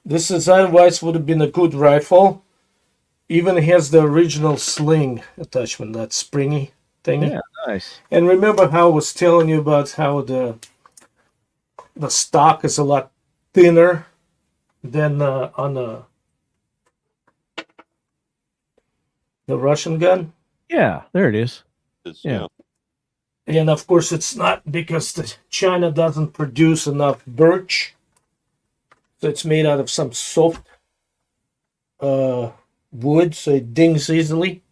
this design-wise would have been a good rifle. Even has the original sling attachment, that springy thing. Yeah, nice. And remember how I was telling you about how the stock is a lot thinner than on the Russian gun? Yeah, there it is. Yeah. And of course it's not, because China doesn't produce enough birch. So it's made out of some soft wood, so it dings easily.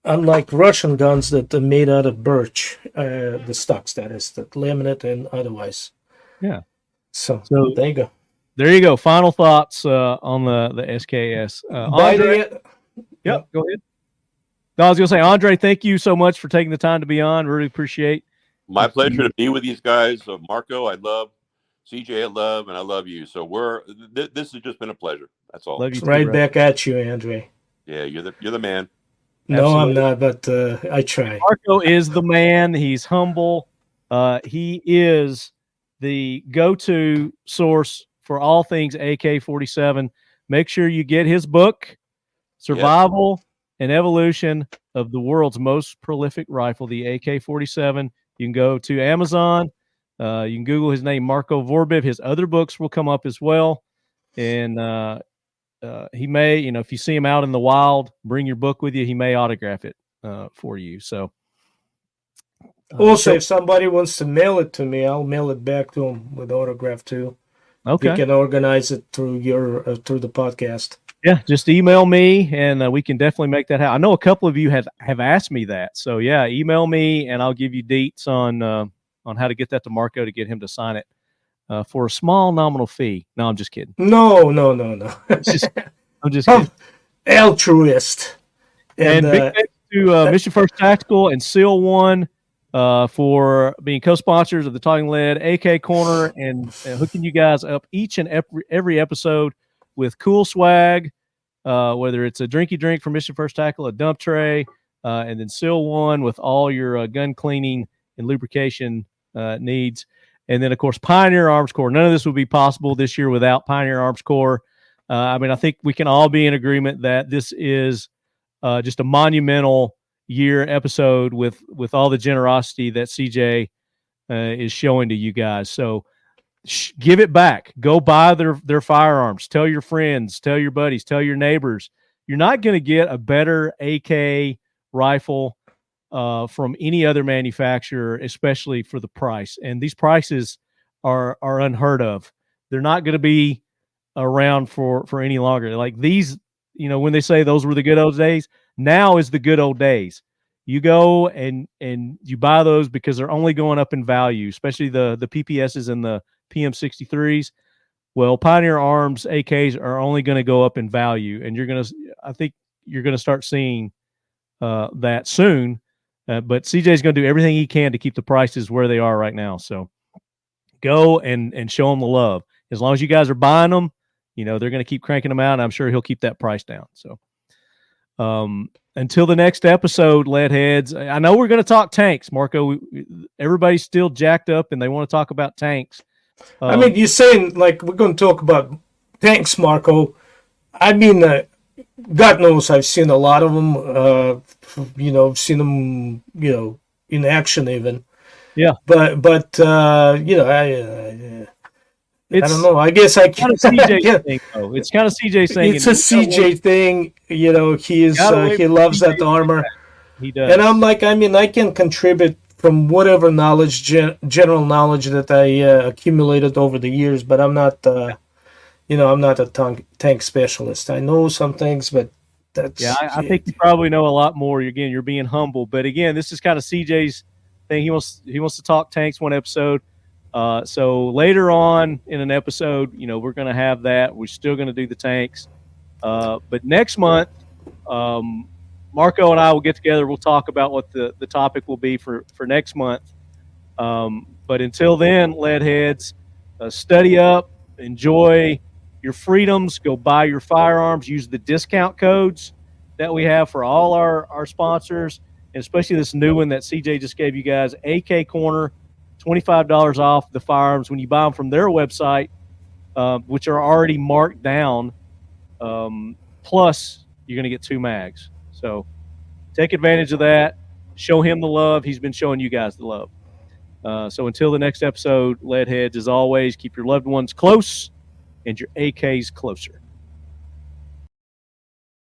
Unlike Russian guns that are made out of birch, the stocks, that is, that laminate and otherwise. Yeah. So there you go. There you go. Final thoughts on the SKS. Andre, yep, go ahead. No, I was going to say, Andre, thank you so much for taking the time to be on. Really appreciate. My pleasure to be with these guys. Marco, I love. CJ, I love, and I love you. So this has just been a pleasure. That's all. Love you too, right back at you, Andre. Yeah, you're the man. No, absolutely. I'm not, but I try. Marco is the man. He's humble. He is the go-to source for all things AK-47. Make sure you get his book, Survival and Evolution of the World's Most Prolific Rifle, the AK-47. You can go to Amazon. You can Google his name, Marco Vorbiv. His other books will come up as well. And he may, if you see him out in the wild, bring your book with you. He may autograph it for you. So, also, if somebody wants to mail it to me, I'll mail it back to him with autograph too. Okay, you can organize it through through the podcast. Yeah, just email me, and we can definitely make that happen. I know a couple of you have asked me that, so yeah, email me, and I'll give you deets on how to get that to Marco to get him to sign it for a small nominal fee. No, I'm just kidding. No. I'm just kidding. Altruist. And big thanks to Mission First Tactical and Seal One for being co-sponsors of the Talking Lead AK Corner and hooking you guys up each and every episode with cool swag, whether it's a drinky drink from Mission First Tackle, a dump tray, and then Seal One with all your gun cleaning and lubrication needs. And then, of course, Pioneer Arms Corps. None of this would be possible this year without Pioneer Arms Corps. I mean, I think we can all be in agreement that this is just a monumental year episode with all the generosity that CJ is showing to you guys. So give it back. Go buy their firearms. Tell your friends, tell your buddies, tell your neighbors. You're not going to get a better AK rifle from any other manufacturer, especially for the price. And these prices are unheard of. They're not going to be around for any longer. Like these, when they say those were the good old days, now is the good old days. You go and you buy those because they're only going up in value, especially the PPSs and the PM63s. Well, Pioneer Arms AKs are only going to go up in value, and I think you're going to start seeing that soon. But CJ's going to do everything he can to keep the prices where they are right now. So go and show them the love. As long as you guys are buying them, they're going to keep cranking them out, and I'm sure he'll keep that price down. So until the next episode, Leadheads, I know we're going to talk tanks, Marco. Everybody's still jacked up, and they want to talk about tanks. I mean, you're saying, like, we're going to talk about tanks, Marco. I mean, God knows I've seen a lot of them, seen them, in action even. Yeah. But I don't know. I guess I can't. It's kind of CJ thing, though. It's kind of CJ saying it's a CJ thing. He loves that armor. He does. And I'm like, I mean, I can contribute from whatever knowledge, general knowledge that I accumulated over the years, but I'm not, I'm not a tank specialist. I know some things, but that's... Yeah, I think you probably know a lot more. Again, you're being humble. But again, this is kind of CJ's thing. He wants to talk tanks one episode. So later on in an episode, we're going to have that. We're still going to do the tanks. But next month, Marco and I will get together. We'll talk about what the topic will be for next month. But until then, Leadheads, study up, enjoy your freedoms, go buy your firearms, use the discount codes that we have for all our sponsors, and especially this new one that CJ just gave you guys, AK Corner, $25 off the firearms when you buy them from their website, which are already marked down. Plus, you're going to get 2 mags. So take advantage of that. Show him the love. He's been showing you guys the love. So until the next episode, Leadheads, as always, keep your loved ones close and your AKs closer.